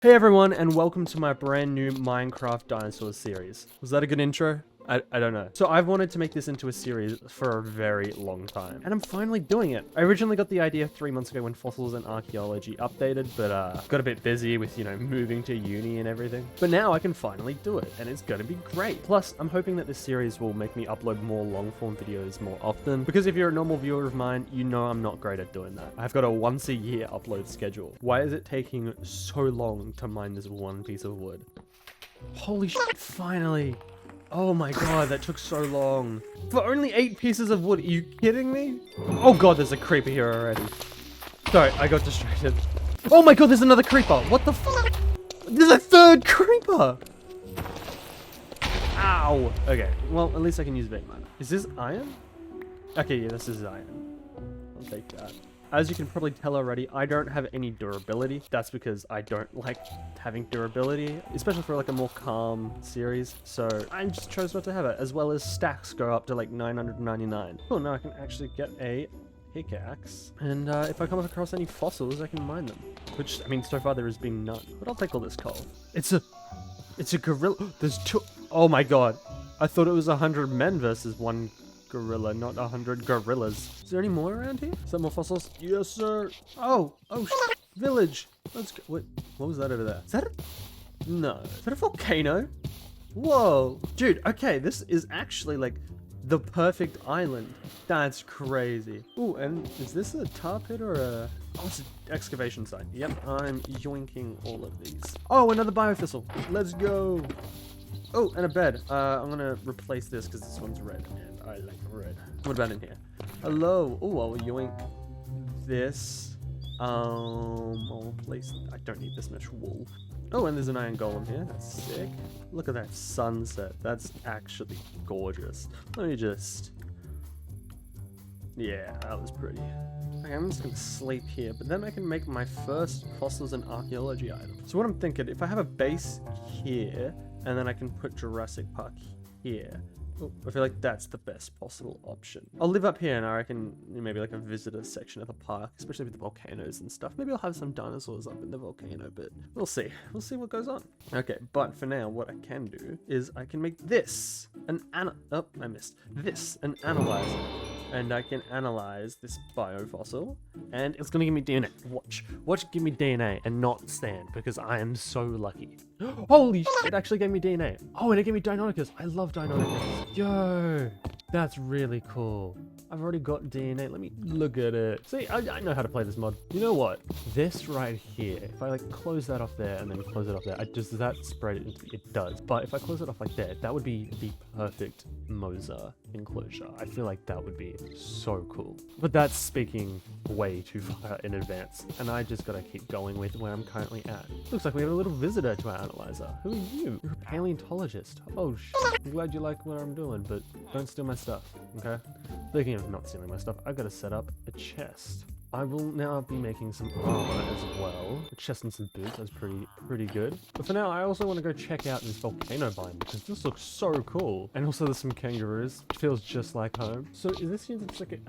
Hey everyone, and welcome to my brand new Minecraft Dinosaurs series. Was that a good intro? I don't know. So I've wanted to make this into a series for a very long time, and I'm finally doing it. I originally got the idea 3 months ago when Fossils and Archeology updated, but got a bit busy with, moving to uni and everything. But now I can finally do it, and it's gonna be great. Plus, I'm hoping that this series will make me upload more long-form videos more often, because if you're a normal viewer of mine, you know I'm not great at doing that. I've got a once-a-year upload schedule. Why is it taking so long to mine this one piece of wood? Holy shit, finally! Oh my god, that took so long. For only 8 pieces of wood, are you kidding me? Oh god, there's a creeper here already. Sorry, I got distracted. Oh my god, there's another creeper. What the fuck? There's a third creeper. Ow. Okay, well, at least I can use vein miner. Is this iron? Okay, yeah, this is iron. I'll take that. As you can probably tell already, I don't have any durability. That's because I don't like having durability, especially for like a more calm series. So I just chose not to have it, as well as stacks go up to like 999. Cool, now I can actually get a pickaxe. And if I come across any fossils, I can mine them. Which, I mean, so far there has been none. But I'll take all this coal. It's a gorilla. There's 2. Oh my god. I thought it was 100 men versus 1 gorilla, not 100 gorillas. Is there any more around here? Some more fossils? Yes, sir. Oh, village. Let's go. Wait, what was that over there? Is that no. Is that a volcano? Whoa. Dude, okay, this is actually like the perfect island. That's crazy. Ooh, and is this a tar pit or a... Oh, it's an excavation site. Yep, I'm yoinking all of these. Oh, another biofossil. Let's go. Oh, and a bed. I'm gonna replace this because this one's red, and I like red. What about in here? Hello. Oh, I'll yoink this. I'll replace. I don't need this much wool. Oh, and there's an iron golem here. That's sick. Look at that sunset. That's actually gorgeous. Let me just. Yeah, that was pretty. Okay, I'm just gonna sleep here, but then I can make my first fossils and archaeology item. So what I'm thinking, if I have a base here, and then I can put Jurassic Park here. Oh, I feel like that's the best possible option. I'll live up here, and I reckon maybe like a visitor section of the park, especially with the volcanoes and stuff. Maybe I'll have some dinosaurs up in the volcano, but we'll see. We'll see what goes on. Okay, but for now, what I can do is I can make this oh, I missed. This an analyzer. And I can analyze this biofossil, and it's gonna give me DNA. Watch give me DNA and not sand, because I am so lucky. Holy shit, it actually gave me DNA. Oh, and it gave me Deinonychus. I love Deinonychus. Yo, that's really cool. I've already got DNA. Let me look at it. See, I know how to play this mod. You know what? This right here, if I like close that off there and then close it off there, does that spread it into, it does. But if I close it off like that, that would be the perfect Mosa enclosure. I feel like that would be so cool. But that's speaking way too far in advance, and I just gotta keep going with where I'm currently at. Looks like we have a little visitor to our analyzer. Who are you? You're a paleontologist. Oh I'm glad you like what I'm doing, but don't steal my stuff, okay? Speaking of not stealing my stuff, I've got to set up a chest. I will now be making some armor as well. A chest and some boots, that's pretty good. But for now, I also want to go check out this volcano biome, because this looks so cool. And also there's some kangaroos. It feels just like home. So is this here just like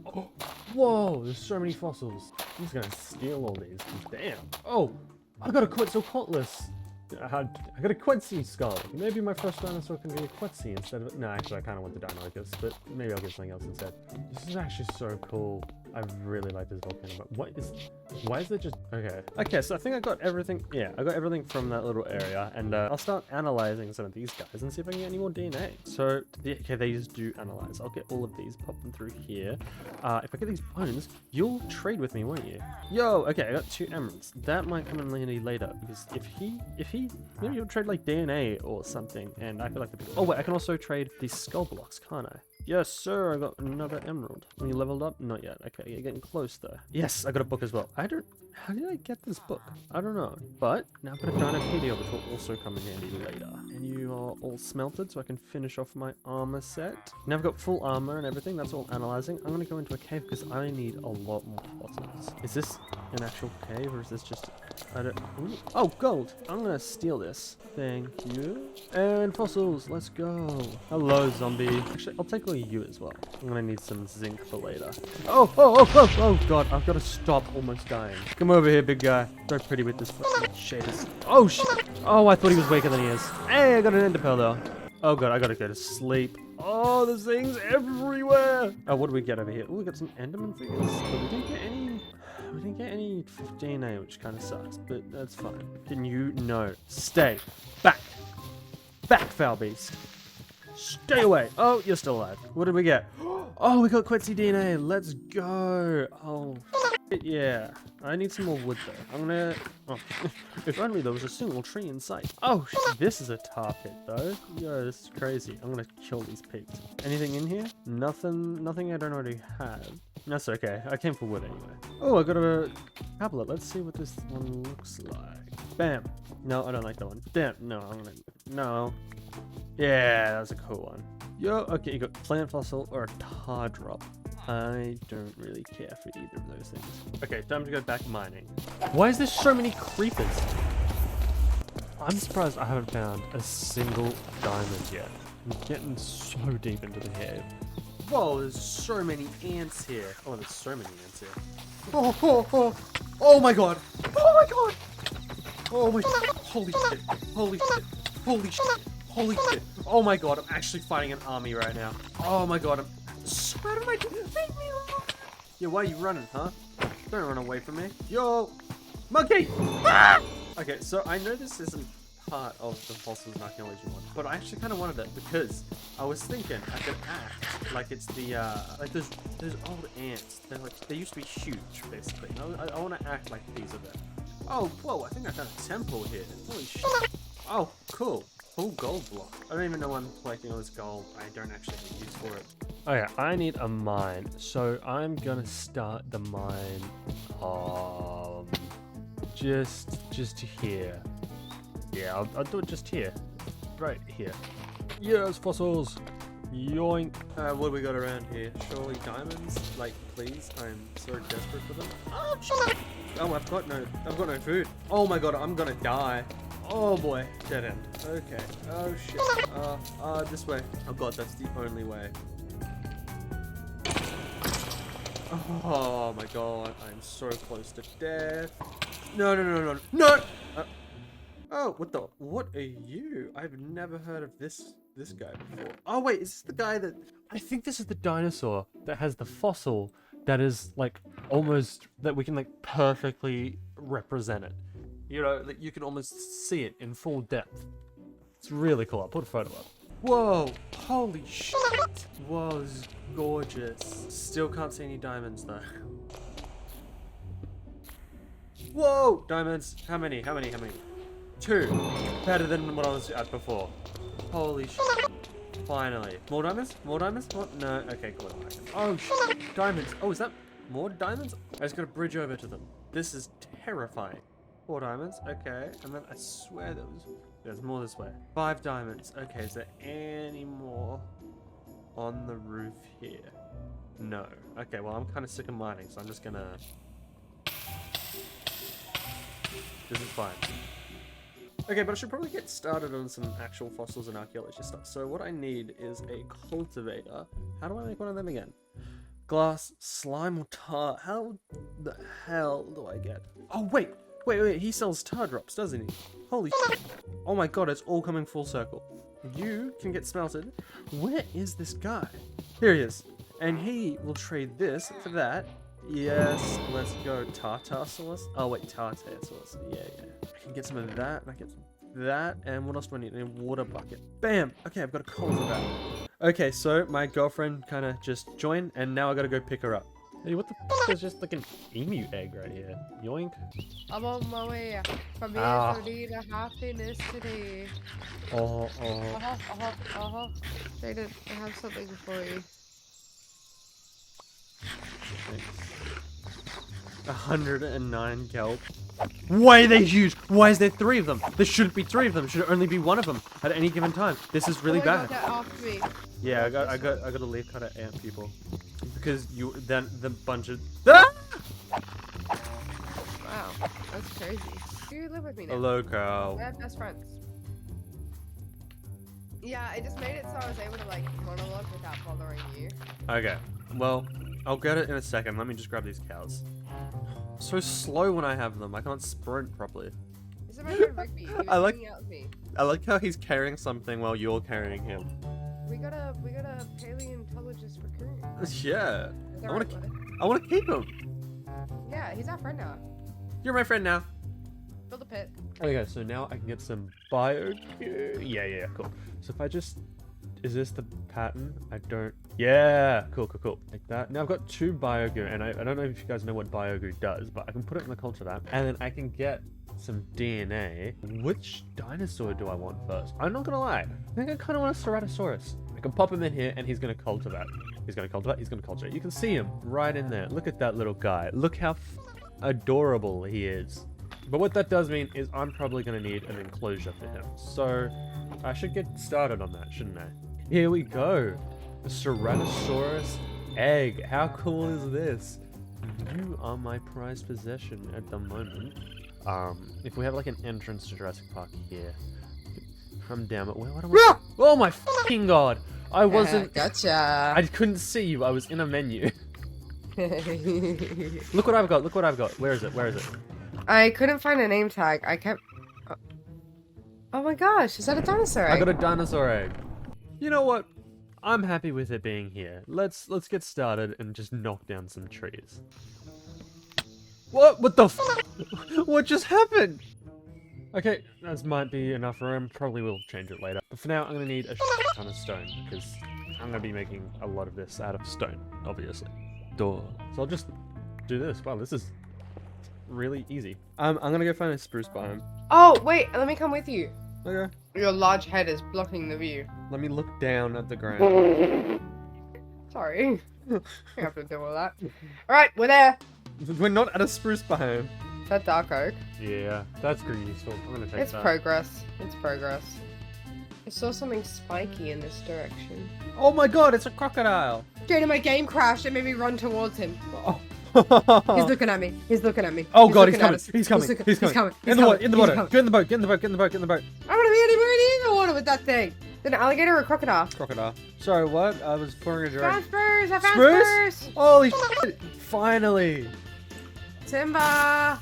oh, whoa, there's so many fossils. I'm just going to steal all these. Damn. Oh, I got a Quetzalcoatlus. I got a Quetzal skull. Maybe my first dinosaur can be a Quetzal instead of... No, actually, I kind of want the Deinonychus, but maybe I'll get something else instead. This is actually so cool. I really like this volcano, but why is it just... Okay, so I think I got everything... Yeah, I got everything from that little area, and I'll start analyzing some of these guys and see if I can get any more DNA. So, okay, these do analyze. I'll get all of these, pop them through here. If I get these bones, you'll trade with me, won't you? Yo, okay, I got 2 emeralds. That might come in handy later, because if he... Maybe you'll trade like DNA or something, and I feel like oh wait, I can also trade these skull blocks, can't I? Yes, sir, I got another emerald. Are you leveled up? Not yet. Okay, you're getting close though. Yes, I got a book as well. How did I get this book? I don't know. But now I've got a Dinopedia, which will also come in handy later. And you are all smelted, so I can finish off my armor set. Now I've got full armor and everything. That's all analyzing. I'm gonna go into a cave because I need a lot more fossils. Is this an actual cave, or is this just... I don't... Ooh. Oh, gold! I'm gonna steal this. Thank you. And fossils, let's go. Hello, zombie. Actually, I'll take all you as well. I'm gonna need some zinc for later. Oh god, I've got to stop almost dying. Come over here, big guy. So pretty with this shaders. Oh, shit. Oh, I thought he was weaker than he is. Hey, I got an enderpearl though. Oh, God, I gotta go to sleep. Oh, there's things everywhere. Oh, what do we get over here? Oh, we got some enderman figures. But we didn't get any... We didn't get any DNA, which kind of sucks, but that's fine. Can you? No. Stay. Back. Back, foul beast. Stay away. Oh, you're still alive. What did we get? Oh, we got Quetzy DNA. Let's go. Oh, yeah. I need some more wood though. I'm gonna... Oh. If only there was a single tree in sight. Oh, this is a tar pit though. Yo, this is crazy. I'm gonna kill these pigs. Anything in here? Nothing I don't already have. That's okay. I came for wood anyway. Oh, I got a tablet. Let's see what this one looks like. Bam. No, I don't like that one. Damn. No, I'm gonna... No. Yeah, that's a cool one. Yo, okay, you got plant fossil or a tar drop. I don't really care for either of those things. Okay, time to go back mining. Why is there so many creepers? I'm surprised I haven't found a single diamond yet. I'm getting so deep into the cave. Whoa, there's so many ants here. Oh, there's so many ants here. Oh my god. Oh my god. Oh my, holy shit. Holy shit. Holy shit. Holy shit. Oh my god, I'm actually fighting an army right now. Oh my god, what am I doing? Leave me alone. Yo, why are you running, huh? Don't run away from me. Yo, monkey! Ah! Okay, so I know this isn't part of the fossils and archaeology one, but I actually kind of wanted it because I was thinking I could act like it's the like those old ants. They used to be huge, basically. I want to act like these are them. Oh, whoa! I think I found a temple here. Holy shit! Oh, cool. Full gold block. I don't even know why I'm collecting all this gold. I don't actually have use for it. Okay, I need a mine, so I'm gonna start the mine. Just here. Yeah, I'll do it just here, right here. Yes, fossils. Yoink. What do we got around here? Surely diamonds? Like, please. I'm so desperate for them. Oh, shit. Oh, I've got no food. Oh my god, I'm gonna die. Oh boy, dead end. Okay. Oh shit. This way. Oh god, that's the only way. Oh my god, I'm so close to death. No. No! Oh, what are you? I've never heard of this guy before. Oh wait, is this the guy that... I think this is the dinosaur that has the fossil that is like almost, that we can like perfectly represent it. You know, like you can almost see it in full depth. It's really cool. I'll put a photo up. Whoa, holy shit. Whoa, this is gorgeous. Still can't see any diamonds though. Whoa, diamonds. How many? 2. Better than what I was at before. Holy shit. Finally. More diamonds? What? No. Okay, cool. Oh shit. Diamonds. Oh, is that more diamonds? I just got a bridge over to them. This is terrifying. 4 diamonds. Okay. And then I swear there's more this way. 5 diamonds. Okay, is there any more on the roof here? No. Okay, well, I'm kind of sick of mining, so I'm just gonna... This is fine. Okay, but I should probably get started on some actual fossils and archaeology stuff. So what I need is a cultivator. How do I make one of them again? Glass, slime, or tar. How the hell do I get... Oh, wait. He sells tar drops, doesn't he? Holy shit. Oh my god, it's all coming full circle. You can get smelted. Where is this guy? Here he is. And he will trade this for that. Yes, let's go. Tartar sauce? Oh wait, tartar sauce. Yeah. I can get some of that, and I get some of that, and what else do I need? A water bucket. Bam! Okay, I've got a cultivator. Okay, so my girlfriend kind of just joined, and now I gotta go pick her up. Hey, what the f***? There's just like an emu egg right here. Yoink. I'm on my way from here to lead a happiness today. Jayden, I have something for you. 109 kelp. Why are they huge? Why is there 3 of them? There shouldn't be 3 of them. Should only be 1 of them at any given time. This is really bad. After me. Yeah, I got a leaf cutter ant people. Because then the bunch of... Ah! Wow, that's crazy. You live with me now. Hello, Carl. We're best friends. Yeah, it just made it so I was able to like monologue without bothering you. Okay, well, I'll get it in a second. Let me just grab these cows. So slow when I have them. I can't sprint properly. This is my friend Rigby. He was I like- hanging out with me. I like how he's carrying something while you're carrying him. We got a paleontologist recruit. Yeah, Is that I wanna- right, buddy? I want to keep him. Yeah, he's our friend now. You're my friend now. Build a pit. Okay, so now I can get some bio. Yeah, cool. So if I just, is this the pattern? I don't. Yeah, cool. Like that. Now I've got 2 biogoo, and I don't know if you guys know what biogoo does, but I can put it in the culture lab, and then I can get some DNA. Which dinosaur do I want first? I'm not gonna lie. I think I kind of want a Ceratosaurus. I can pop him in here, and he's gonna cultivate. He's gonna cultivate. You can see him right in there. Look at that little guy. Look how adorable he is. But what that does mean is I'm probably going to need an enclosure for him. So I should get started on that, shouldn't I? Here we go. The Ceratosaurus egg. How cool is this? You are my prized possession at the moment. If we have like an entrance to Jurassic Park here. Come down, but what am I? Oh my fucking god! I wasn't. Gotcha. I couldn't see you. I was in a menu. Look what I've got. Where is it? I couldn't find a name tag. I kept. Oh my gosh, is that a dinosaur egg? I got a dinosaur egg. You know what? I'm happy with it being here. Let's get started and just knock down some trees. What the f? What just happened? Okay, that might be enough room. Probably will change it later. But for now, I'm gonna need a ton of stone because I'm gonna be making a lot of this out of stone, obviously. Duh. So I'll just do this. Wow, this is really easy. I'm gonna go find a spruce biome. Oh wait, let me come with you. Okay. Your large head is blocking the view. Let me look down at the ground. Sorry. I have to do all that. Alright, we're there. We're not at a spruce biome. Is that dark oak? Yeah, that's pretty useful. I'm gonna take It's that. progress. It's progress. I saw something spiky in this direction. Oh my god, it's a crocodile! Jayden, my game crashed. It made me run towards him. Oh. He's looking at me. He's looking at me. Oh god, he's looking at coming. us. He's coming. He's coming. In the water. He's coming. Get in the boat. Get in the boat. I don't want to be anywhere near the water with that thing. Is it an alligator or a crocodile? Crocodile. Sorry, what? I was pouring a Found drink. spurs. I found Spruce? spurs. Holy shit! Finally! Timber.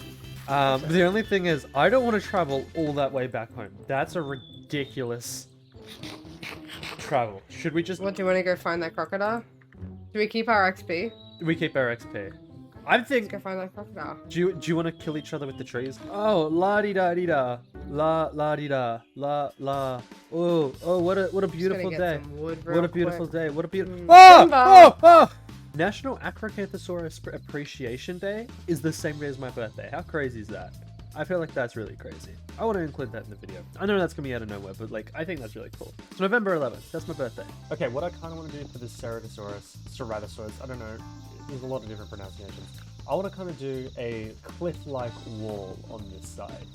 The only thing is, I don't want to travel all that way back home. That's a ridiculous travel. Should we just... What, do you want to go find that crocodile? Do we keep our XP? We keep our XP. I Let's think... go find that crocodile. Do you want to kill each other with the trees? Oh, la-di-da-di-da. La-di-da. La. Oh, what a beautiful day. What a beautiful day. What a beautiful... Oh! National Acrocanthosaurus Appreciation Day is the same day as my birthday. How crazy is that? I feel like that's really crazy. I want to include that in the video. I know that's going to be out of nowhere, but like, I think that's really cool. It's November 11th. That's my birthday. Okay, what I kind of want to do for this Ceratosaurus, I don't know. There's a lot of different pronunciations. I want to kind of do a cliff-like wall on this side.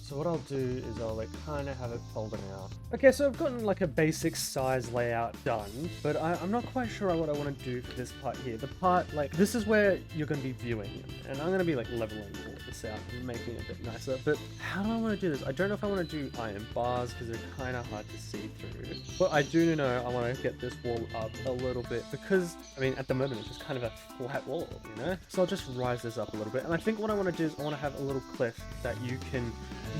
So what I'll do is I'll like kind of have it folded out. Okay, so I've gotten like a basic size layout done, but I'm not quite sure what I want to do for this part here. The part, like, this is where you're going to be viewing, and I'm going to be like leveling all of this out and making it a bit nicer. But how do I want to do this? I don't know if I want to do iron bars because they're kind of hard to see through. But I do know I want to get this wall up a little bit because, I mean, at the moment it's just kind of a flat wall, you know? So I'll just rise this up a little bit. And I think what I want to do is I want to have a little cliff that you can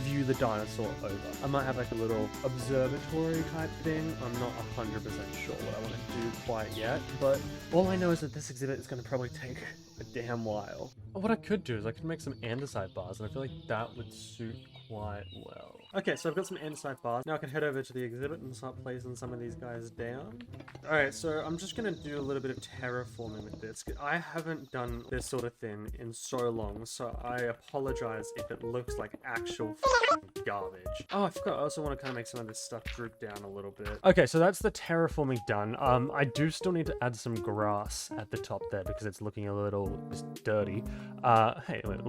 view the dinosaur over. I might have like a little observatory type thing. I'm not 100% sure what I want to do quite yet, but all I know is that this exhibit is going to probably take a damn while. What I could do is I could make some andesite bars, and I feel like that would suit quite well. Okay, so I've got some andesite bars. Now I can head over to the exhibit and start placing some of these guys down. Alright, so I'm just going to do a little bit of terraforming with this. I haven't done this sort of thing in so long, so I apologize if it looks like actual garbage. Oh, I forgot, I also want to kind of make some of this stuff droop down a little bit. Okay, so that's the terraforming done. I do still need to add some grass at the top there because it's looking a little just dirty. Hey, wait,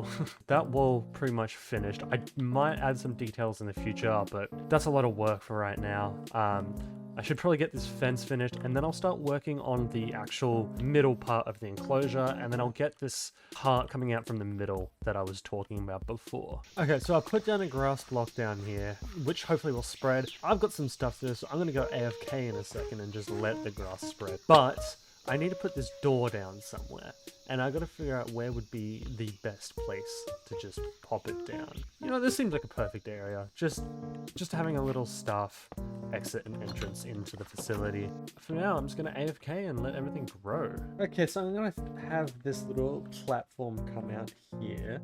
that wall pretty much finished. I might add some details in the future, but that's a lot of work for right now. I should probably get this fence finished, and then I'll start working on the actual middle part of the enclosure, and then I'll get this part coming out from the middle that I was talking about before. Okay, so I'll put down a grass block down here, which hopefully will spread. I've got some stuff to do, so I'm going to go AFK in a second and just let the grass spread. But I need to put this door down somewhere, and I got to figure out where would be the best place to just pop it down. You know, this seems like a perfect area. Just having a little staff exit and entrance into the facility. For now, I'm just going to AFK and let everything grow. Okay, so I'm going to have this little platform come out here.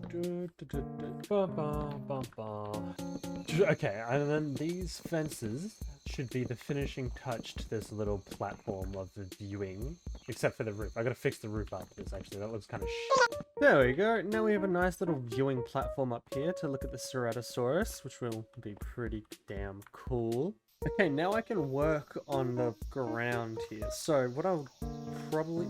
Okay, and then these fences should be the finishing touch to this little platform of the viewing, except for the roof. I gotta fix the roof after this, actually. That looks kind of shit. There we go. Now we have a nice little viewing platform up here to look at the Ceratosaurus, which will be pretty damn cool. Okay, now I can work on the ground here. So what I'm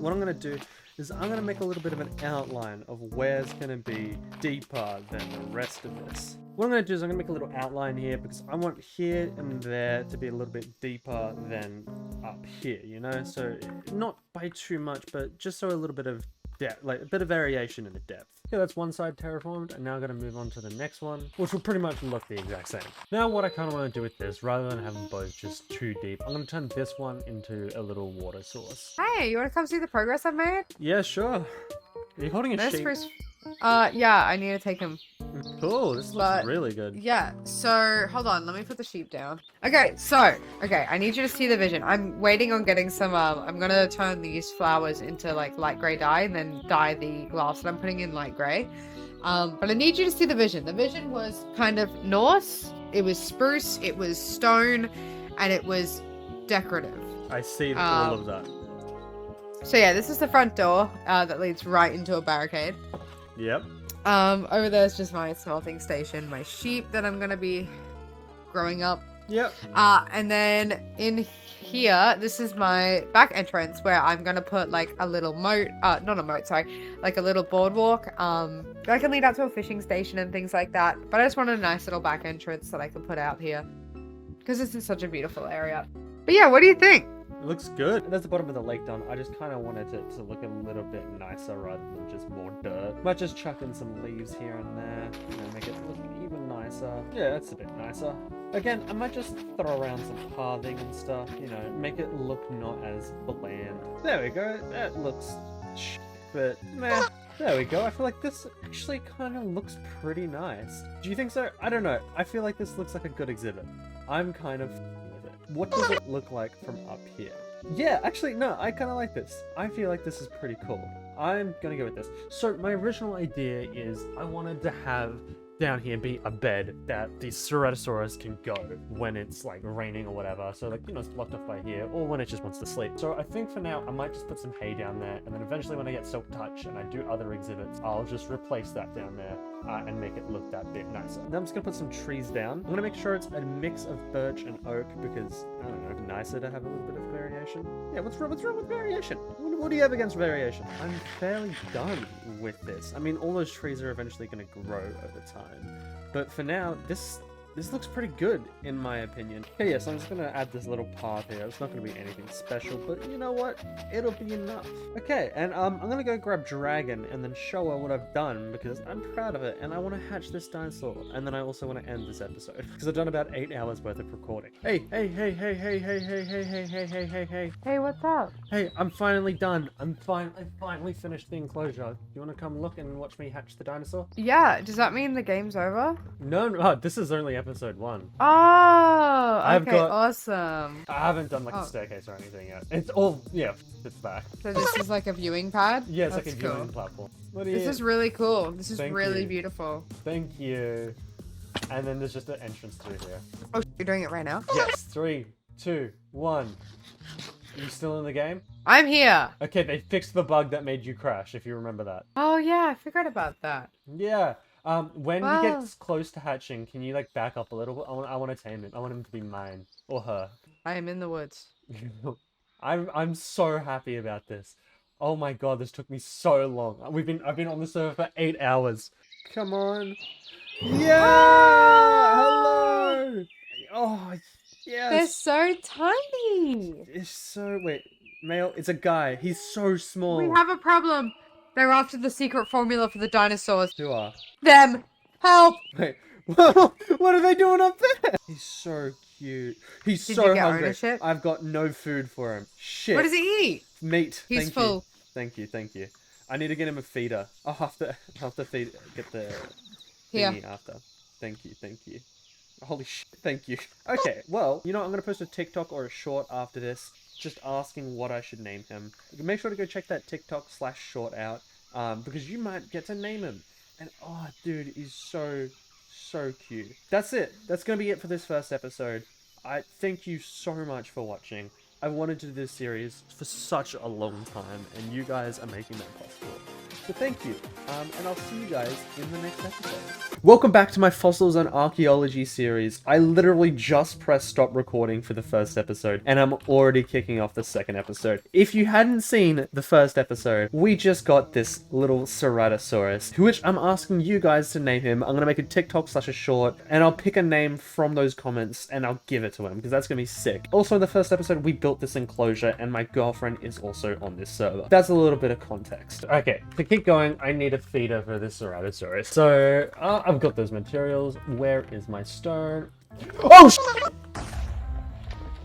gonna do is I'm gonna make a little bit of an outline of where's gonna be deeper than the rest of this. What I'm going to do is I'm going to make a little outline here because I want here and there to be a little bit deeper than up here, you know? So not by too much, but just so a little bit of depth, like a bit of variation in the depth. Yeah, that's one side terraformed, and now I'm going to move on to the next one, which will pretty much look the exact same. Now what I kind of want to do with this, rather than having both just too deep, I'm going to turn this one into a little water source. Hey, you want to come see the progress I've made? Yeah, sure. Are you holding a sheep? Yeah, I need to take him. Cool, this looks really good. Yeah, so hold on, let me put the sheep down. Okay, I need you to see the vision. I'm waiting on getting some, I'm gonna turn these flowers into like light gray dye and then dye the glass that I'm putting in light gray. But I need you to see the vision. The vision was kind of Norse, it was spruce, it was stone, and it was decorative. I see all of that. So yeah, this is the front door that leads right into a barricade. Yep. Over there's just my smelting station, my sheep that I'm gonna be growing up. Yep. And then in here, this is my back entrance where I'm gonna put like a little moat, not a moat, sorry, like a little boardwalk. That I can lead out to a fishing station and things like that. But I just wanted a nice little back entrance that I could put out here because this is such a beautiful area. But yeah, what do you think? It looks good. That's the bottom of the lake done. I just kind of wanted it to look a little bit nicer rather than just more dirt. Might just chuck in some leaves here and there, you know, make it look even nicer. Yeah, that's a bit nicer. Again, I might just throw around some pathing and stuff, you know, make it look not as bland. There we go. That looks but meh. There we go. I feel like this actually kind of looks pretty nice. Do you think so? I don't know. I feel like this looks like a good exhibit. I'm kind of with it. What does it look like from up here? Yeah, actually, no, I kind of like this. I feel like this is pretty cool. I'm gonna go with this. So my original idea is I wanted to have down here be a bed that the Ceratosaurus can go when it's like raining or whatever. So like, you know, it's blocked off by here, or when it just wants to sleep. So I think for now, I might just put some hay down there, and then eventually when I get Silk Touch and I do other exhibits, I'll just replace that down there and make it look that bit nicer. Then I'm just gonna put some trees down. I'm gonna make sure it's a mix of birch and oak because, I don't know, it's nicer to have a little bit of variation. Yeah, what's wrong with variation? What do you have against variation? I'm fairly done with this. I mean, all those trees are eventually gonna grow over time. But for now, this looks pretty good, in my opinion. Okay, yeah, so I'm just gonna add this little path here. It's not gonna be anything special, but you know what? It'll be enough. Okay, and I'm gonna go grab Dragon and then show her what I've done because I'm proud of it and I want to hatch this dinosaur. And then I also want to end this episode because I've done about 8 hours worth of recording. Hey. Hey, what's up? Hey, I'm finally done. I finally finished the enclosure. You want to come look and watch me hatch the dinosaur? Yeah, does that mean the game's over? No, this is only episode 1. Oh, okay, awesome. I haven't done like a staircase or anything yet. It's all, yeah, it's back. So this is like a viewing pad? Yeah, it's like a viewing platform. This is really cool. This is really beautiful. Thank you. And then there's just an entrance through here. Oh, you're doing it right now? Yes, 3, 2, 1. You still in the game? I'm here. Okay, they fixed the bug that made you crash, if you remember that. Oh yeah, I forgot about that. Yeah. When he gets close to hatching, can you like back up a little bit? I want to tame him. I want him to be mine or her. I am in the woods. I'm so happy about this. Oh my god, this took me so long. I've been on the server for 8 hours. Come on. Yeah! Hello! Oh, yes. They're so tiny. tiny. It's so... Wait, male? It's a guy. He's so small. We have a problem. They're after the secret formula for the dinosaurs. Who are? Them. Help. Wait, what are they doing up there? He's so cute. He's Did so you get hungry. ownership? I've got no food for him. Shit. What does he eat? Meat. He's Thank full. You. Thank you. I need to get him a feeder. I'll have to get the thingy after. Thank you. Holy shit, thank you. Okay, well, you know, I'm going to post a TikTok or a short after this, just asking what I should name him. Make sure to go check that TikTok/short out, because you might get to name him. And, oh, dude, he's so cute. That's it. That's going to be it for this first episode. I thank you so much for watching. I've wanted to do this series for such a long time, and you guys are making that possible. So thank you, and I'll see you guys in the next episode. Welcome back to my Fossils and Archaeology series. I literally just pressed stop recording for the first episode, and I'm already kicking off the second episode. If you hadn't seen the first episode, we just got this little Ceratosaurus, which I'm asking you guys to name him. I'm going to make a TikTok/a short, and I'll pick a name from those comments, and I'll give it to him, because that's going to be sick. Also, in the first episode, we built this enclosure, and my girlfriend is also on this server. That's a little bit of context. Okay, to keep going, I need a feeder for this Ceratosaurus. So, I've got those materials. Where is my stone? Oh,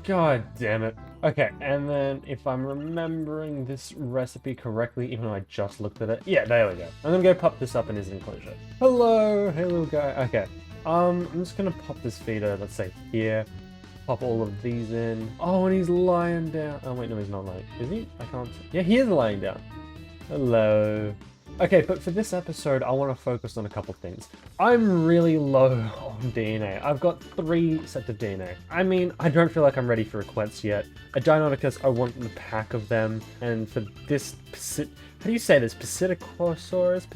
God damn it. Okay, and then if I'm remembering this recipe correctly, even though I just looked at it. Yeah, there we go. I'm gonna go pop this up in his enclosure. Hello, hey little guy. Okay, I'm just gonna pop this feeder, let's say here. Pop all of these in. Oh, and he's lying down. Oh, wait, no, he's not lying. Is he? I can't see. Yeah, he is lying down. Hello. Okay, but for this episode, I want to focus on a couple things. I'm really low on DNA. I've got 3 sets of DNA. I mean, I don't feel like I'm ready for a quest yet. A Deinonychus, I want the pack of them. And for this, how do you say this? Psittacosaurus,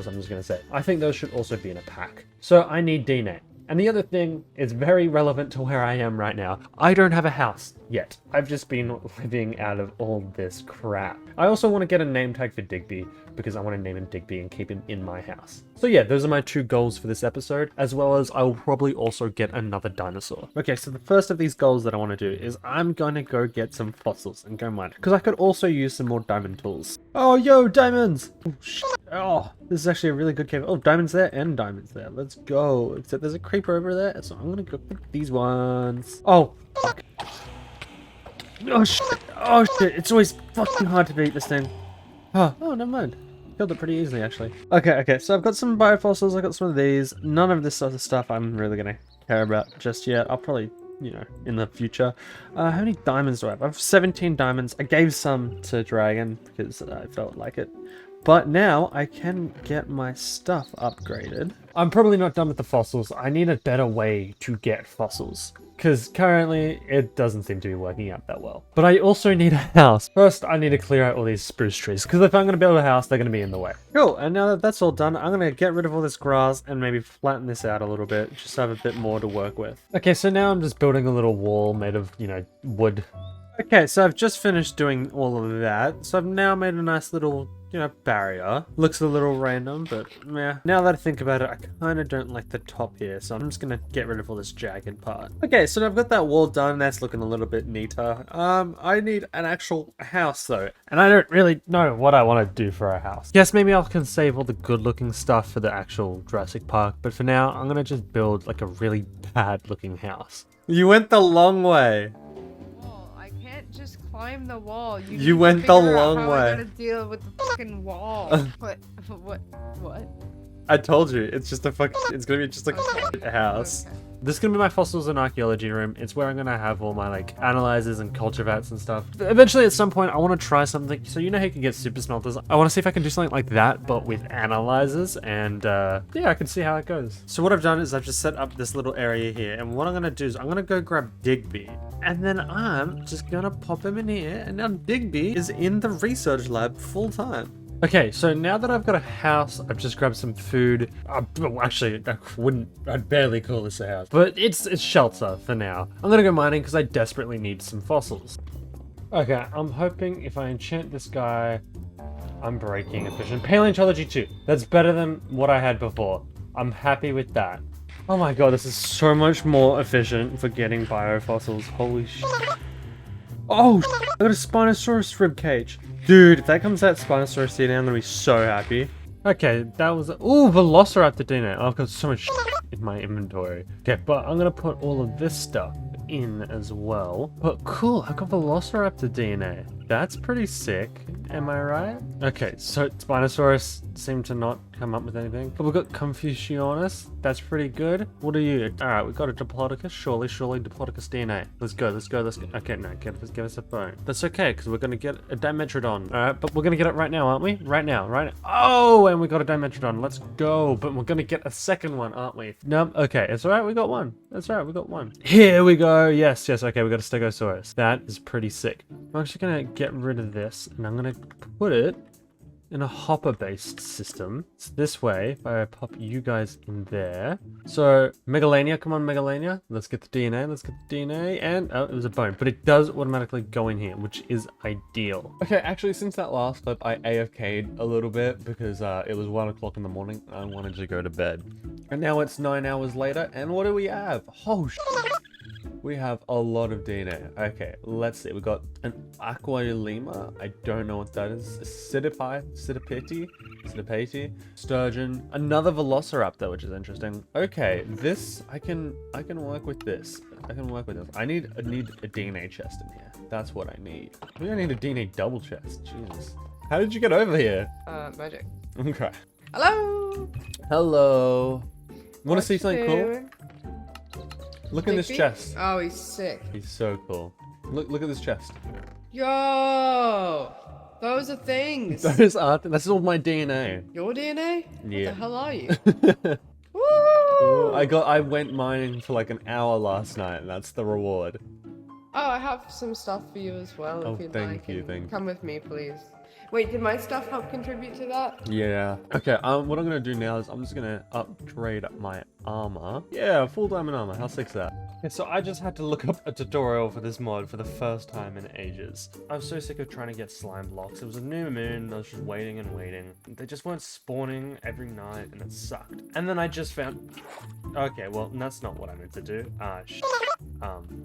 I'm just going to say. I think those should also be in a pack. So I need DNA. And the other thing is very relevant to where I am right now. I don't have a house yet. I've just been living out of all this crap. I also want to get a name tag for Digby because I want to name him Digby and keep him in my house. So yeah, those are my 2 goals for this episode, as well as I will probably also get another dinosaur. Okay, so the first of these goals that I want to do is I'm going to go get some fossils and go mine, because I could also use some more diamond tools. Oh, yo, diamonds! Oh, shit. Oh, this is actually a really good cave. Oh, diamonds there and diamonds there. Let's go. Except there's a creeper over there, so I'm going to go pick these ones. Oh, fuck. Oh, shit. Oh, shit. It's always fucking hard to beat this thing. Oh, never mind. Killed it pretty easily, actually. Okay, so I've got some biofossils, I've got some of these. None of this sort of stuff I'm really gonna care about just yet. I'll probably, you know, in the future. How many diamonds do I have? I have 17 diamonds. I gave some to Dragon because I felt like it. But now I can get my stuff upgraded. I'm probably not done with the fossils. I need a better way to get fossils, because currently it doesn't seem to be working out that well. But I also need a house. First, I need to clear out all these spruce trees, because if I'm going to build a house, they're going to be in the way. Cool, and now that that's all done, I'm going to get rid of all this grass and maybe flatten this out a little bit, just to have a bit more to work with. Okay, so now I'm just building a little wall made of, you know, wood. Okay, so I've just finished doing all of that. So I've now made a nice little, you know, barrier. Looks a little random, but yeah. Now that I think about it, I kind of don't like the top here, so I'm just gonna get rid of all this jagged part. Okay, so now I've got that wall done. That's looking a little bit neater. I need an actual house though, and I don't really know what I want to do for a house. Yes, maybe I can save all the good-looking stuff for the actual Jurassic Park, but for now, I'm gonna just build like a really bad-looking house. You went the long way. Just climb the wall. You went the long way. I gotta deal with the fucking wall. What? I told you, it's just a it's gonna be just like a house. Okay. This is gonna be my fossils and archaeology room. It's where I'm gonna have all my like analyzers and culture vats and stuff. Eventually at some point I want to try something. So you know how you can get super smelters? I want to see if I can do something like that, but with analyzers, and yeah, I can see how it goes. So what I've done is I've just set up this little area here, and what I'm gonna do is I'm gonna go grab Digby, and then I'm just gonna pop him in here, and now Digby is in the research lab full time. Okay, so now that I've got a house, I've just grabbed some food. Actually, I'd barely call this a house, but it's shelter for now. I'm gonna go mining because I desperately need some fossils. Okay, I'm hoping if I enchant this guy, I'm breaking efficient. Paleontology 2. That's better than what I had before. I'm happy with that. Oh my god, this is so much more efficient for getting biofossils. Holy shit. Oh, I got a Spinosaurus rib cage. Dude, if that comes out Spinosaurus DNA, I'm gonna be so happy. Okay, that was... Ooh, Velociraptor DNA. I've got so much in my inventory. Okay, but I'm gonna put all of this stuff in as well. But cool, I got Velociraptor DNA. That's pretty sick. Am I right? Okay, so Spinosaurus seemed to not come up with anything. But we've got Confucianus. That's pretty good. What are you? Alright, we've got a Diplodocus. Surely Diplodocus DNA. Let's go. Okay, no, give us a bone. That's okay, because we're gonna get a Dimetrodon. Alright, but we're gonna get it right now, aren't we? Right now. Oh, and we got a Dimetrodon. Let's go. But we're gonna get a second one, aren't we? No, okay, it's alright, we got one. That's right, we got one. Here we go. Yes, okay, we got a Stegosaurus. That is pretty sick. I'm actually gonna get rid of this, and I'm gonna put it in a hopper-based system. So this way, if I pop you guys in there. So, Megalania, come on Megalania. Let's get the DNA, and, oh, it was a bone. But it does automatically go in here, which is ideal. Okay, actually, since that last clip, I AFK'd a little bit because it was 1 o'clock in the morning. I wanted to go to bed. And now it's 9 hours later, and what do we have? Oh, we have a lot of DNA. Okay, let's see. We got an Aqualima. I don't know what that is. Sidipiti, sturgeon, another Velociraptor, which is interesting. Okay, this I can work with this. I need a DNA chest in here. That's what I need. Maybe I need a DNA double chest. Jesus. How did you get over here? Magic. Okay. Hello. Want to see something cool? Look in this chest. Oh, he's sick. He's so cool. Look at this chest. Yo! Those are things. Those are... This is all my DNA. Your DNA? Yeah. What the hell are you? Woo! Woo! I went mining for like an hour last night, and that's the reward. Oh, I have some stuff for you as well. Oh, if you'd thank like. you. Come with me, please. Wait, did my stuff help contribute to that? Yeah. Okay, what I'm gonna do now is I'm just gonna upgrade my armor. Yeah, full diamond armor. How sick's that? Okay, so I just had to look up a tutorial for this mod for the first time in ages. I was so sick of trying to get slime blocks. It was a new moon, I was just waiting and waiting. They just weren't spawning every night, and it sucked. And then I just found... Okay, well, that's not what I meant to do. Oh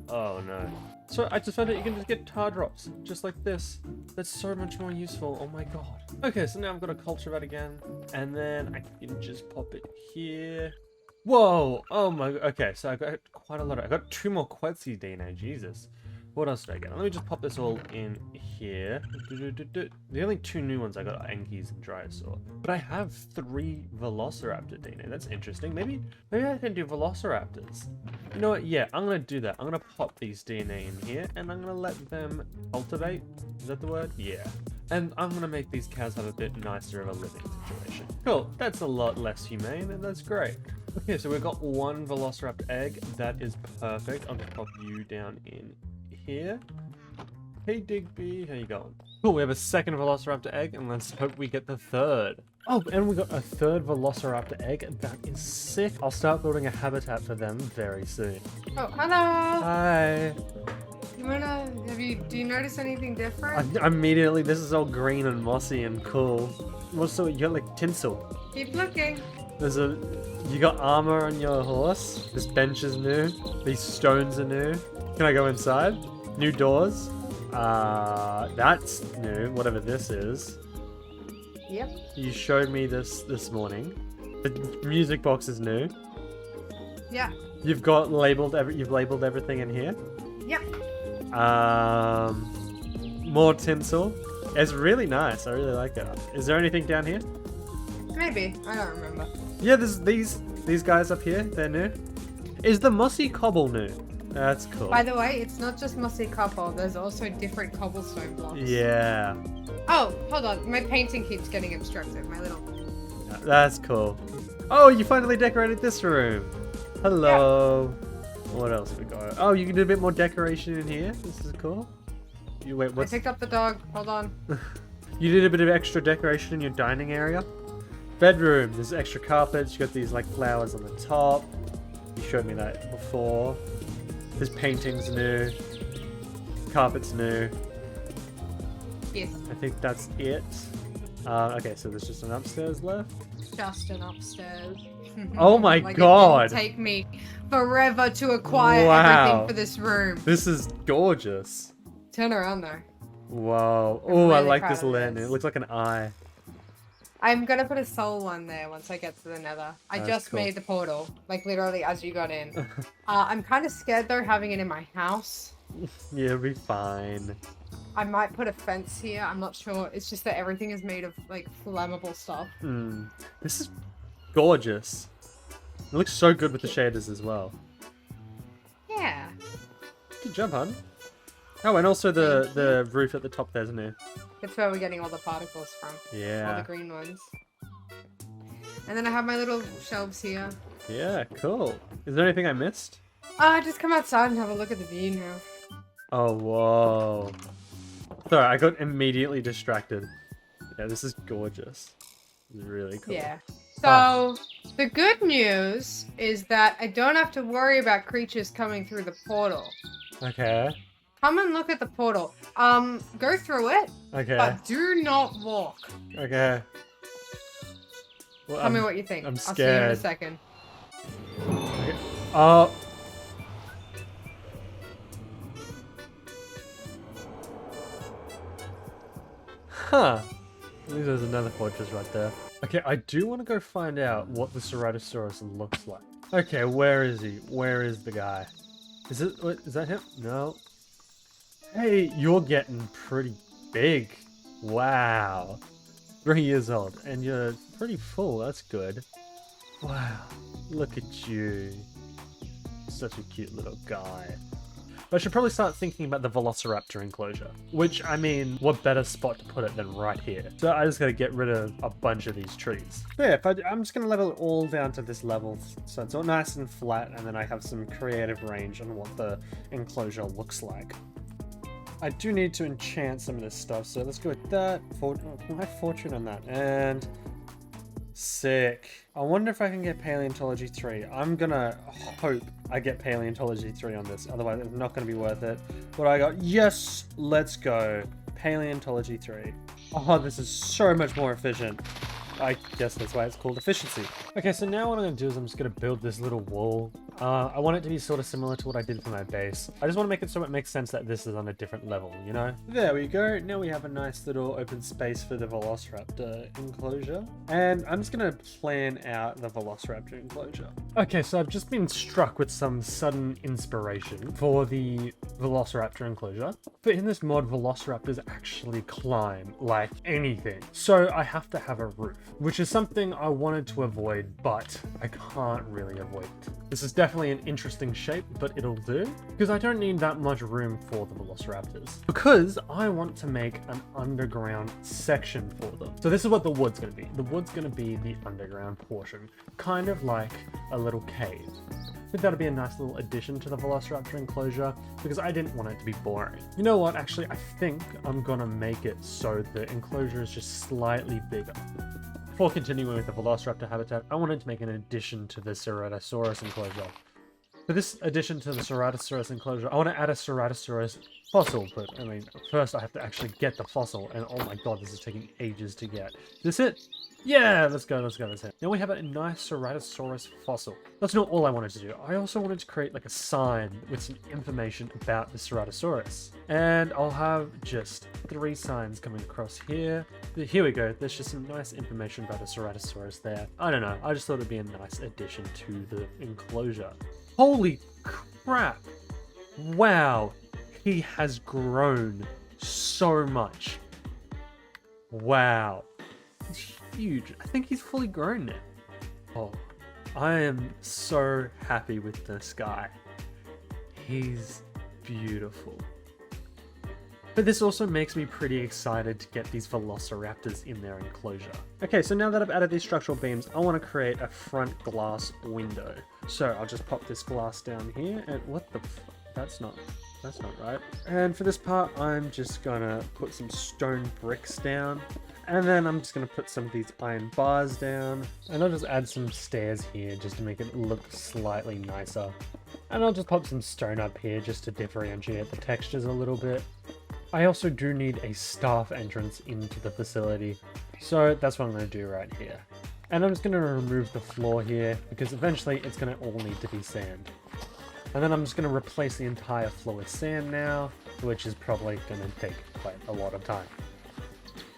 no. So I just found out you can just get tar drops, just like this. That's so much more useful, oh my god. Okay, so now I've got a culture vat again, and then I can just pop it here. Whoa, oh my, okay, so I got quite a lot I got 2 more Quetzy DNA, Jesus. What else did I get? Let me just pop this all in here. The only 2 new ones I got are Enkies and Dryosaur. But I have 3 Velociraptor DNA. That's interesting. Maybe I can do Velociraptors. You know what? Yeah, I'm gonna do that. I'm gonna pop these DNA in here, and I'm gonna let them cultivate. Is that the word? Yeah. And I'm gonna make these cows have a bit nicer of a living situation. Cool. That's a lot less humane, and that's great. Okay, so we've got 1 Velociraptor egg. That is perfect. I'll just pop you down in here. Hey Digby, how you going? Cool, we have a 2nd Velociraptor egg, and let's hope we get the 3rd. Oh, and we got a 3rd Velociraptor egg. That is sick. I'll start building a habitat for them very soon. Oh, hello! Hi! Do you notice anything different? Immediately, this is all green and mossy and cool. What's so, you got like tinsel. Keep looking. You got armor on your horse. This bench is new. These stones are new. Can I go inside? New doors. That's new, whatever this is. Yep. You showed me this morning. The music box is new. Yeah. You've labeled everything in here. Yep. More tinsel. It's really nice. I really like it. Is there anything down here? Maybe. I don't remember. Yeah, there's these guys up here. They're new. Is the mossy cobble new? That's cool. By the way, it's not just mossy cobble. There's also different cobblestone blocks. Yeah. Oh, hold on. My painting keeps getting obstructed. My little... That's cool. Oh, you finally decorated this room. Hello. Yeah. What else we got? Oh, you can do a bit more decoration in here. This is cool. Wait, I picked up the dog. Hold on. You did a bit of extra decoration in your dining area. Bedroom. There's extra carpets. You got these like flowers on the top. You showed me that before. This painting's new. Carpet's new. Yes. I think that's it. Okay, so there's just an upstairs left. Just an upstairs. Oh my Like, god. It didn't take me forever to acquire Wow. everything for this room. This is gorgeous. Turn around though. Wow. I'm Oh, I really like proud this of landing. this. It looks like an eye. I'm gonna put a soul one there once I get to the nether. I That's just cool. made the portal, like literally as you got in. I'm kind of scared though having it in my house. Yeah, it'll be fine. I might put a fence here, I'm not sure. It's just that everything is made of like flammable stuff. This is gorgeous. It looks so good with the shaders as well. Yeah. Good job, hon. Oh, and also the roof at the top there, isn't it? That's where we're getting all the particles from. All the Yeah. green ones. And then I have my little shelves here. Yeah, cool. Is there anything I missed? Just come outside and have a look at the view now. Oh, whoa. Sorry, I got immediately distracted. Yeah, this is gorgeous. It's really cool. Yeah. So, the good news is that I don't have to worry about creatures coming through the portal. Okay. Come and look at the portal. Go through it, Okay. but do not walk. Okay. Well, Tell me what you think. I'm I'll see you in a scared. second. Okay. Oh. Huh. At least there's another fortress right there. Okay, I do want to go find out what the Ceratosaurus looks like. Okay, where is he? Where is the guy? Is that him? No. Hey, you're getting pretty big. Wow. 3 years old, and you're pretty full. That's good. Wow. Look at you. Such a cute little guy. But I should probably start thinking about the Velociraptor enclosure. Which, I mean, what better spot to put it than right here? So I just gotta get rid of a bunch of these trees. But yeah, I'm just gonna level it all down to this level, so it's all nice and flat, and then I have some creative range on what the enclosure looks like. I do need to enchant some of this stuff, so let's go with that. My fortune on that, and sick. I wonder if I can get Paleontology 3. I'm gonna hope I get Paleontology 3 on this, otherwise it's not gonna be worth it. What I got, yes, let's go. Paleontology 3. Oh, this is so much more efficient. I guess that's why it's called efficiency. Okay, so now what I'm going to do is I'm just going to build this little wall. I want it to be sort of similar to what I did for my base. I just want to make it so it makes sense that this is on a different level, you know? There we go. Now we have a nice little open space for the Velociraptor enclosure. And I'm just going to plan out the Velociraptor enclosure. Okay, so I've just been struck with some sudden inspiration for the Velociraptor enclosure. But in this mod, Velociraptors actually climb like anything. So I have to have a roof, which is something I wanted to avoid, but I can't really avoid it. This is definitely an interesting shape, but it'll do, because I don't need that much room for the Velociraptors, because I want to make an underground section for them. So this is what the wood's going to be. The wood's going to be the underground portion, kind of like a little cave. I think that'll be a nice little addition to the Velociraptor enclosure, because I didn't want it to be boring. You know what, actually, I think I'm gonna make it so the enclosure is just slightly bigger. Before continuing with the Velociraptor habitat, I wanted to make an addition to the Ceratosaurus enclosure. For this addition to the Ceratosaurus enclosure, I want to add a Ceratosaurus fossil, but I mean, first I have to actually get the fossil, and oh my god, this is taking ages to get. Is this it? Yeah, let's go. Now we have a nice Ceratosaurus fossil. That's not all I wanted to do. I also wanted to create like a sign with some information about the Ceratosaurus. And I'll have just 3 signs coming across here. Here we go. There's just some nice information about the Ceratosaurus there. I don't know. I just thought it'd be a nice addition to the enclosure. Holy crap. Wow. He has grown so much. Wow. He's huge. I think he's fully grown now. Oh, I am so happy with this guy. He's beautiful. But this also makes me pretty excited to get these Velociraptors in their enclosure. Okay, so now that I've added these structural beams, I want to create a front glass window. So I'll just pop this glass down here, and what the that's not right. And for this part, I'm just gonna put some stone bricks down. And then I'm just going to put some of these iron bars down. And I'll just add some stairs here just to make it look slightly nicer. And I'll just pop some stone up here just to differentiate the textures a little bit. I also do need a staff entrance into the facility. So that's what I'm going to do right here. And I'm just going to remove the floor here because eventually it's going to all need to be sand. And then I'm just going to replace the entire floor with sand now, which is probably going to take quite a lot of time.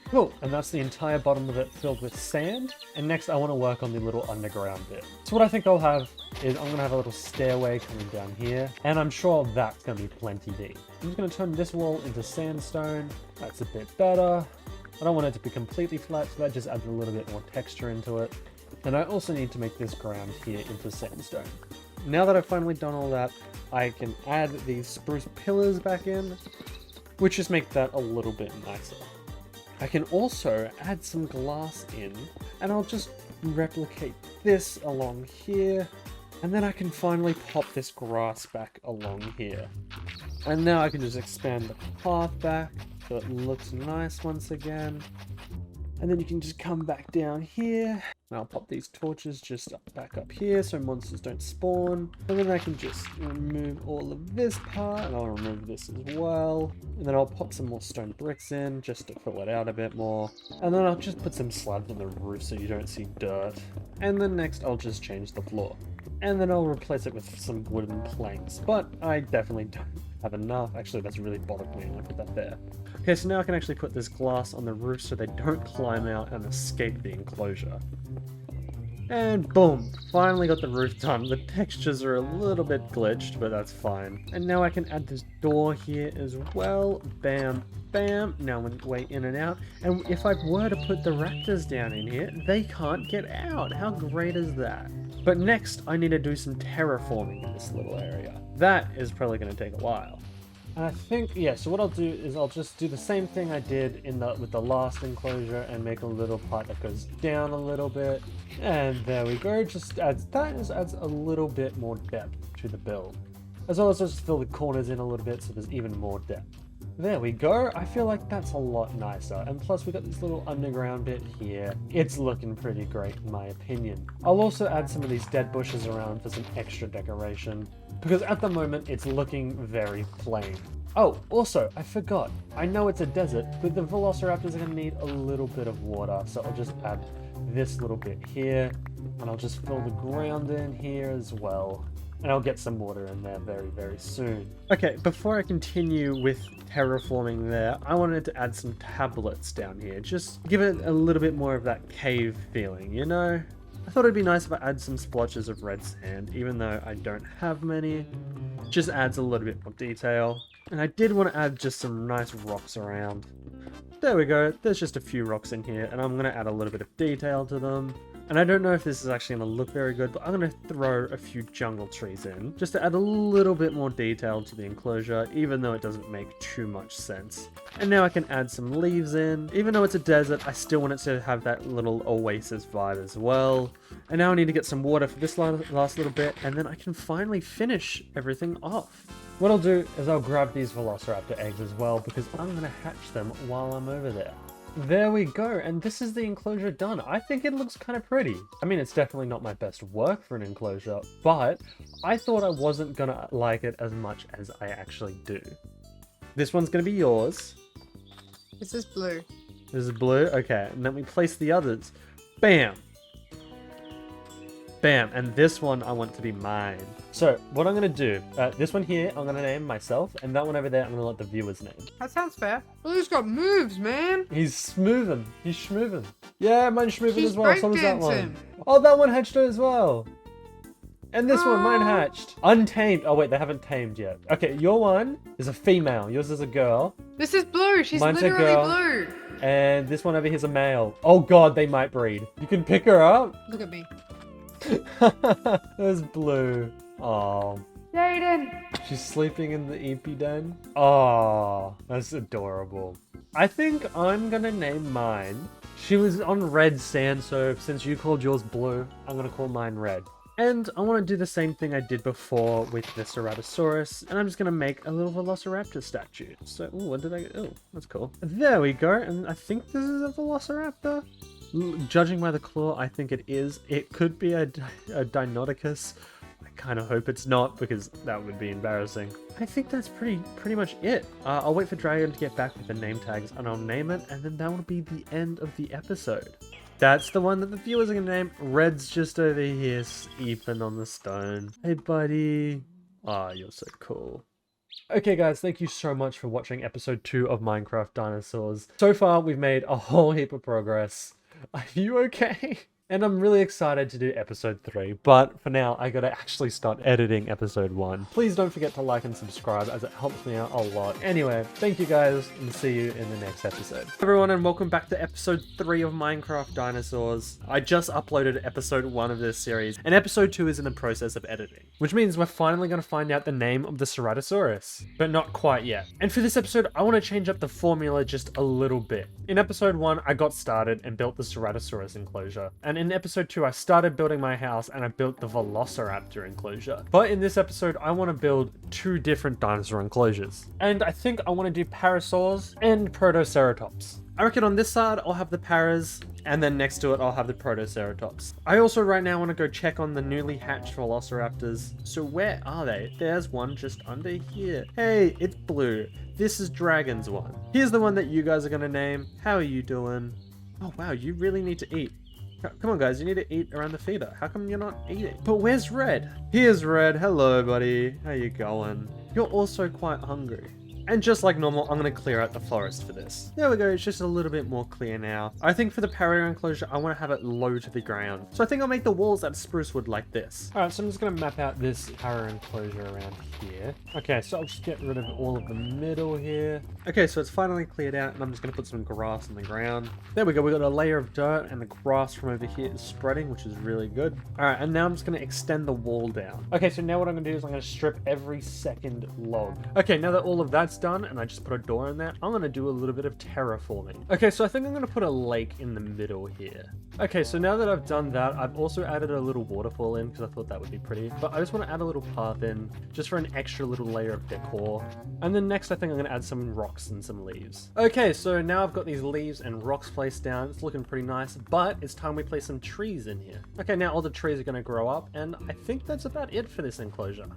Cool, and that's the entire bottom of it filled with sand. And next I want to work on the little underground bit. So what I think I'll have is I'm going to have a little stairway coming down here, and I'm sure that's going to be plenty deep. I'm just going to turn this wall into sandstone. That's a bit better. I don't want it to be completely flat, so that just adds a little bit more texture into it. And I also need to make this ground here into sandstone. Now that I've finally done all that, I can add these spruce pillars back in, which just make that a little bit nicer. I can also add some glass in, and I'll just replicate this along here, and then I can finally pop this grass back along here. And now I can just expand the path back so it looks nice once again. And then you can just come back down here. And I'll pop these torches just back up here so monsters don't spawn. And then I can just remove all of this part, and I'll remove this as well. And then I'll pop some more stone bricks in just to fill it out a bit more. And then I'll just put some slabs on the roof so you don't see dirt. And then next I'll just change the floor. And then I'll replace it with some wooden planks. But I definitely don't have enough. Actually, that's really bothered me. I'll put that there. Okay, so now I can actually put this glass on the roof so they don't climb out and escape the enclosure. And boom, finally got the roof done. The textures are a little bit glitched, but that's fine. And now I can add this door here as well. Bam, bam. Now way in and out. And if I were to put the raptors down in here, they can't get out. How great is that? But next, I need to do some terraforming in this little area. That is probably going to take a while. And I think, yeah, so what I'll do is I'll just do the same thing I did with the last enclosure and make a little part that goes down a little bit. And there we go, just adds a little bit more depth to the build. As well as just fill the corners in a little bit so there's even more depth. There we go, I feel like that's a lot nicer. And plus we got this little underground bit here. It's looking pretty great in my opinion. I'll also add some of these dead bushes around for some extra decoration, because at the moment it's looking very plain. Oh, also, I forgot. I know it's a desert, but the Velociraptors are going to need a little bit of water, so I'll just add this little bit here, and I'll just fill the ground in here as well. And I'll get some water in there very, very soon. Okay, before I continue with terraforming there, I wanted to add some tablets down here. Just give it a little bit more of that cave feeling, you know? I thought it'd be nice if I add some splotches of red sand, even though I don't have many. Just adds a little bit more detail. And I did want to add just some nice rocks around. There we go, there's just a few rocks in here, and I'm going to add a little bit of detail to them. And I don't know if this is actually going to look very good, but I'm going to throw a few jungle trees in, just to add a little bit more detail to the enclosure, even though it doesn't make too much sense. And now I can add some leaves in. Even though it's a desert, I still want it to have that little oasis vibe as well. And now I need to get some water for this last little bit, and then I can finally finish everything off. What I'll do is I'll grab these Velociraptor eggs as well, because I'm going to hatch them while I'm over there. There we go, and this is the enclosure done. I think it looks kind of pretty. I mean, it's definitely not my best work for an enclosure, but I thought I wasn't gonna like it as much as I actually do. This one's gonna be yours. This is blue. This is blue? Okay, and then we place the others. Bam! Bam, and this one I want to be mine. So, what I'm going to do, this one here, I'm going to name myself, and that one over there, I'm going to let the viewers name. That sounds fair. Blue's got moves, man. He's smoothing. He's schmooving. Yeah, mine's schmooving as well, so does that one. breakdancing. Oh, that one hatched as well. And this one, mine hatched. Untamed. Oh, wait, they haven't tamed yet. Okay, your one is a female. Yours is a girl. This is blue. She's Mine's a literally girl. blue. And this one over here is a male. Oh, God, they might breed. You can pick her up. Look at me. There's blue. Oh. Jayden. She's sleeping in the eepy den. Oh, that's adorable. I think I'm gonna name mine. She was on red sand, so since you called yours blue, I'm gonna call mine red. And I want to do the same thing I did before with the Ceratosaurus, and I'm just gonna make a little Velociraptor statue. So, ooh, what did I get? Oh, that's cool. There we go, and I think this is a Velociraptor. Judging by the claw, I think it is. It could be a Deinonychus. I kind of hope it's not, because that would be embarrassing. I think that's pretty much it. I'll wait for Dragon to get back with the name tags, and I'll name it, and then that will be the end of the episode. That's the one that the viewers are gonna name. Red's just over here sleeping on the stone. Hey, buddy. Ah, you're so cool. Okay guys, thank you so much for watching episode 2 of Minecraft Dinosaurs. So far, we've made a whole heap of progress. Are you okay? And I'm really excited to do episode 3, but for now, I gotta actually start editing episode 1. Please don't forget to like and subscribe as it helps me out a lot. Anyway, thank you guys, and see you in the next episode. Hey everyone, and welcome back to episode 3 of Minecraft Dinosaurs. I just uploaded episode 1 of this series, and episode 2 is in the process of editing, which means we're finally gonna find out the name of the Ceratosaurus, but not quite yet. And for this episode, I want to change up the formula just a little bit. In episode 1, I got started and built the Ceratosaurus enclosure, and in episode 2, I started building my house and I built the Velociraptor enclosure. But in this episode, I want to build 2 different dinosaur enclosures. And I think I want to do parasaurs and protoceratops. I reckon on this side, I'll have the paras, and then next to it, I'll have the protoceratops. I also right now want to go check on the newly hatched Velociraptors. So where are they? There's one just under here. Hey, it's blue. This is Dragon's one. Here's the one that you guys are going to name. How are you doing? Oh wow, you really need to eat. Come on guys, you need to eat around the feeder. How come you're not eating? But where's Red? Here's Red. Hello buddy. How you going? You're also quite hungry. And just like normal, I'm going to clear out the forest for this. There we go, it's just a little bit more clear now. I think for the para enclosure, I want to have it low to the ground. So I think I'll make the walls out of spruce wood like this. Alright, so I'm just going to map out this para enclosure around here. Okay, so I'll just get rid of all of the middle here. Okay, so it's finally cleared out, and I'm just going to put some grass on the ground. There we go, we got a layer of dirt, and the grass from over here is spreading, which is really good. Alright, and now I'm just going to extend the wall down. Okay, so now what I'm going to do is I'm going to strip every second log. Okay, now that all of that's done and I just put a door in there, I'm going to do a little bit of terraforming. Okay, so I think I'm going to put a lake in the middle here. Okay, so now that I've done that, I've also added a little waterfall in because I thought that would be pretty, but I just want to add a little path in just for an extra little layer of decor. And then next I think I'm going to add some rocks and some leaves. Okay, so now I've got these leaves and rocks placed down. It's looking pretty nice, but it's time we place some trees in here. Okay, now all the trees are going to grow up, and I think that's about it for this enclosure.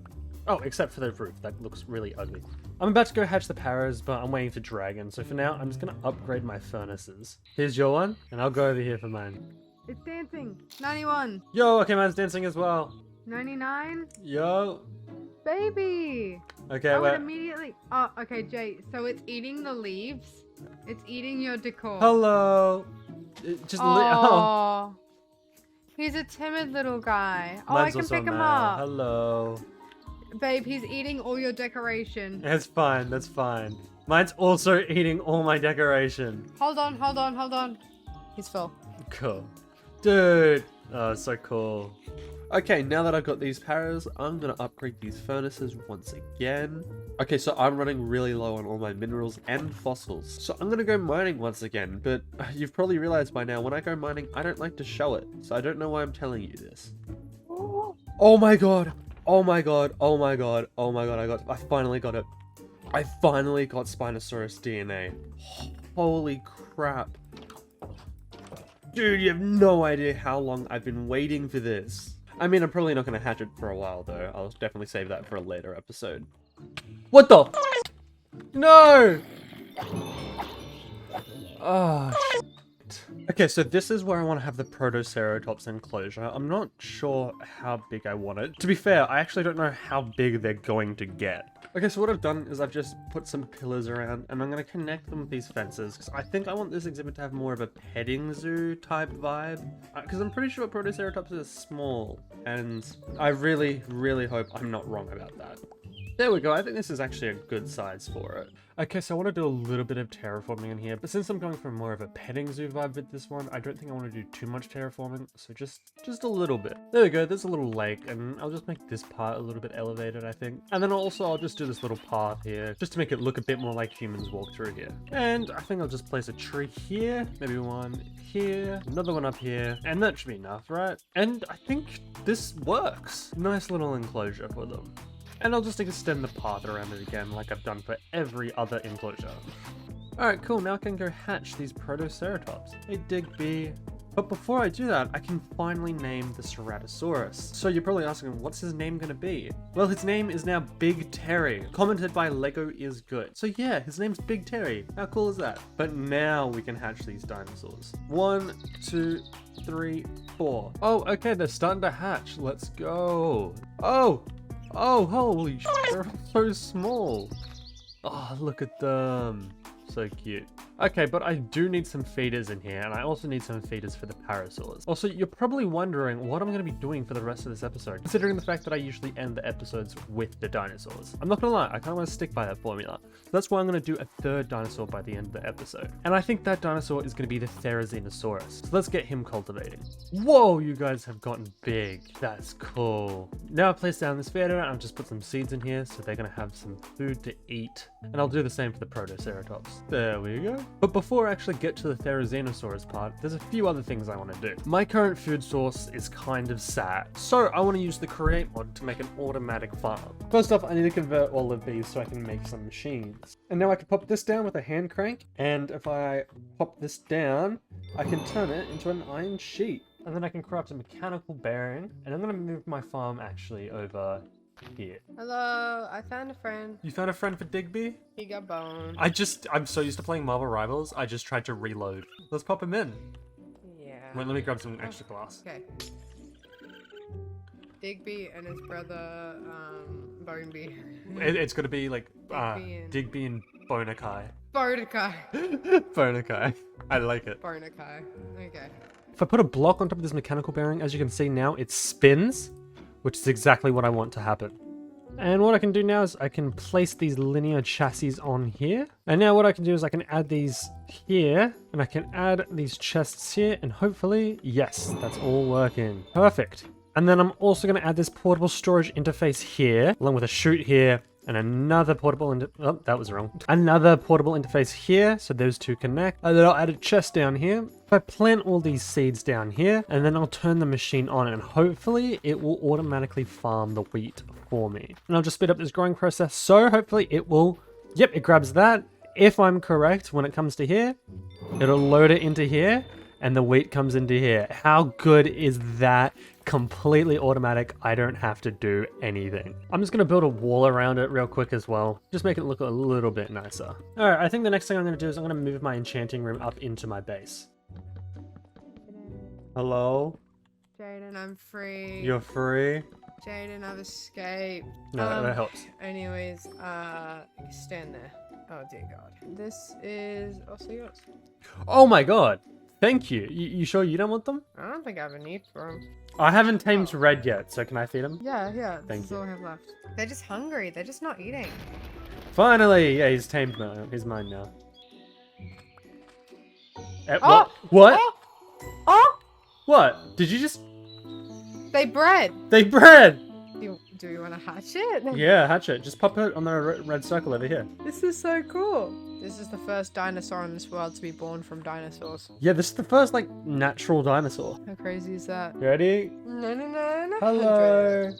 Oh, except for the roof. That looks really ugly. I'm about to go hatch the paras, but I'm waiting for dragon. So for now, I'm just going to upgrade my furnaces. Here's your one, and I'll go over here for mine. It's dancing. 91. Yo, okay, mine's dancing as well. 99. Yo. Baby. Okay, I would wait. immediately. Oh, okay, Jay. So it's eating the leaves. It's eating your decor. Hello. Oh. He's a timid little guy. Oh, Mine's I can also pick him male. up. Hello. Babe, he's eating all your decoration. That's fine, that's fine. Mine's also eating all my decoration. Hold on, hold on, hold on. He's full. Cool. Dude. Oh, so cool. Okay, now that I've got these paras, I'm going to upgrade these furnaces once again. Okay, so I'm running really low on all my minerals and fossils. So I'm going to go mining once again, but you've probably realized by now, when I go mining, I don't like to show it. So I don't know why I'm telling you this. Oh my god. Oh my god, oh my god, oh my god, I finally got it. I finally got Spinosaurus DNA. Holy crap. Dude, you have no idea how long I've been waiting for this. I mean, I'm probably not going to hatch it for a while, though. I'll definitely save that for a later episode. What the? No! Oh, shit. Okay, so this is where I want to have the Protoceratops enclosure. I'm not sure how big I want it. To be fair, I actually don't know how big they're going to get. Okay, so what I've done is I've just put some pillars around, and I'm going to connect them with these fences, because I think I want this exhibit to have more of a petting zoo type vibe. Because I'm pretty sure Protoceratops is small, and I really, really hope I'm not wrong about that. There we go, I think this is actually a good size for it. Okay, so I want to do a little bit of terraforming in here, but since I'm going for more of a petting zoo vibe with this one, I don't think I want to do too much terraforming, so just a little bit. There we go, there's a little lake, and I'll just make this part a little bit elevated, I think. And then I'll just do this little path here, just to make it look a bit more like humans walk through here. And I think I'll just place a tree here, maybe one here, another one up here, and that should be enough, right? And I think this works. Nice little enclosure for them. And I'll just extend the path around it again like I've done for every other enclosure. Alright, cool, now I can go hatch these Protoceratops. Hey Digby. But before I do that, I can finally name the Ceratosaurus. So you're probably asking, what's his name gonna be? Well, his name is now Big Terry, commented by Lego is good. So yeah, his name's Big Terry. How cool is that? But now we can hatch these dinosaurs. 1, 2, 3, 4. Oh, okay, they're starting to hatch. Let's go. Oh, holy shit, they're so small. Oh, look at them. So cute. Okay, but I do need some feeders in here, and I also need some feeders for the parasaurs. Also, you're probably wondering what I'm going to be doing for the rest of this episode, considering the fact that I usually end the episodes with the dinosaurs. I'm not going to lie, I kind of want to stick by that formula. So that's why I'm going to do a third dinosaur by the end of the episode. And I think that dinosaur is going to be the Therizinosaurus. So let's get him cultivating. Whoa, you guys have gotten big. That's cool. Now I've placed down this feeder, and I've just put some seeds in here, so they're going to have some food to eat. And I'll do the same for the Protoceratops. There we go. But before I actually get to the Therizinosaurus part, there's a few other things I want to do. My current food source is kind of sad, so I want to use the create mod to make an automatic farm. First off, I need to convert all of these so I can make some machines. And now I can pop this down with a hand crank, and if I pop this down, I can turn it into an iron sheet. And then I can craft a mechanical bearing, and I'm going to move my farm actually over here. Hello, I found a friend. You found a friend for Digby? He got boned. I'm so used to playing Marvel Rivals, I just tried to reload. Let's pop him in. Yeah. Wait, let me grab some extra glass. Okay. Digby and his brother, Boneby. It's gonna be like, and- Digby and Bonakai. Bonakai. Bonakai. I like it. Bonakai. Okay. If I put a block on top of this mechanical bearing, as you can see now, it spins, which is exactly what I want to happen. And what I can do now is I can place these linear chassis on here. And now what I can do is I can add these here, and I can add these chests here, and hopefully, yes, that's all working. Perfect. And then I'm also going to add this portable storage interface here, along with a chute here, and another portable oh, that was wrong. Another portable interface here, so those two connect. And then I'll add a chest down here. If I plant all these seeds down here, and then I'll turn the machine on, and hopefully it will automatically farm the wheat for me. And I'll just speed up this growing process, so hopefully it will, yep, it grabs that. If I'm correct, when it comes to here, it'll load it into here, and the wheat comes into here. How good is that? Completely automatic. I don't have to do anything. I'm just going to build a wall around it real quick as well. Just make it look a little bit nicer. All right, I think the next thing I'm going to do is I'm going to move my enchanting room up into my base. Hello? Jayden, I'm free. You're free? Jayden, I've escaped. No, that helps. Anyways, stand there. Oh dear God. This is also yours. Oh my god. Thank you. You sure you don't want them? I don't think I have a need for them. I haven't tamed Red yet, so can I feed him? Yeah. Thank This is all I have left. They're just hungry. They're just not eating. Finally! Yeah, he's tamed now. He's mine now. Oh! What? Oh! Oh! What? Did you just... They bred. They bred! Do you want to hatch it? Yeah, hatch it. Just pop it on the red circle over here. This is so cool. This is the first dinosaur in this world to be born from dinosaurs. Yeah, this is the first, like, natural dinosaur. How crazy is that? You ready? No. Hello.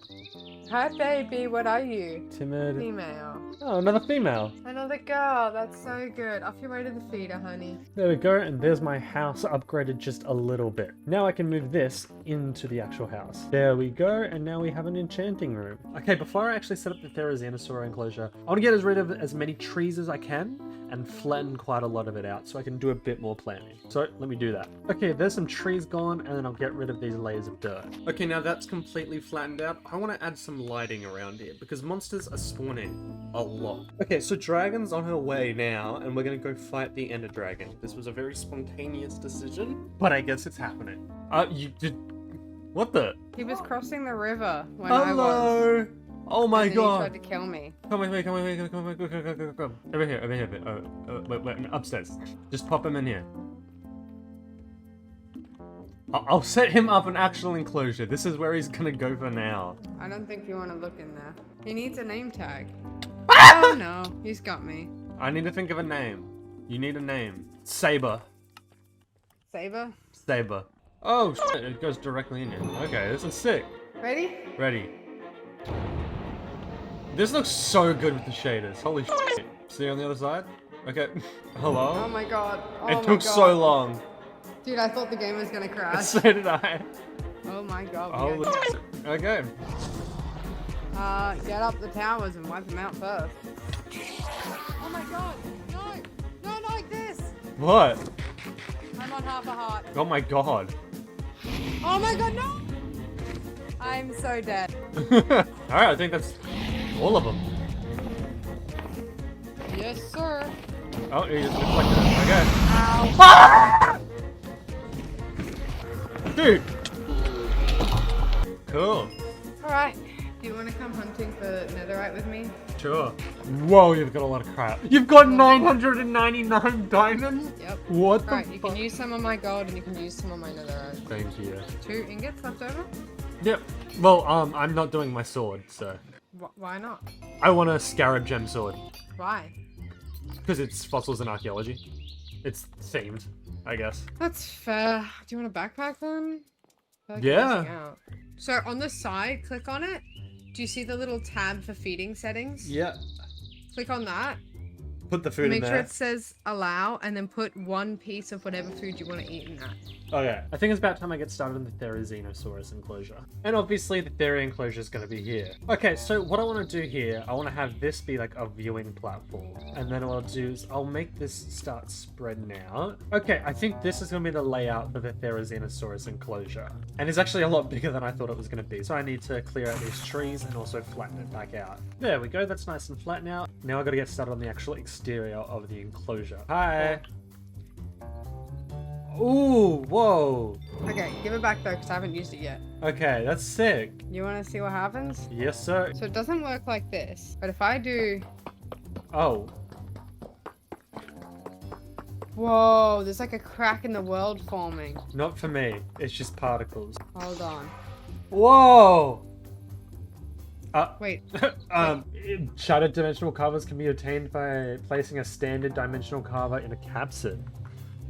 Hi, baby. What are you? Timid. Female. Oh, another female. Another girl. That's so good. Off your way to the feeder, honey. There we go, and there's my house upgraded just a little bit. Now I can move this into the actual house. There we go, and now we have an enchanting room. Okay, before I actually set up the Therizinosaur enclosure, I want to get rid of as many trees as I can and flatten quite a lot of it out so I can do a bit more planning. So let me do that. Okay, there's some trees gone, and then I'll get rid of these layers of dirt. Okay, now that's completely flattened out. I want to add some lighting around here because monsters are spawning a lot. Okay, so Dragon's on her way now, and we're gonna go fight the Ender Dragon. This was a very spontaneous decision, but I guess it's happening. You did... What the? He was crossing the river when I was. Hello! Oh my and then god! He tried to kill me. Come with me, come with me, come with me, go. Over here. Wait, upstairs. Just pop him in here. I'll set him up an actual enclosure. This is where he's gonna go for now. I don't think you want to look in there. He needs a name tag. Oh no, he's got me. I need to think of a name. You need a name. Saber. Saber? Saber. Oh shit, it goes directly in here. Okay, this is sick. Ready? Ready. This looks so good with the shaders. Holy shit. See on the other side? Okay. Hello? Oh my god. Oh It my took god. so long. Dude, I thought the game was gonna crash. So did I. Oh my god. Oh, okay. Get up the towers and wipe them out first. Oh my god. No. No, not like this. What? I'm on half a heart. Oh my god. Oh my god, no. I'm so dead. Alright, I think that's all of them. Yes, sir. Oh, you just deflected it. Okay. Ow. Ah! Dude! Cool. Alright. Do you want to come hunting for netherite with me? Sure. Whoa, you've got a lot of crap. You've got 999 diamonds? Yep. What the Alright, you can use some of my gold and you can use some of my netherite. Thank you. 2 ingots left over? Yep. Well, I'm not doing my sword, so. Why not? I want a scarab gem sword. Why? Because it's fossils and archaeology. It's themed, I guess. That's fair. Do you want a backpack then? I feel like Yeah. you're missing out. So on the side, click on it. Do you see the little tab for feeding settings? Yeah. Click on that. Put the food in Make there. sure it says allow, and then put 1 piece of whatever food you want to eat in that. Okay, I think it's about time I get started in the Therizinosaurus enclosure. And obviously the Theri enclosure is going to be here. Okay, so what I want to do here, I want to have this be like a viewing platform. And then what I'll do is I'll make this start spreading out. Okay, I think this is going to be the layout for the Therizinosaurus enclosure. And it's actually a lot bigger than I thought it was going to be. So I need to clear out these trees and also flatten it back out. There we go, that's nice and flat now. Now I've got to get started on the actual exterior of the enclosure. Hi! Ooh, whoa. Okay, give it back though, because I haven't used it yet. Okay, that's sick. You want to see what happens? Yes, sir. So it doesn't work like this, but if I do... Oh. Whoa, there's like a crack in the world forming. Not for me. It's just particles. Hold on. Whoa! Wait. Shattered dimensional carvers can be obtained by placing a standard dimensional carver in a capsid.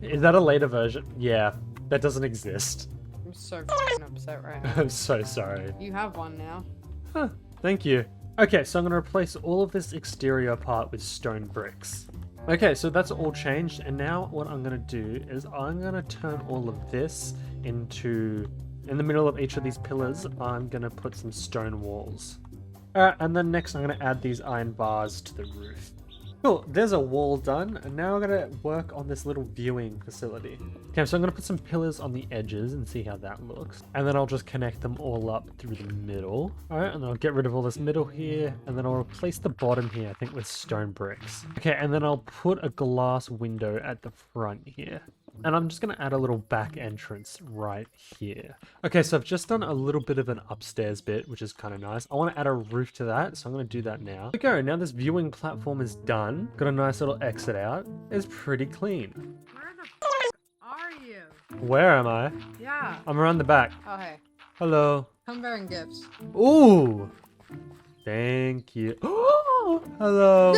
Is that a later version? Yeah, that doesn't exist. I'm so f***ing upset right now. I'm so sorry. You have one now. Huh, thank you. Okay, so I'm going to replace all of this exterior part with stone bricks. Okay, so that's all changed, and now what I'm going to do is I'm going to turn all of this into... In the middle of each of these pillars, I'm going to put some stone walls. Alright, and then next I'm going to add these iron bars to the roof. Cool, there's a wall done, and now I'm going to work on this little viewing facility. Okay, so I'm going to put some pillars on the edges and see how that looks. And then I'll just connect them all up through the middle. Alright, and then I'll get rid of all this middle here, and then I'll replace the bottom here, I think, with stone bricks. Okay, and then I'll put a glass window at the front here. And I'm just going to add a little back entrance right here. Okay, so I've just done a little bit of an upstairs bit, which is kind of nice. I want to add a roof to that, so I'm going to do that now. There we go, now this viewing platform is done. Got a nice little exit out. It's pretty clean. Where the f*** are you? Where am I? Yeah. I'm around the back. Oh, hey. Hello. I'm bearing gifts. Ooh! Thank you. Oh, hello.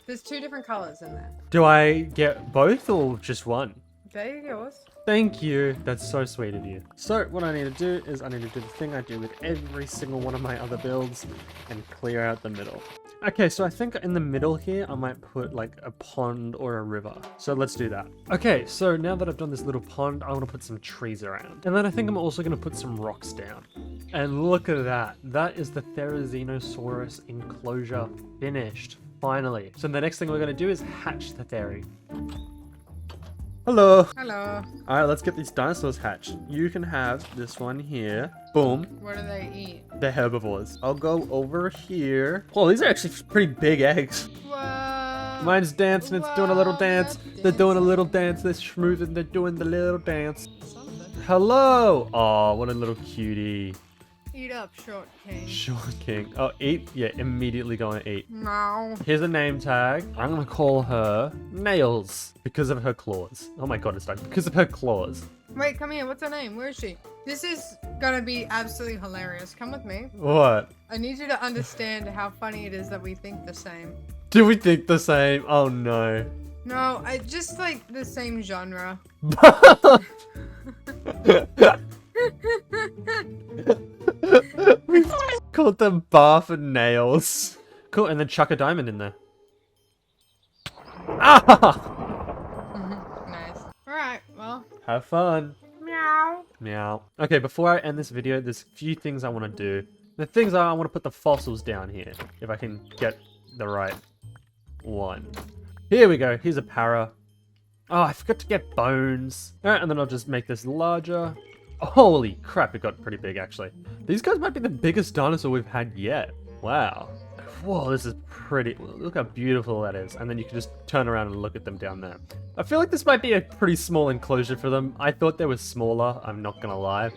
There's 2 different colors in there. Do I get both or just one? There you go. Thank you. That's so sweet of you. So what I need to do is I need to do the thing I do with every single one of my other builds and clear out the middle. Okay, so I think in the middle here, I might put like a pond or a river. So let's do that. Okay, so now that I've done this little pond, I want to put some trees around. And then I think I'm also going to put some rocks down. And look at that. That is the Therizinosaurus enclosure finished. Finally. So the next thing we're going to do is hatch the Theri. Hello. Hello. Alright, let's get these dinosaurs hatched. You can have this one here. Boom. What do they eat? They're herbivores. I'll go over here. Oh, these are actually pretty big eggs. Whoa. Mine's dancing. It's doing a little dance. They're doing a little dance. They're schmoozing. They're doing the little dance. Something. Hello. Oh, what a little cutie. Eat up, short king. Short king. Oh, eat? Yeah, immediately going to eat. No. Here's a name tag. I'm going to call her Nails because of her claws. Oh my god, it's like because of her claws. Wait, come here. What's her name? Where is she? This is gonna be absolutely hilarious. Come with me. What? I need you to understand how funny it is that we think the same. Do we think the same? Oh no. No, I just like the same genre. We called them Bath and Nails. Cool, and then chuck a diamond in there. Ah! Nice. Have fun. Meow. Meow. Okay, before I end this video, there's a few things I want to do. The things are, I want to put the fossils down here, if I can get the right one. Here we go. Here's a para. Oh, I forgot to get bones. Alright, and then I'll just make this larger. Holy crap, it got pretty big, actually. These guys might be the biggest dinosaur we've had yet. Wow. Whoa, this is pretty. Look how beautiful that is. And then you can just turn around and look at them down there. I feel like this might be a pretty small enclosure for them. I thought they were smaller, I'm not gonna lie.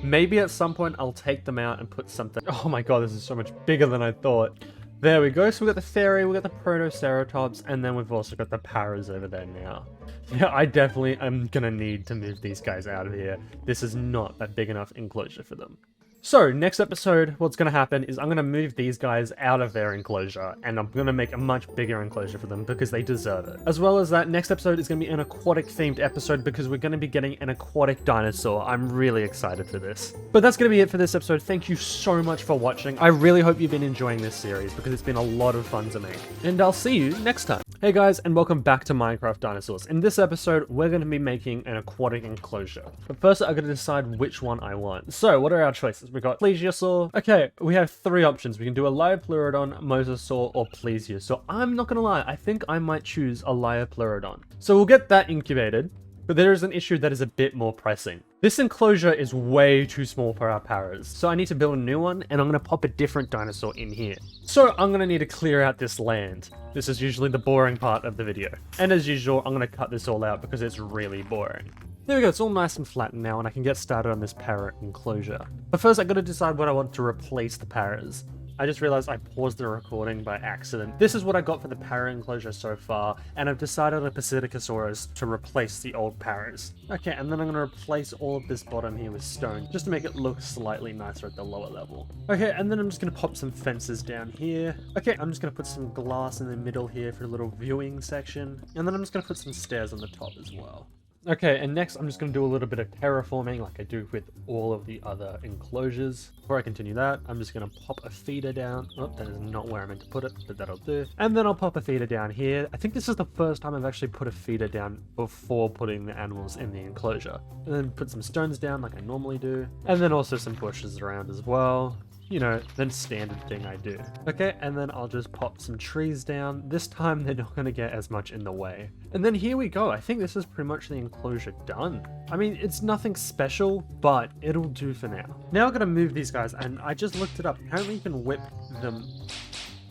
Maybe at some point I'll take them out and put something. Oh my god, this is so much bigger than I thought. There we go. So we got the fairy, we got the protoceratops, and then we've also got the paras over there now. Yeah, I definitely am gonna need to move these guys out of here. This is not a big enough enclosure for them. So, next episode, what's going to happen is I'm going to move these guys out of their enclosure, and I'm going to make a much bigger enclosure for them because they deserve it. As well as that, next episode is going to be an aquatic-themed episode because we're going to be getting an aquatic dinosaur. I'm really excited for this. But that's going to be it for this episode. Thank you so much for watching. I really hope you've been enjoying this series because it's been a lot of fun to make. And I'll see you next time. Hey guys, and welcome back to Minecraft Dinosaurs. In this episode, we're going to be making an aquatic enclosure. But first, I've got to decide which one I want. So, what are our choices? We got Plesiosaur. Okay, we have three options. We can do a Liopleurodon, Mosasaur, or Plesiosaur. I'm not gonna lie, I think I might choose a Liopleurodon. So we'll get that incubated, but there is an issue that is a bit more pressing. This enclosure is way too small for our paras, so I need to build a new one, and I'm gonna pop a different dinosaur in here. So I'm gonna need to clear out this land. This is usually the boring part of the video. And as usual, I'm gonna cut this all out because it's really boring. There we go, it's all nice and flattened now, and I can get started on this para enclosure. But first, I've got to decide what I want to replace the paras. I just realized I paused the recording by accident. This is what I got for the para enclosure so far, and I've decided on a Psittacosaurus to replace the old paras. Okay, and then I'm going to replace all of this bottom here with stone, just to make it look slightly nicer at the lower level. Okay, and then I'm just going to pop some fences down here. Okay, I'm just going to put some glass in the middle here for a little viewing section, and then I'm just going to put some stairs on the top as well. Okay, and next I'm just going to do a little bit of terraforming like I do with all of the other enclosures. Before I continue that, I'm just going to pop a feeder down. Oh, that is not where I meant to put it, but that'll do. And then I'll pop a feeder down here. I think this is the first time I've actually put a feeder down before putting the animals in the enclosure. And then put some stones down like I normally do. And then also some bushes around as well. You know, the standard thing I do. Okay, and then I'll just pop some trees down. This time they're not going to get as much in the way. And then here we go. I think this is pretty much the enclosure done. I mean, it's nothing special, but it'll do for now. Now I'm going to move these guys, and I just looked it up. Apparently you can whip them.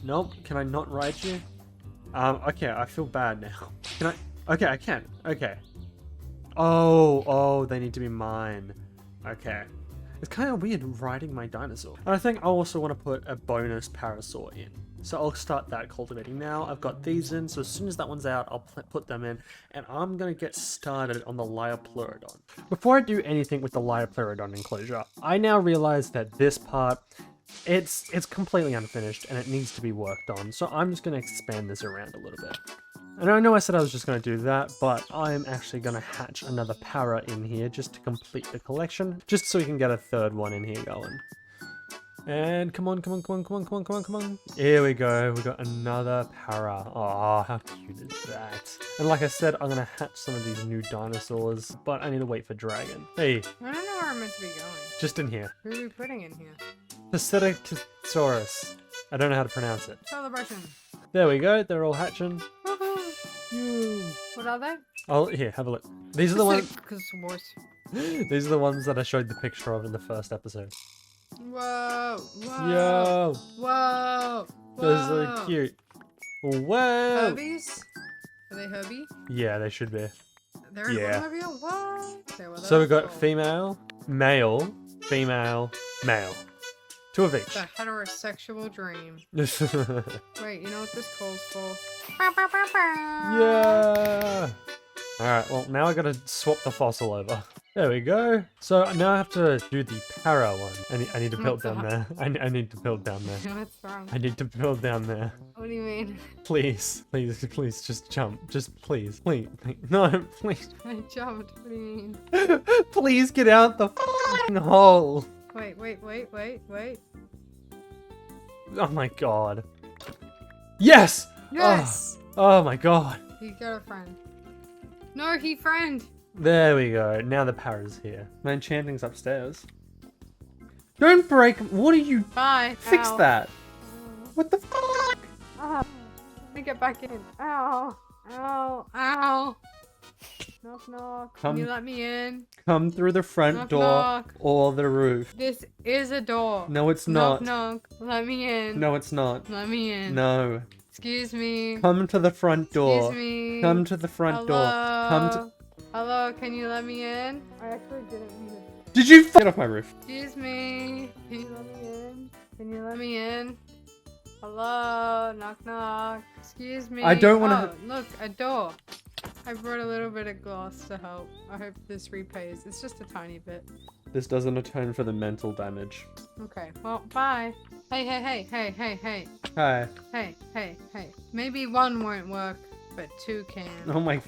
Nope, can I not ride you? Okay, I feel bad now. Can I? Okay, I can. Okay. Oh, they need to be mine. Okay. It's kind of weird riding my dinosaur. And I think I also want to put a bonus parasaur in. So I'll start that cultivating now. I've got these in, so as soon as that one's out, I'll put them in. And I'm going to get started on the Liopleurodon. Before I do anything with the Liopleurodon enclosure, I now realize that this part, it's completely unfinished and it needs to be worked on. So I'm just going to expand this around a little bit. And I know I said I was just going to do that, but I'm actually going to hatch another para in here just to complete the collection, just so we can get a third one in here going. And come on. Here we go. We got another para. Oh, how cute is that? And like I said, I'm going to hatch some of these new dinosaurs, but I need to wait for Dragon. Hey. I don't know where I'm meant to be going. Just in here. Who are we putting in here? Psittacosaurus. I don't know how to pronounce it. Celebration. There we go. They're all hatching. What are they? Oh, here, have a look. These are the ones. These are the ones that I showed the picture of in the first episode. Whoa! Yo! Whoa! Those are cute. Whoa! Herbies? Are they Herbie? Yeah, they should be. They're Yeah. Herbie? What? Okay, well, So we got cool. female, male, female, male. Two of each. The heterosexual dream. Yeah! Wait, you know what this calls for? Alright, well, now I gotta swap the fossil over. There we go. So now I have to do the para one. I need to build down there. I need to build down there. What's wrong? I need to build down there. What do you mean? Please, just jump. Just please. No, please. I jumped. What do you mean? Please get out the f***ing hole. Wait. Oh my god. Yes! Yes! Oh my god. You got a friend. No, he friend. There we go. Now the para's here. My enchanting's upstairs. Don't break. What are you? Bye. Fix Ow. that. What the fuck? Let me get back in. Ow. Ow. Ow. Knock, knock. Can you let me in? Come through the front Knock, door knock. or the roof. This is a door. No, it's not. Knock, knock. Let me in. No, it's not. Let me in. No. Excuse me. Come to the front door. Excuse me. Come to the front door. Come to. Hello, can you let me in? I actually didn't mean it. Did you get off my roof? Excuse me. Can you let me in? Can you let me in? Hello, knock knock. Excuse me. I don't wanna- Oh, look, a door. I brought a little bit of glass to help. I hope this repays. It's just a tiny bit. This doesn't atone for the mental damage. Okay, well, bye. Hey, hey, hey, hey, hey, hey. Hi. Hey, hey, hey. Maybe one won't work, but two can. Oh my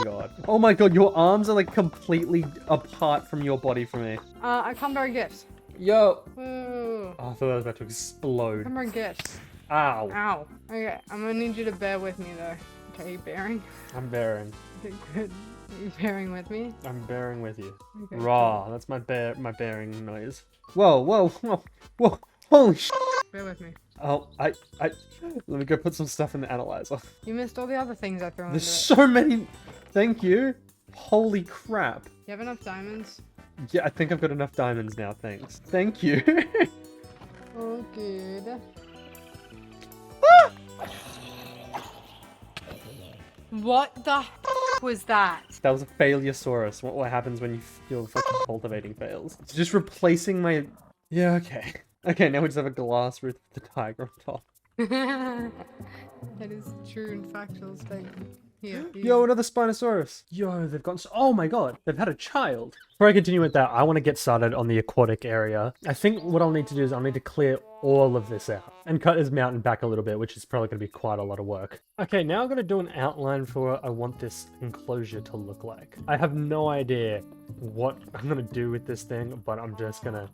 god. Oh my god, your arms are like completely apart from your body for me. I come bring gifts. Yo. Ooh. Oh, I thought I was about to explode. Come bring gifts. Ow. Ow. Okay, I'm gonna need you to bear with me though. Okay, you bearing? I'm bearing. Okay, good. Are you bearing with me? I'm bearing with you. Okay, Raw. That's my bearing noise. Whoa, whoa, whoa, whoa. Holy sh! good. Bear with me. Oh, let me go put some stuff in the analyzer. You missed all the other things I threw into There's it. so many. Thank you. Holy crap. You have enough diamonds? Yeah, I think I've got enough diamonds now. Thanks. Thank you. Oh, good. What the was that? That was a Failuresaurus. What happens when your fucking cultivating fails? It's just replacing my... Yeah, okay. Okay, now we just have a glass roof with the tiger on top. That is a true and factual statement. Here, Yo, another Spinosaurus. Yo, they've got... Oh my god, they've had a child. Before I continue with that, I want to get started on the aquatic area. I think what I'll need to do is I'll need to clear all of this out and cut this mountain back a little bit, which is probably going to be quite a lot of work. Okay, now I'm going to do an outline for what I want this enclosure to look like. I have no idea what I'm going to do with this thing, but I'm just gonna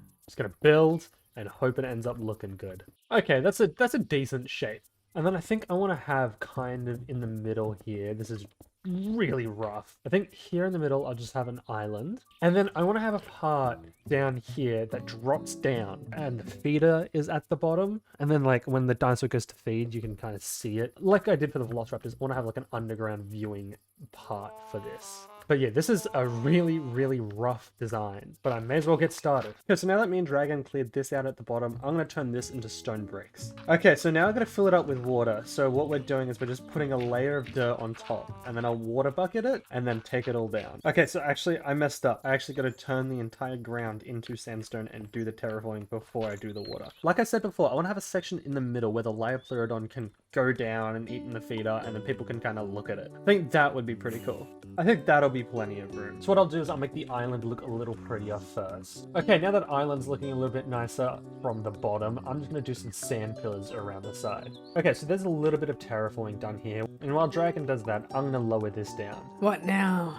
build and hope it ends up looking good. Okay, that's a decent shape. And then I think I want to have kind of in the middle here, this is really rough. I think here in the middle, I'll just have an island. And then I want to have a part down here that drops down and the feeder is at the bottom. And then like when the dinosaur goes to feed, you can kind of see it. Like I did for the Velociraptors, I want to have like an underground viewing part for this. But yeah, this is a really, really rough design, but I may as well get started. Okay, so now that me and Dragon cleared this out at the bottom, I'm going to turn this into stone bricks. Okay, so now I'm going to fill it up with water. So what we're doing is we're just putting a layer of dirt on top, and then I'll water bucket it, and then take it all down. Okay, so actually I messed up. I actually got to turn the entire ground into sandstone and do the terraforming before I do the water. Like I said before, I want to have a section in the middle where the Liopleurodon can go down and eat in the feeder, and then people can kind of look at it. I think that would be pretty cool. I think that'll be plenty of room. So what I'll do is I'll make the island look a little prettier first. Okay, now that island's looking a little bit nicer from the bottom, I'm just going to do some sand pillars around the side. Okay, so there's a little bit of terraforming done here. And while Dragon does that, I'm going to lower this down. What now?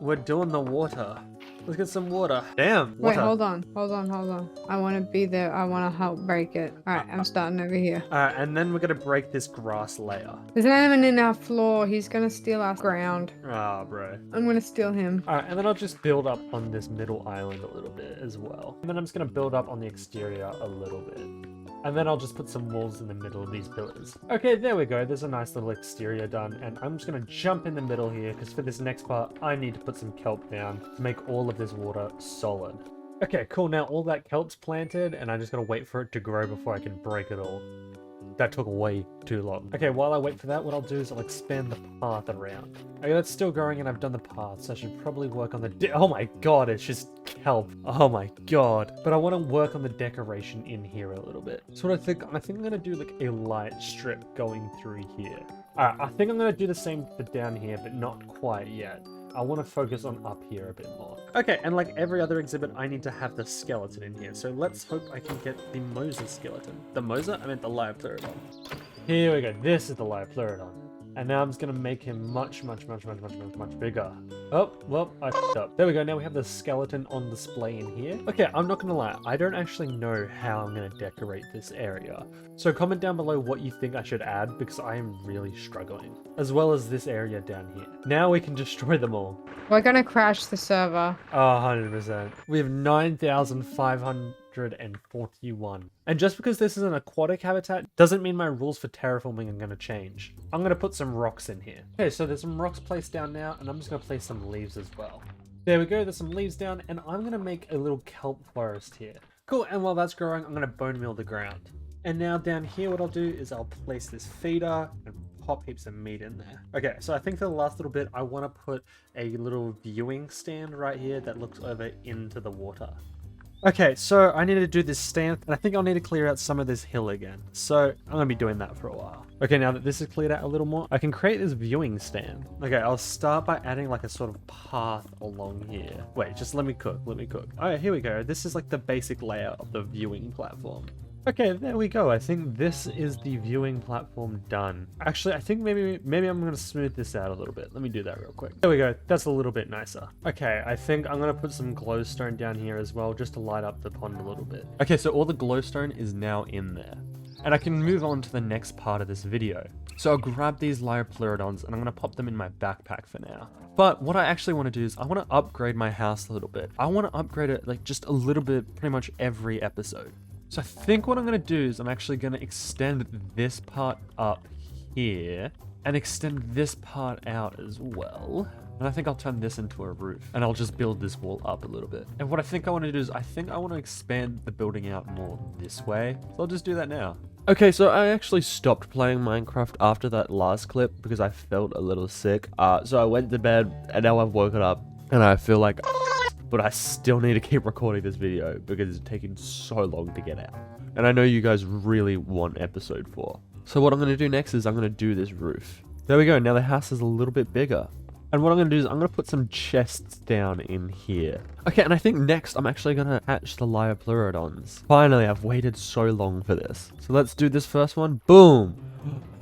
We're doing the water. Let's get some water. Damn, water. Wait, hold on. I want to be there. I want to help break it. Alright, I'm starting over here. Alright, and then we're going to break this grass layer. There's an enemy in our floor. He's going to steal our ground. Ah, bro. I'm going to steal him. Alright, and then I'll just build up on this middle island a little bit as well. And then I'm just going to build up on the exterior a little bit. And then I'll just put some walls in the middle of these pillars. Okay, there we go. There's a nice little exterior done. And I'm just going to jump in the middle here, because for this next part, I need to put some kelp down to make all of this water solid. Okay, cool. Now all that kelp's planted, and I just got to wait for it to grow before I can break it all. That took way too long. Okay, while I wait for that, what I'll do is I'll expand the path around. Okay, that's still growing and I've done the path, so I should probably work on the oh my god, it's just kelp. Oh my god. But I want to work on the decoration in here a little bit. So what I think I'm going to do like a light strip going through here. Alright, I think I'm going to do the same for down here, but not quite yet. I want to focus on up here a bit more. Okay, and like every other exhibit, I need to have the skeleton in here. So let's hope I can get the Mosa skeleton. The Mosa? I meant the Liopleurodon. Here we go. This is the Liopleurodon. And now I'm just gonna make him much bigger. Oh, well, I f***ed up. There we go, now we have the skeleton on display in here. Okay, I'm not gonna lie, I don't actually know how I'm gonna decorate this area. So comment down below what you think I should add, because I am really struggling. As well as this area down here. Now we can destroy them all. We're gonna crash the server. Oh, 100%. We have 9,541. And just because this is an aquatic habitat doesn't mean my rules for terraforming are going to change. I'm going to put some rocks in here. Okay, so there's some rocks placed down now, and I'm just going to place some leaves as well. There we go, there's some leaves down, and I'm going to make a little kelp forest here. Cool, and while that's growing, I'm going to bone meal the ground. And now down here, what I'll do is I'll place this feeder and pop heaps of meat in there. Okay, so I think for the last little bit, I want to put a little viewing stand right here that looks over into the water. Okay, so I need to do this stand, and I think I'll need to clear out some of this hill again. So I'm gonna be doing that for a while. Okay, now that this is cleared out a little more, I can create this viewing stand. Okay, I'll start by adding like a sort of path along here. Wait, just let me cook. Oh, here we go. This is like the basic layout of the viewing platform. Okay, there we go. I think this is the viewing platform done. Actually, I think maybe I'm gonna smooth this out a little bit. Let me do that real quick. There we go. That's a little bit nicer. Okay, I think I'm gonna put some glowstone down here as well, just to light up the pond a little bit. Okay, so all the glowstone is now in there. And I can move on to the next part of this video. So I'll grab these Liopleurodons and I'm gonna pop them in my backpack for now. But what I actually want to do is I want to upgrade my house a little bit. I want to upgrade it like just a little bit pretty much every episode. So I think what I'm going to do is I'm actually going to extend this part up here and extend this part out as well. And I think I'll turn this into a roof and I'll just build this wall up a little bit. And what I think I want to do is I think I want to expand the building out more this way. So I'll just do that now. Okay, so I actually stopped playing Minecraft after that last clip because I felt a little sick. So I went to bed and now I've woken up and I feel like... But I still need to keep recording this video because it's taking so long to get out. And I know you guys really want episode 4. So what I'm going to do next is I'm going to do this roof. There we go. Now the house is a little bit bigger. And what I'm going to do is I'm going to put some chests down in here. Okay, and I think next I'm actually going to hatch the Liopleurodons. Finally, I've waited so long for this. So let's do this first one. Boom.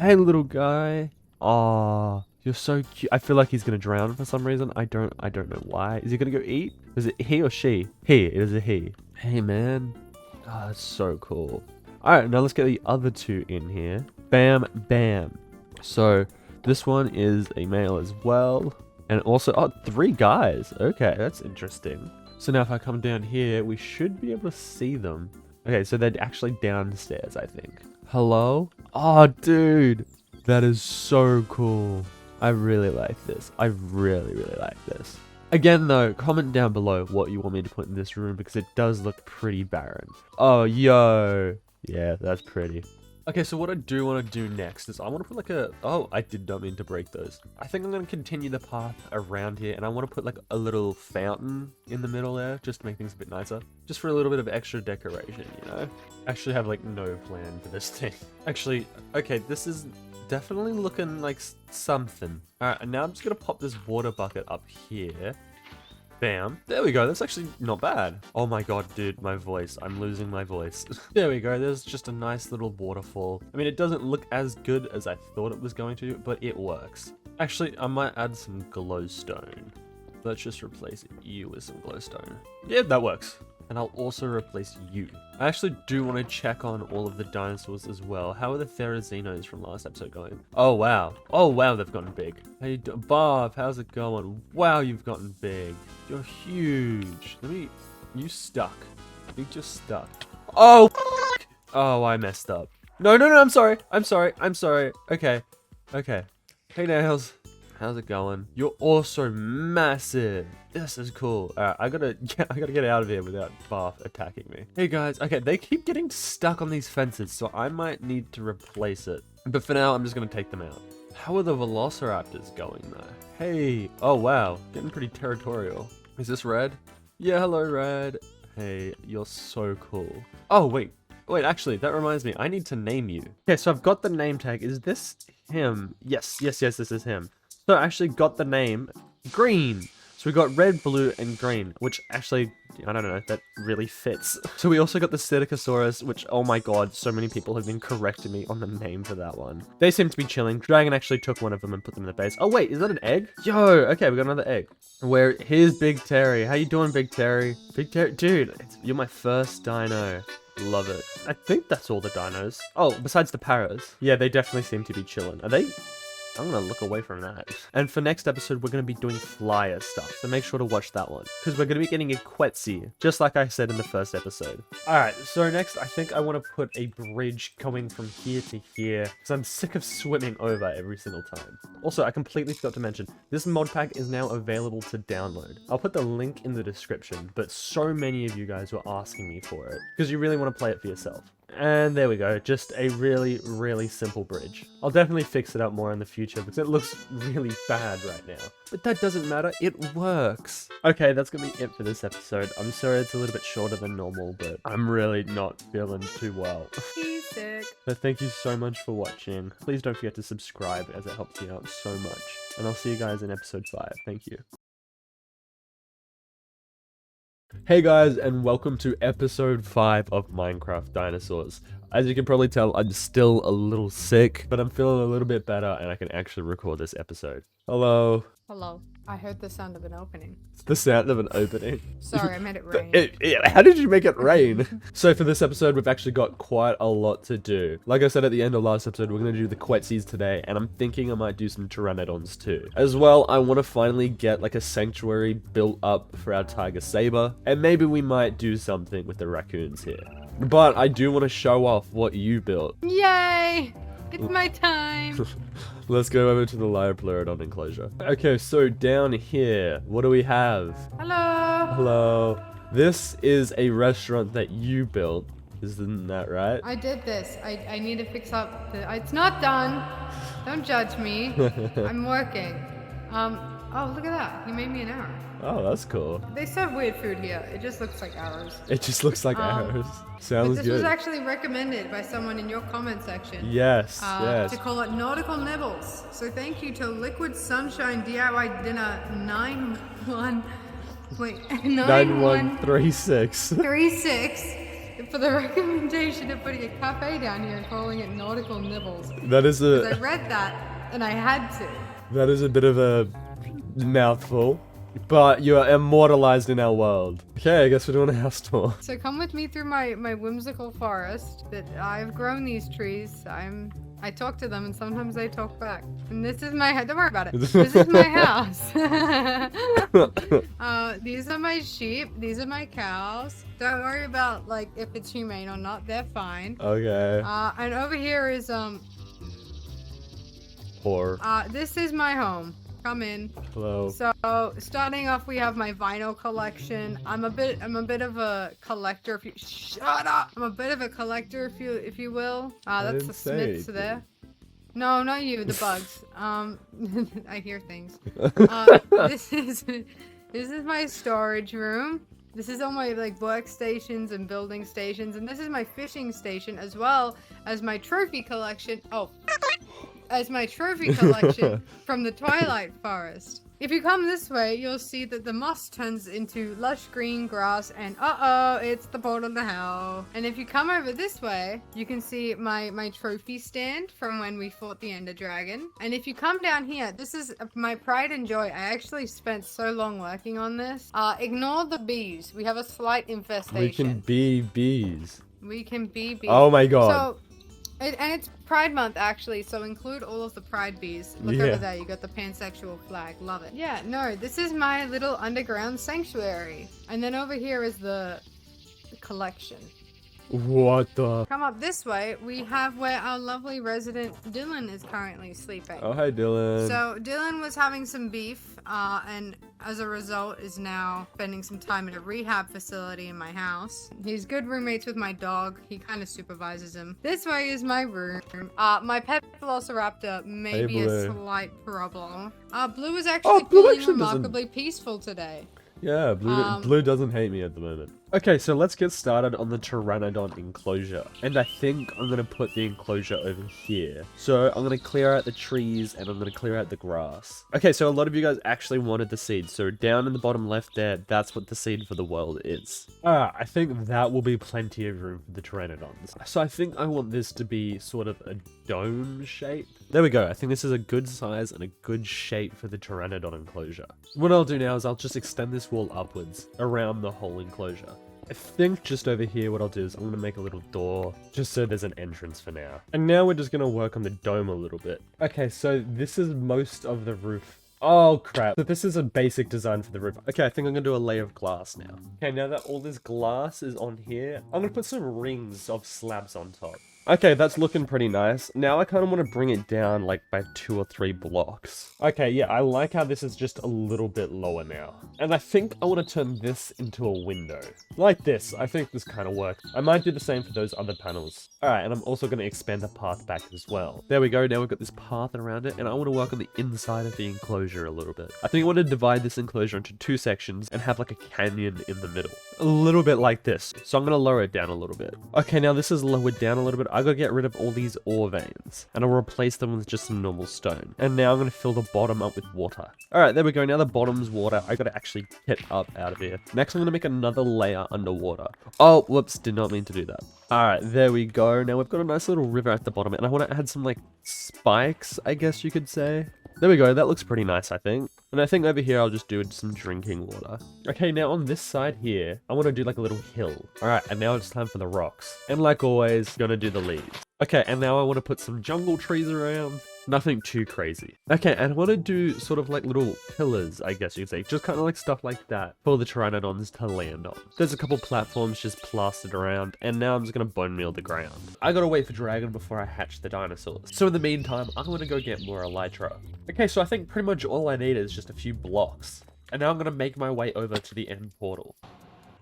Hey, little guy. Aww. You're so cute. I feel like he's gonna drown for some reason. I don't know why. Is he gonna go eat? Is it he or she? He. It is a he. Hey, man. Oh, that's so cool. All right, now let's get the other two in here. Bam, bam. So this one is a male as well. And also, oh, 3 guys. Okay, that's interesting. So now if I come down here, we should be able to see them. Okay, so they're actually downstairs, I think. Hello? Oh, dude. That is so cool. I really like this. I really like this. Again though, comment down below what you want me to put in this room because it does look pretty barren. Oh, yo. Yeah, that's pretty. Okay, so what I do want to do next is I want to put like a... Oh, I did not mean to break those. I think I'm going to continue the path around here and I want to put like a little fountain in the middle there just to make things a bit nicer. Just for a little bit of extra decoration, you know? I actually have like no plan for this thing. Actually, okay, this is... definitely looking like something. Alright, and now I'm just gonna pop this water bucket up here. Bam. There we go. That's actually not bad. Oh my god, dude, my voice. I'm losing my voice. There we go. There's just a nice little waterfall. I mean, it doesn't look as good as I thought it was going to, but it works. Actually, I might add some glowstone. Let's just replace you with some glowstone. Yeah, that works. And I'll also replace you. I actually do want to check on all of the dinosaurs as well. How are the Therazinos from last episode going? Oh, wow. Oh, wow, they've gotten big. Hey, Bob, how's it going? Wow, you've gotten big. You're huge. You stuck. I think you're stuck. Oh, oh, I messed up. No, I'm sorry. Okay. Hey, Nails. How's it going? You're also massive. This is cool. I gotta get out of here without Bath attacking me. Hey guys, okay, they keep getting stuck on these fences, so I might need to replace it. But for now, I'm just gonna take them out. How are the Velociraptors going though? Hey, oh wow, getting pretty territorial. Is this Red? Yeah, hello Red. Hey, you're so cool. Oh wait, actually, that reminds me, I need to name you. Okay, so I've got the name tag. Is this him? Yes, this is him. So I actually got the name Green. So we got red, blue, and green, which actually, I don't know, that really fits. So we also got the Stegosaurus, which, oh my god, so many people have been correcting me on the name for that one. They seem to be chilling. Dragon actually took one of them and put them in the base. Oh wait, is that an egg? Yo, okay, we got another egg. Here's Big Terry. How you doing, Big Terry? Big Terry, dude, you're my first dino. Love it. I think that's all the dinos. Oh, besides the parrots. Yeah, they definitely seem to be chilling. Are they? I'm gonna look away from that. And for next episode, we're gonna be doing flyer stuff, so make sure to watch that one. Because we're gonna be getting a Quetzi, just like I said in the first episode. Alright, so next, I think I want to put a bridge going from here to here, because I'm sick of swimming over every single time. Also, I completely forgot to mention, this mod pack is now available to download. I'll put the link in the description, but so many of you guys were asking me for it, because you really want to play it for yourself. And there we go, just a really, really simple bridge. I'll definitely fix it up more in the future because it looks really bad right now. But that doesn't matter, it works. Okay, that's gonna be it for this episode. I'm sorry it's a little bit shorter than normal, but I'm really not feeling too well. He's sick. But thank you so much for watching. Please don't forget to subscribe as it helps me out so much. And I'll see you guys in episode 5. Thank you. Hey guys, and welcome to episode 5 of Minecraft Dinosaurs. As you can probably tell, I'm still a little sick, but I'm feeling a little bit better and I can actually record this episode. Hello. Hello. I heard the sound of an opening. It's the sound of an opening. Sorry, I made it rain. How did you make it rain? So for this episode, we've actually got quite a lot to do. Like I said at the end of last episode, we're going to do the Quetzis today, and I'm thinking I might do some Pteranodons too. As well, I want to finally get like a sanctuary built up for our tiger saber, and maybe we might do something with the raccoons here. But I do want to show off what you built. Yay! It's my time! Let's go over to the Loorikeet enclosure. Okay, so down here, what do we have? Hello! Hello. This is a restaurant that you built. Isn't that right? I did this. I need to fix up the... It's not done! Don't judge me. I'm working. Oh, look at that. You made me an arrow. Oh, that's cool. They serve weird food here. It just looks like arrows. It just looks like arrows. Sounds but this good. was actually recommended by someone in your comment section. Yes, yes. To call it nautical nibbles. So thank you to Liquid Sunshine DIY Dinner 9136 36 for the recommendation of putting a cafe down here and calling it nautical nibbles. That is a... Because I read that and I had to. That is a bit of a mouthful. But you are immortalized in our world. Okay, I guess we're doing a house tour. So come with me through my whimsical forest that I've grown these trees. I talk to them and sometimes they talk back. And this is my, don't worry about it. This is my house. These are my sheep. These are my cows. Don't worry about like if it's humane or not. They're fine. Okay. And over here is Horror. This is my home. Come in. Hello. So starting off, we have my vinyl collection. I'm a bit of a collector. If you shut up, I'm a bit of a collector, if you will. That's the Smiths there. No, not you, the bugs. I hear things. This is my storage room. This is all my like workstations and building stations, and this is my fishing station as well as my trophy collection. Oh. As my trophy collection from the Twilight Forest. If you come this way, you'll see that the moss turns into lush green grass and it's the portal to hell. And if you come over this way, you can see my trophy stand from when we fought the Ender Dragon. And if you come down here, this is my pride and joy. I actually spent so long working on this. Ignore the bees. We have a slight infestation. We can be bees. We can be bees. Oh my god. And it's Pride Month, actually, so include all of the Pride bees. Look over there, you got the pansexual flag. Love it. Yeah, no, this is my little underground sanctuary. And then over here is the collection. What the? Come up this way, we have where our lovely resident Dylan is currently sleeping. Oh, hi, Dylan. So, Dylan was having some beef, and as a result is now spending some time in a rehab facility in my house. He's good roommates with my dog. He kind of supervises him. This way is my room. My pet Velociraptor may be a slight problem. Blue is actually feeling remarkably peaceful today. Yeah, Blue doesn't hate me at the moment. Okay, so let's get started on the Pteranodon enclosure. And I think I'm going to put the enclosure over here. So I'm going to clear out the trees and I'm going to clear out the grass. Okay, so a lot of you guys actually wanted the seed. So down in the bottom left there, that's what the seed for the world is. I think that will be plenty of room for the Pteranodons. So I think I want this to be sort of a dome shape. There we go. I think this is a good size and a good shape for the Pteranodon enclosure. What I'll do now is I'll just extend this wall upwards around the whole enclosure. I think just over here what I'll do is I'm going to make a little door just so there's an entrance for now. And now we're just going to work on the dome a little bit. Okay, so this is most of the roof. Oh crap. So this is a basic design for the roof. Okay, I think I'm going to do a layer of glass now. Okay, now that all this glass is on here, I'm going to put some rings of slabs on top. Okay, that's looking pretty nice. Now I kind of want to bring it down like by 2 or 3 blocks. Okay, yeah, I like how this is just a little bit lower now. And I think I want to turn this into a window. Like this. I think this kind of works. I might do the same for those other panels. Alright, and I'm also going to expand the path back as well. There we go. Now we've got this path around it, and I want to work on the inside of the enclosure a little bit. I think I want to divide this enclosure into 2 sections and have like a canyon in the middle. A little bit like this. So I'm going to lower it down a little bit. Okay, now this is lowered down a little bit. I gotta get rid of all these ore veins, and I'll replace them with just some normal stone. And now I'm gonna fill the bottom up with water. Alright, there we go. Now the bottom's water. I gotta actually get up out of here. Next, I'm gonna make another layer underwater. Oh, whoops, did not mean to do that. Alright, there we go. Now we've got a nice little river at the bottom, and I want to add some, like, spikes, I guess you could say. There we go. That looks pretty nice, I think. And I think over here, I'll just do some drinking water. Okay, now on this side here, I want to do like a little hill. Alright, and now it's time for the rocks. And like always, gonna do the leaves. Okay, and now I want to put some jungle trees around. Nothing too crazy. Okay, and I want to do sort of like little pillars, I guess you could say. Just kind of like stuff like that for the Pteranodons to land on. There's a couple platforms just plastered around, and now I'm just going to bone meal the ground. I gotta wait for Dragon before I hatch the dinosaurs. So in the meantime, I'm going to go get more elytra. Okay, so I think pretty much all I need is just a few blocks. And now I'm going to make my way over to the end portal.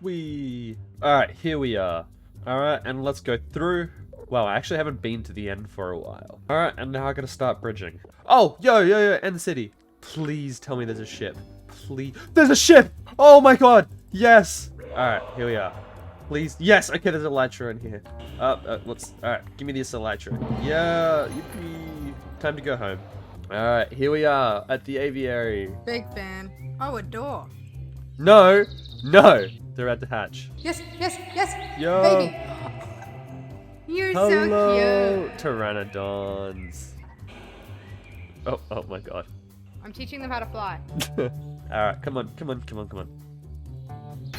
Alright, here we are. Alright, and let's go through. Wow, I actually haven't been to the end for a while. Alright, and now I gotta start bridging. Oh, yo, end the city. Please tell me there's a ship. Please. There's a ship! Oh my god! Yes! Alright, here we are. Please. Yes! Okay, there's a elytra in here. Alright, give me this elytra. Yeah, yippee. Time to go home. Alright, here we are at the aviary. Big fan. Oh, a door. No! They're at the hatch. Yes! Yo! Baby! You're so cute. Pteranodons. Oh my god. I'm teaching them how to fly. Alright, come on.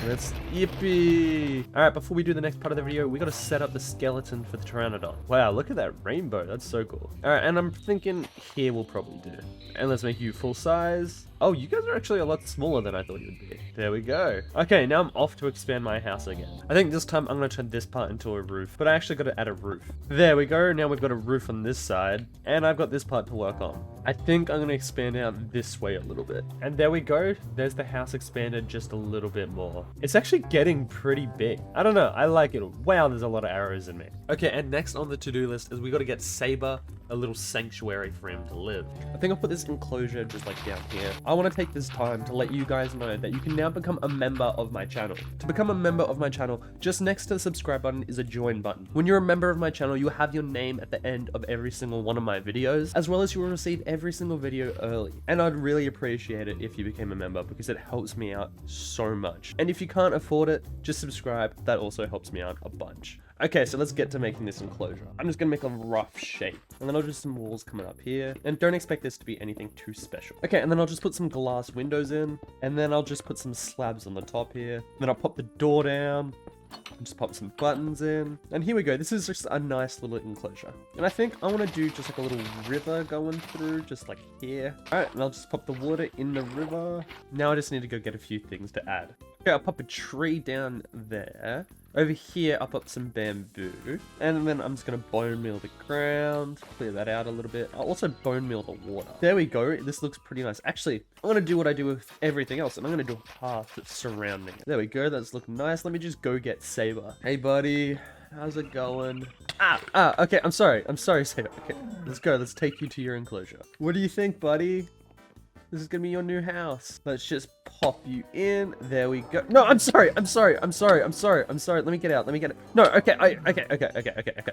Let's yippee! Alright, before we do the next part of the video, we gotta set up the skeleton for the Pteranodon. Wow, look at that rainbow. That's so cool. Alright, and I'm thinking here will probably do. And let's make you full size. Oh, you guys are actually a lot smaller than I thought you would be. There we go. Okay, now I'm off to expand my house again. I think this time I'm going to turn this part into a roof, but I actually got to add a roof. There we go. Now we've got a roof on this side, and I've got this part to work on. I think I'm going to expand out this way a little bit. And there we go. There's the house expanded just a little bit more. It's actually getting pretty big. I don't know. I like it. Wow, there's a lot of arrows in me. Okay, and next on the to-do list is we got to get Saber a little sanctuary for him to live. I think I'll put this enclosure just like down here. I want to take this time to let you guys know that you can now become a member of my channel. To become a member of my channel, just next to the subscribe button is a join button. When you're a member of my channel, you have your name at the end of every single one of my videos, as well as you will receive every single video early. And I'd really appreciate it if you became a member because it helps me out so much. And if you can't afford it, just subscribe. That also helps me out a bunch. Okay, so let's get to making this enclosure. I'm just gonna make a rough shape, and then I'll do some walls coming up here, and don't expect this to be anything too special. Okay, and then I'll just put some glass windows in, and then I'll just put some slabs on the top here. Then I'll pop the door down, and just pop some buttons in, and here we go. This is just a nice little enclosure. And I think I want to do just like a little river going through, just like here. All right, and I'll just pop the water in the river. Now I just need to go get a few things to add. Okay, I'll pop a tree down there. Over here, I'll pop some bamboo. And then I'm just going to bone meal the ground. Clear that out a little bit. I'll also bone meal the water. There we go. This looks pretty nice. Actually, I'm going to do what I do with everything else. And I'm going to do a path that's surrounding it. There we go. That's looking nice. Let me just go get Saber. Hey, buddy. How's it going? Okay. I'm sorry, Saber. Okay, let's go. Let's take you to your enclosure. What do you think, buddy? This is gonna be your new house. Let's just pop you in. There we go. No, I'm sorry. Let me get out. No, okay. Okay.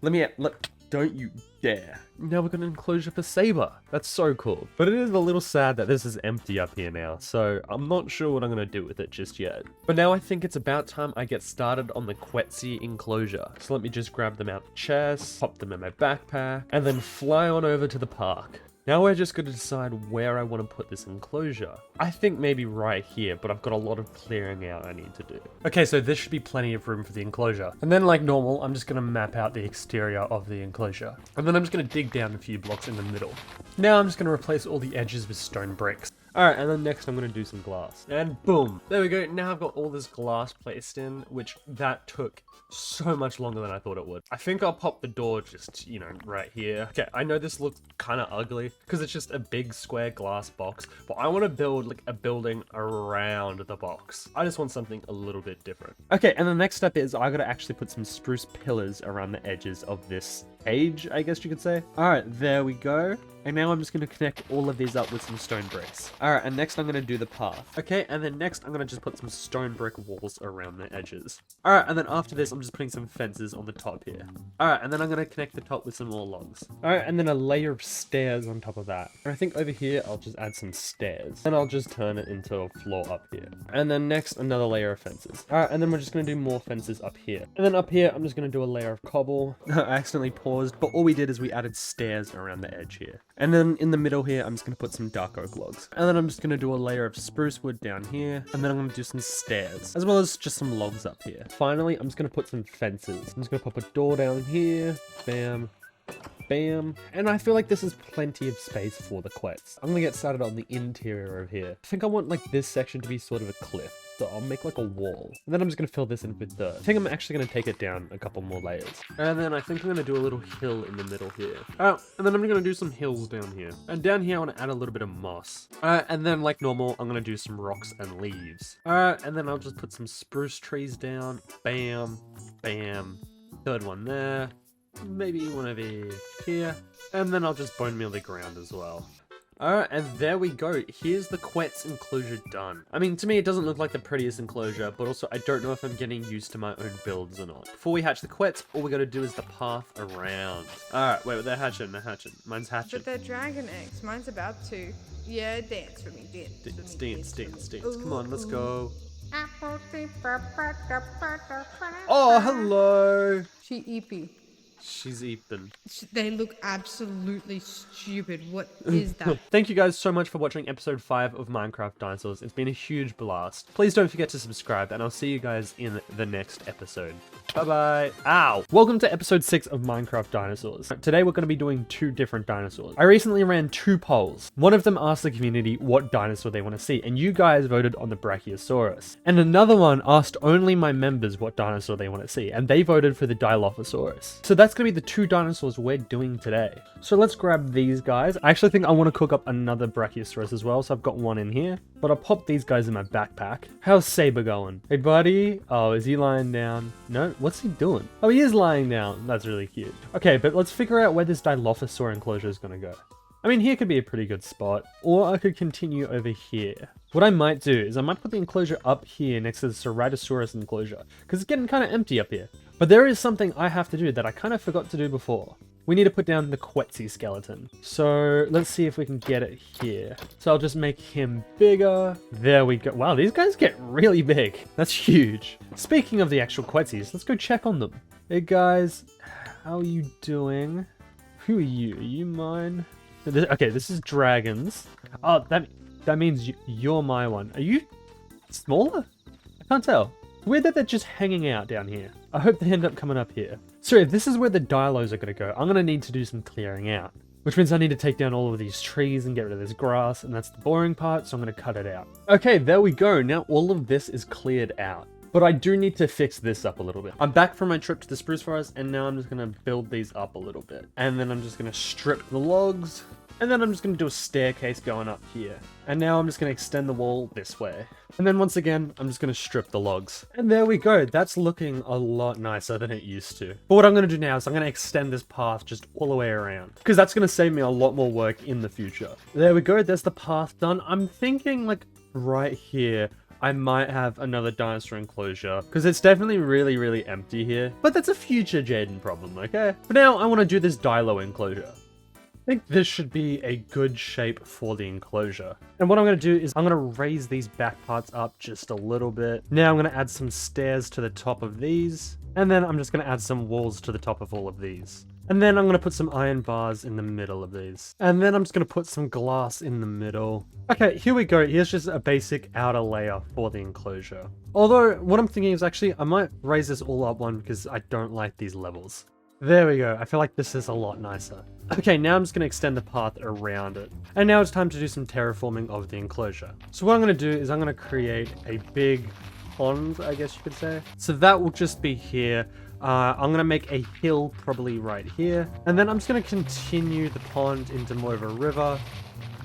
Let me out. Don't you dare. Now we've got an enclosure for Saber. That's so cool. But it is a little sad that this is empty up here now, so I'm not sure what I'm gonna do with it just yet. But now I think it's about time I get started on the Quetzy enclosure. So let me just grab them out the chest, pop them in my backpack, and then fly on over to the park. Now we're just going to decide where I want to put this enclosure. I think maybe right here, but I've got a lot of clearing out I need to do. Okay, so this should be plenty of room for the enclosure. And then like normal, I'm just going to map out the exterior of the enclosure. And then I'm just going to dig down a few blocks in the middle. Now I'm just going to replace all the edges with stone bricks. Alright, and then next I'm going to do some glass. And boom! There we go. Now I've got all this glass placed in, which that took so much longer than I thought it would. I think I'll pop the door just, you know, right here. Okay, I know this looks kind of ugly because it's just a big square glass box, but I want to build like a building around the box. I just want something a little bit different. Okay, and the next step is I got to actually put some spruce pillars around the edges of this cage, I guess you could say. Alright, there we go. And now I'm just going to connect all of these up with some stone bricks. Alright, and next I'm going to do the path. Okay, and then next I'm going to just put some stone brick walls around the edges. Alright, and then after this I'm just putting some fences on the top here. Alright, and then I'm going to connect the top with some more logs. Alright, and then a layer of stairs on top of that. And I think over here I'll just add some stairs. And I'll just turn it into a floor up here. And then next another layer of fences. Alright, and then we're just going to do more fences up here. And then up here I'm just going to do a layer of cobble. I accidentally paused, but all we did is we added stairs around the edge here. And then in the middle here, I'm just going to put some dark oak logs. And then I'm just going to do a layer of spruce wood down here. And then I'm going to do some stairs, as well as just some logs up here. Finally, I'm just going to put some fences. I'm just going to pop a door down here. Bam. Bam. And I feel like this is plenty of space for the quets. I'm going to get started on the interior of here. I think I want like this section to be sort of a cliff. So I'll make like a wall. And then I'm just going to fill this in with dirt. I think I'm actually going to take it down a couple more layers. And then I think I'm going to do a little hill in the middle here. Oh, and then I'm going to do some hills down here. And down here I want to add a little bit of moss. And then like normal, I'm going to do some rocks and leaves. And then I'll just put some spruce trees down. Bam. Bam. Third one there. Maybe one over here. And then I'll just bone meal the ground as well. Alright, and there we go. Here's the Quet's enclosure done. I mean, to me, it doesn't look like the prettiest enclosure, but also I don't know if I'm getting used to my own builds or not. Before we hatch the Quets, all we gotta do is the path around. Alright, wait, they're hatching. Mine's hatching. But they're dragon eggs. Mine's about to. Yeah, dance for me, Dance. Come on, let's go. Apple. Oh, hello. She eepy. She's Ethan. They look absolutely stupid. What is that? Thank you guys so much for watching episode 5 of Minecraft Dinosaurs. It's been a huge blast. Please don't forget to subscribe, and I'll see you guys in the next episode. Bye-bye. Ow! Welcome to episode 6 of Minecraft Dinosaurs. Today we're going to be doing 2 different dinosaurs. I recently ran 2 polls. One of them asked the community what dinosaur they want to see, and you guys voted on the Brachiosaurus. And another one asked only my members what dinosaur they want to see, and they voted for the Dilophosaurus. So that's going to be the 2 dinosaurs we're doing today. So let's grab these guys. I actually think I want to cook up another Brachiosaurus as well, so I've got one in here. But I'll pop these guys in my backpack. How's Saber going? Hey buddy. Oh, is he lying down? No? What's he doing? Oh, he is lying down. That's really cute. Okay, but let's figure out where this Dilophosaur enclosure is going to go. I mean, here could be a pretty good spot, or I could continue over here. What I might do is I might put the enclosure up here next to the Ceratosaurus enclosure, because it's getting kind of empty up here. But there is something I have to do that I kind of forgot to do before. We need to put down the Quetzy skeleton. So let's see if we can get it here. So I'll just make him bigger. There we go. Wow, these guys get really big. That's huge. Speaking of the actual Quetzys, let's go check on them. Hey guys, how are you doing? Who are you? Are you mine? Okay, this is dragons. Oh, that means you're my one. Are you smaller? I can't tell. Weird that they're just hanging out down here. I hope they end up coming up here. So if this is where the Dilos are going to go, I'm going to need to do some clearing out. Which means I need to take down all of these trees and get rid of this grass, and that's the boring part, so I'm going to cut it out. Okay, there we go. Now all of this is cleared out. But I do need to fix this up a little bit. I'm back from my trip to the spruce forest, and now I'm just going to build these up a little bit. And then I'm just going to strip the logs. And then I'm just going to do a staircase going up here. And now I'm just going to extend the wall this way. And then once again, I'm just going to strip the logs. And there we go. That's looking a lot nicer than it used to. But what I'm going to do now is I'm going to extend this path just all the way around. Because that's going to save me a lot more work in the future. There we go. There's the path done. I'm thinking like right here, I might have another dinosaur enclosure because it's definitely really empty here. But that's a future Jayden problem, okay? For now, I want to do this Dilo enclosure. I think this should be a good shape for the enclosure. And what I'm going to do is I'm going to raise these back parts up just a little bit. Now I'm going to add some stairs to the top of these. And then I'm just going to add some walls to the top of all of these. And then I'm going to put some iron bars in the middle of these. And then I'm just going to put some glass in the middle. Okay, here we go. Here's just a basic outer layer for the enclosure. Although, what I'm thinking is actually, I might raise this all up one because I don't like these levels. There we go. I feel like this is a lot nicer. Okay, now I'm just going to extend the path around it. And now it's time to do some terraforming of the enclosure. So what I'm going to do is I'm going to create a big pond, I guess you could say. So that will just be here. I'm going to make a hill probably right here. And then I'm just going to continue the pond into more of a river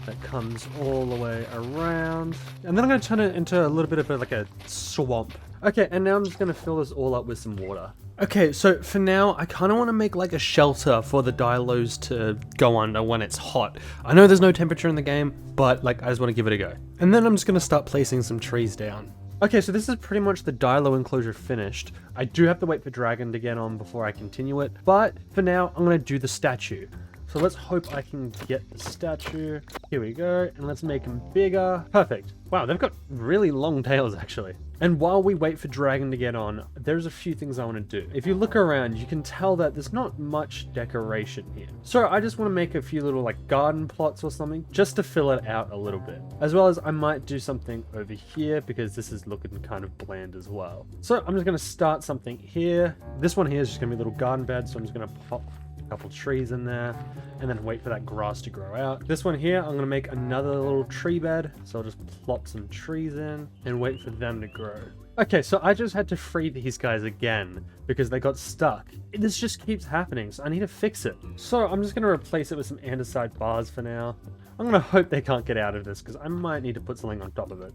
that comes all the way around. And then I'm going to turn it into a little bit of like a swamp. Okay, and now I'm just going to fill this all up with some water. Okay, so for now, I kind of want to make like a shelter for the Dilos to go under when it's hot. I know there's no temperature in the game, but like I just want to give it a go. And then I'm just going to start placing some trees down. Okay, so this is pretty much the Dilo enclosure finished. I do have to wait for Dragon to get on before I continue it, but for now, I'm going to do the statue. So let's hope I can get the statue. Here we go, and let's make him bigger. Perfect. Wow, they've got really long tails actually. And while we wait for Dragon to get on, there's a few things I want to do. If you look around, you can tell that there's not much decoration here. So I just want to make a few little like garden plots or something, just to fill it out a little bit. As well as I might do something over here because this is looking kind of bland as well. So I'm just going to start something here. This one here is just going to be a little garden bed, so I'm just going to pop couple trees in there and then wait for that grass to grow out. This one here, I'm gonna make another little tree bed, so I'll just plop some trees in and wait for them to grow. Okay, so I just had to free these guys again because they got stuck. This just keeps happening, so I need to fix it. So I'm just gonna replace it with some andesite bars for now. I'm gonna hope they can't get out of this because I might need to put something on top of it.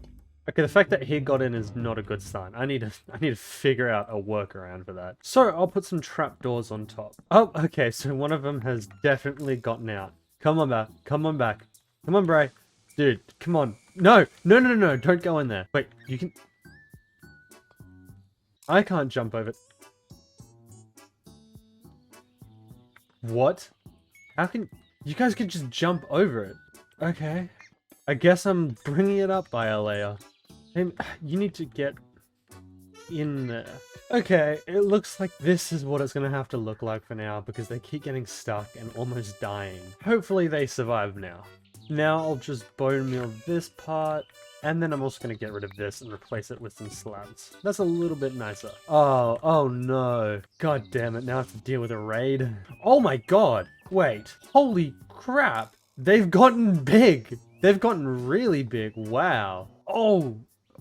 Okay, the fact that he got in is not a good sign. I need to figure out a workaround for that. So I'll put some trapdoors on top. Oh, okay, so one of them has definitely gotten out. Come on back. Come on back. Come on, Bray. Dude, come on. No, don't go in there. Wait, you can... I can't jump over... What? How can... You guys can just jump over it. Okay. I guess I'm bringing it up by a layer. You need to get in there. Okay, it looks like this is what it's going to have to look like for now because they keep getting stuck and almost dying. Hopefully they survive now. Now I'll just bone meal this part and then I'm also going to get rid of this and replace it with some slabs. That's a little bit nicer. Oh no. God damn it, now I have to deal with a raid. Oh my god. Wait, holy crap. They've gotten big. They've gotten really big. Wow. Oh,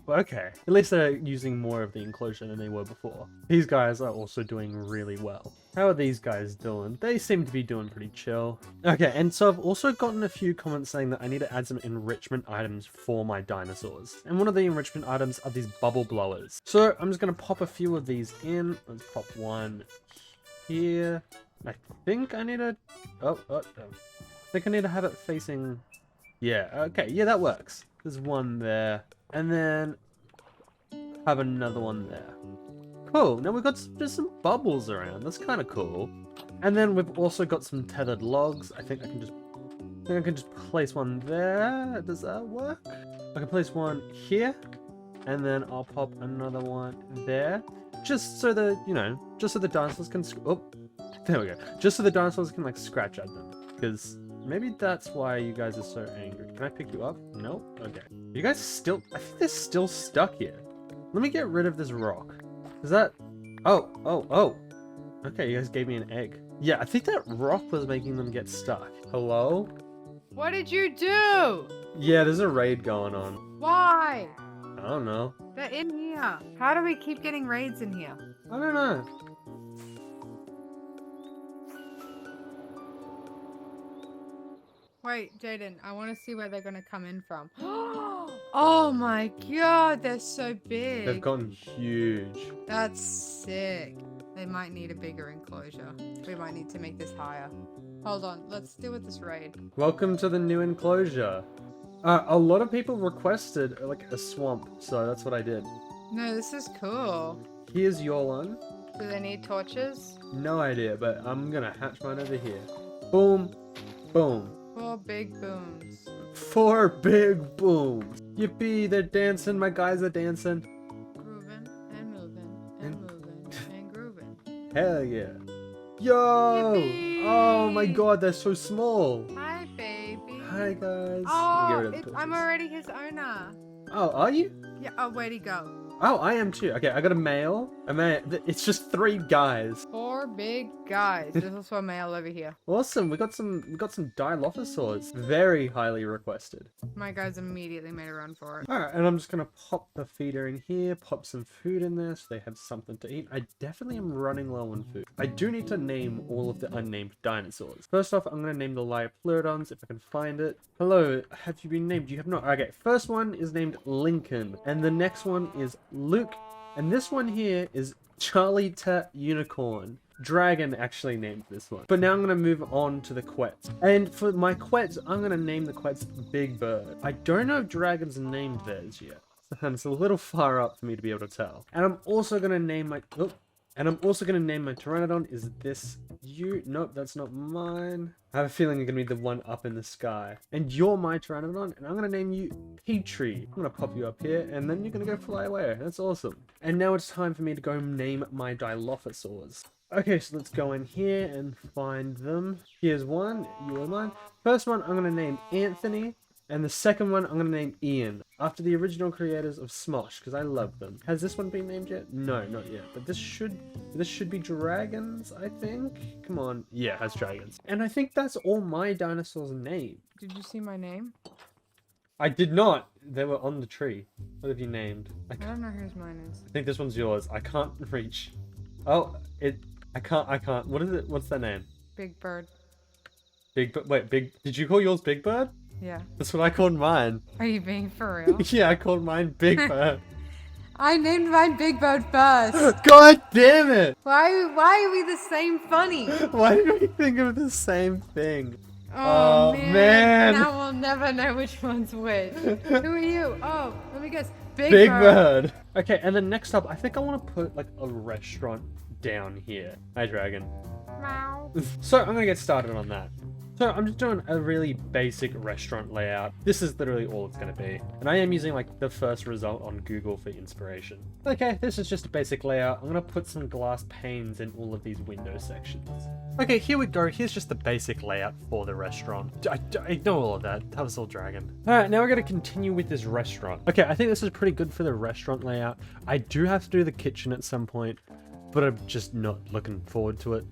okay. At least they're using more of the enclosure than they were before. These guys are also doing really well. How are these guys doing? They seem to be doing pretty chill. Okay, and so I've also gotten a few comments saying that I need to add some enrichment items for my dinosaurs. And one of the enrichment items are these bubble blowers. So I'm just going to pop a few of these in. Let's pop one here. I think I need to... I think I need to have it facing... Yeah, okay, yeah, that works. There's one there. And then have another one there. Cool, now we've got just some bubbles around. That's kind of cool. And then we've also got some tethered logs. I think I can just place one there. Does that work? I can place one here. And then I'll pop another one there. Just so the, just so the dinosaurs can... Oh, there we go. Just so the dinosaurs can, like, scratch at them. Because... maybe that's why you guys are so angry. Can I pick you up? Nope. Okay. You guys still... I think they're still stuck here. Let me get rid of this rock. Is that... Oh. Okay, you guys gave me an egg. Yeah, I think that rock was making them get stuck. Hello? What did you do? Yeah, there's a raid going on. Why? I don't know. They're in here. How do we keep getting raids in here? I don't know. Wait, Jayden, I want to see where they're gonna come in from. Oh my god, they're so big. They've gotten huge. That's sick. They might need a bigger enclosure. We might need to make this higher. Hold on, let's deal with this raid. Welcome to the new enclosure. A lot of people requested like a swamp, so that's what I did. No, this is cool. Here's your one. Do they need torches? No idea, but I'm gonna hatch mine over here. Boom, boom. 4 big booms. 4 big booms. Yippee, they're dancing. My guys are dancing. Grooving and moving and moving and grooving. Hell yeah. Yo! Yippee! Oh my god, they're so small. Hi, baby. Hi guys. Oh, I'm already his owner. Oh, are you? Yeah. Oh, where'd he go? Oh, I am too. Okay, I got a male. It's just 3 guys. 4 big guys. There's also a male over here. Awesome. We got some Dilophosaurs. Very highly requested. My guys immediately made a run for it. Alright, and I'm just gonna pop the feeder in here, pop some food in there so they have something to eat. I definitely am running low on food. I do need to name all of the unnamed dinosaurs. First off, I'm gonna name the Liopleurodons if I can find it. Hello, have you been named? You have not. Okay, first one is named Lincoln, and the next one is Luke, and this one here is Charlie Unicorn. Dragon actually named this one. But now I'm going to move on to the Quets. And for my Quets, I'm going to name the Quets Big Bird. I don't know if Dragon's named theirs yet. And it's a little far up for me to be able to tell. And I'm also going to name my... Oh, and I'm also going to name my Pteranodon. Is this you? Nope, that's not mine. I have a feeling you're going to be the one up in the sky. And you're my Pteranodon, and I'm going to name you Petrie. I'm going to pop you up here, and then you're going to go fly away. That's awesome. And now it's time for me to go name my Dilophosaurs. Okay, so let's go in here and find them. Here's one, you are mine. First one, I'm going to name Anthony. And the second one, I'm going to name Ian, after the original creators of Smosh, because I love them. Has this one been named yet? No, not yet. But this should be dragons, I think? Come on. Yeah, it has dragons. And I think that's all my dinosaurs named. Did you see my name? I did not. They were on the tree. What have you named? I don't know whose mine is. I think this one's yours. I can't reach. Oh, I can't. What is it? What's their name? Big Bird. Big. Did you call yours Big Bird? Yeah. That's what I called mine. Are you being for real? Yeah, I called mine Big Bird. I named mine Big Bird first. God damn it! Why are we the same funny? Why did we think of the same thing? Oh man. Now we'll never know which one's which. Who are you? Oh, let me guess. Big Bird. Okay, and then next up, I think I want to put like a restaurant down here. Hi, Dragon. Meow. So I'm gonna get started on that. So I'm just doing a really basic restaurant layout. This is literally all it's going to be. And I am using like the first result on Google for inspiration. Okay, this is just a basic layout. I'm going to put some glass panes in all of these window sections. Okay, here we go. Here's just the basic layout for the restaurant. I ignore all of that. That was all Dragon. Alright, now we're going to continue with this restaurant. Okay, I think this is pretty good for the restaurant layout. I do have to do the kitchen at some point, but I'm just not looking forward to it.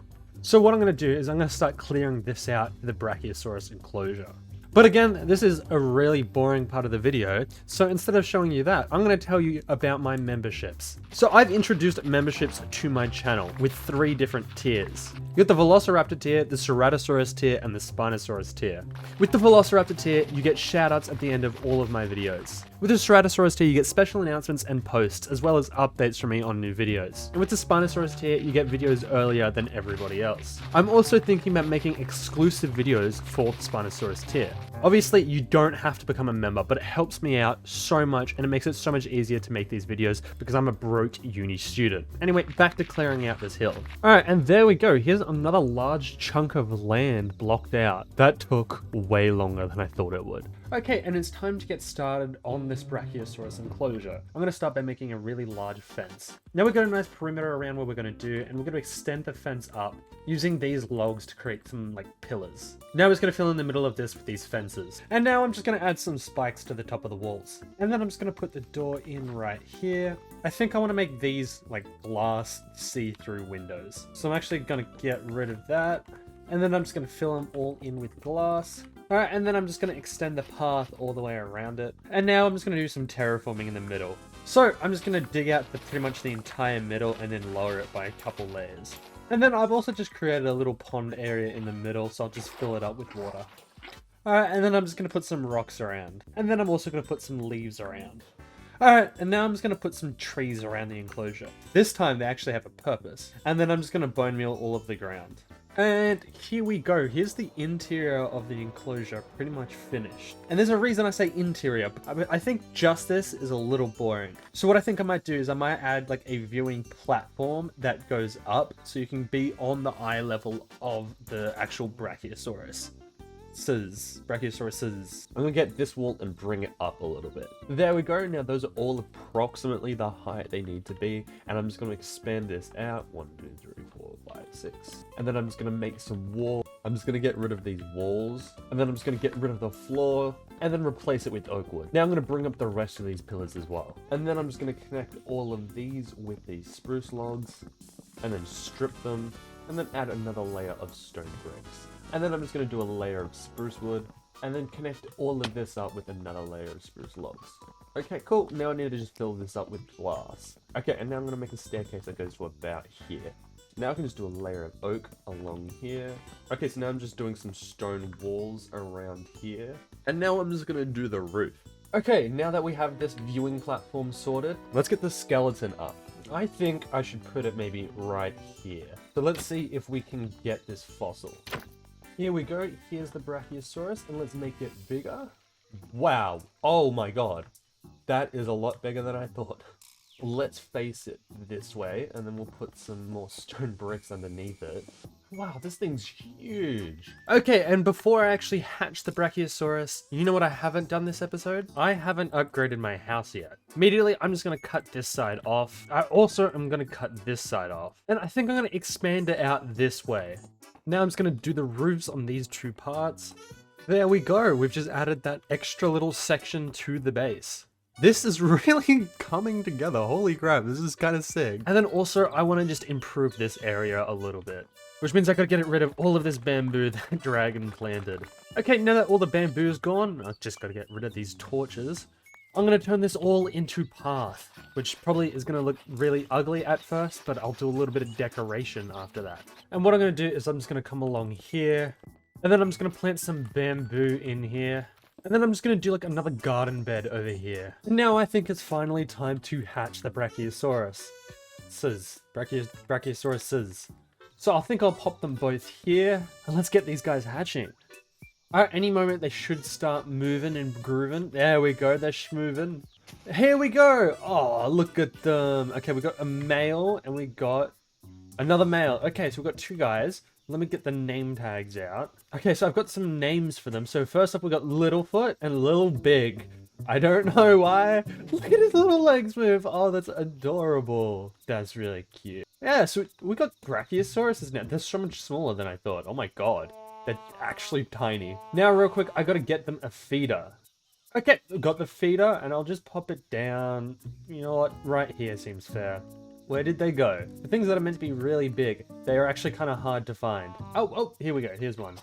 So what I'm going to do is I'm going to start clearing this out for the Brachiosaurus enclosure. But again, this is a really boring part of the video, so instead of showing you that, I'm going to tell you about my memberships. So I've introduced memberships to my channel with 3 different tiers. You got the Velociraptor tier, the Ceratosaurus tier, and the Spinosaurus tier. With the Velociraptor tier, you get shoutouts at the end of all of my videos. With the Ceratosaurus tier, you get special announcements and posts, as well as updates from me on new videos. And with the Spinosaurus tier, you get videos earlier than everybody else. I'm also thinking about making exclusive videos for the Spinosaurus tier. Obviously, you don't have to become a member, but it helps me out so much and it makes it so much easier to make these videos because I'm a broke uni student. Anyway, back to clearing out this hill. Alright, and there we go. Here's another large chunk of land blocked out. That took way longer than I thought it would. Okay, and it's time to get started on this Brachiosaurus enclosure. I'm going to start by making a really large fence. Now we've got a nice perimeter around what we're going to do, and we're going to extend the fence up using these logs to create some like pillars. Now we're just going to fill in the middle of this with these fences. And now I'm just going to add some spikes to the top of the walls. And then I'm just going to put the door in right here. I think I want to make these like glass see-through windows. So I'm actually going to get rid of that. And then I'm just going to fill them all in with glass. Alright, and then I'm just going to extend the path all the way around it. And now I'm just going to do some terraforming in the middle. So I'm just going to dig out pretty much the entire middle and then lower it by a couple layers. And then I've also just created a little pond area in the middle, so I'll just fill it up with water. Alright, and then I'm just going to put some rocks around. And then I'm also going to put some leaves around. Alright, and now I'm just going to put some trees around the enclosure. This time they actually have a purpose. And then I'm just going to bone meal all of the ground. And here we go. Here's the interior of the enclosure pretty much finished. And there's a reason I say interior. I think just this is a little boring. So what I think I might do is I might add like a viewing platform that goes up so you can be on the eye level of the actual Brachiosaurus. Brachiosauruses. I'm gonna get this wall and bring it up a little bit. There we go. Now those are all approximately the height they need to be, and I'm just gonna expand this out. 1, 2, 3, 4, 5, 6. And then I'm just gonna make some wall. I'm just gonna get rid of these walls, and then I'm just gonna get rid of the floor, and then replace it with oak wood. Now I'm gonna bring up the rest of these pillars as well. And then I'm just gonna connect all of these with these spruce logs, and then strip them, and then add another layer of stone bricks. And then I'm just going to do a layer of spruce wood, and then connect all of this up with another layer of spruce logs. Okay, cool. Now I need to just fill this up with glass. Okay, and now I'm going to make a staircase that goes to about here. Now I can just do a layer of oak along here. Okay, so now I'm just doing some stone walls around here. And now I'm just going to do the roof. Okay, now that we have this viewing platform sorted, let's get the skeleton up. I think I should put it maybe right here. So let's see if we can get this fossil. Here we go, here's the Brachiosaurus, and let's make it bigger. Wow, oh my god. That is a lot bigger than I thought. Let's face it this way, and then we'll put some more stone bricks underneath it. Wow, this thing's huge. Okay, and before I actually hatch the Brachiosaurus, you know what I haven't done this episode? I haven't upgraded my house yet. Immediately, I'm just gonna cut this side off. I also am gonna cut this side off. And I think I'm gonna expand it out this way. Now I'm just gonna do the roofs on these two parts. There we go, we've just added that extra little section to the base. This is really coming together, holy crap, this is kind of sick. And then also, I want to just improve this area a little bit. Which means I gotta get rid of all of this bamboo that Dragon planted. Okay, now that all the bamboo is gone, I've just gotta get rid of these torches. I'm gonna turn this all into path, which probably is gonna look really ugly at first, but I'll do a little bit of decoration after that. And what I'm gonna do is I'm just gonna come along here, and then I'm just gonna plant some bamboo in here. And then I'm just going to do like another garden bed over here. And now I think it's finally time to hatch the Brachiosaurus. Brachiosaurus. So I think I'll pop them both here. And let's get these guys hatching. Alright, any moment they should start moving and grooving. There we go, they're schmoving. Here we go! Oh, look at them. Okay, we got a male and we got another male. Okay, so we've got two guys. Let me get the name tags out. Okay, so I've got some names for them. So first up, we got Littlefoot and Little Big. I don't know why. Look at his little legs move. Oh, that's adorable. That's really cute. Yeah, so we got Brachiosauruses now. They're so much smaller than I thought. Oh my god. They're actually tiny. Now, real quick, I gotta get them a feeder. Okay, got the feeder, and I'll just pop it down. You know what? Right here seems fair. Where did they go? The things that are meant to be really big, they are actually kind of hard to find. Oh, here we go. Here's one.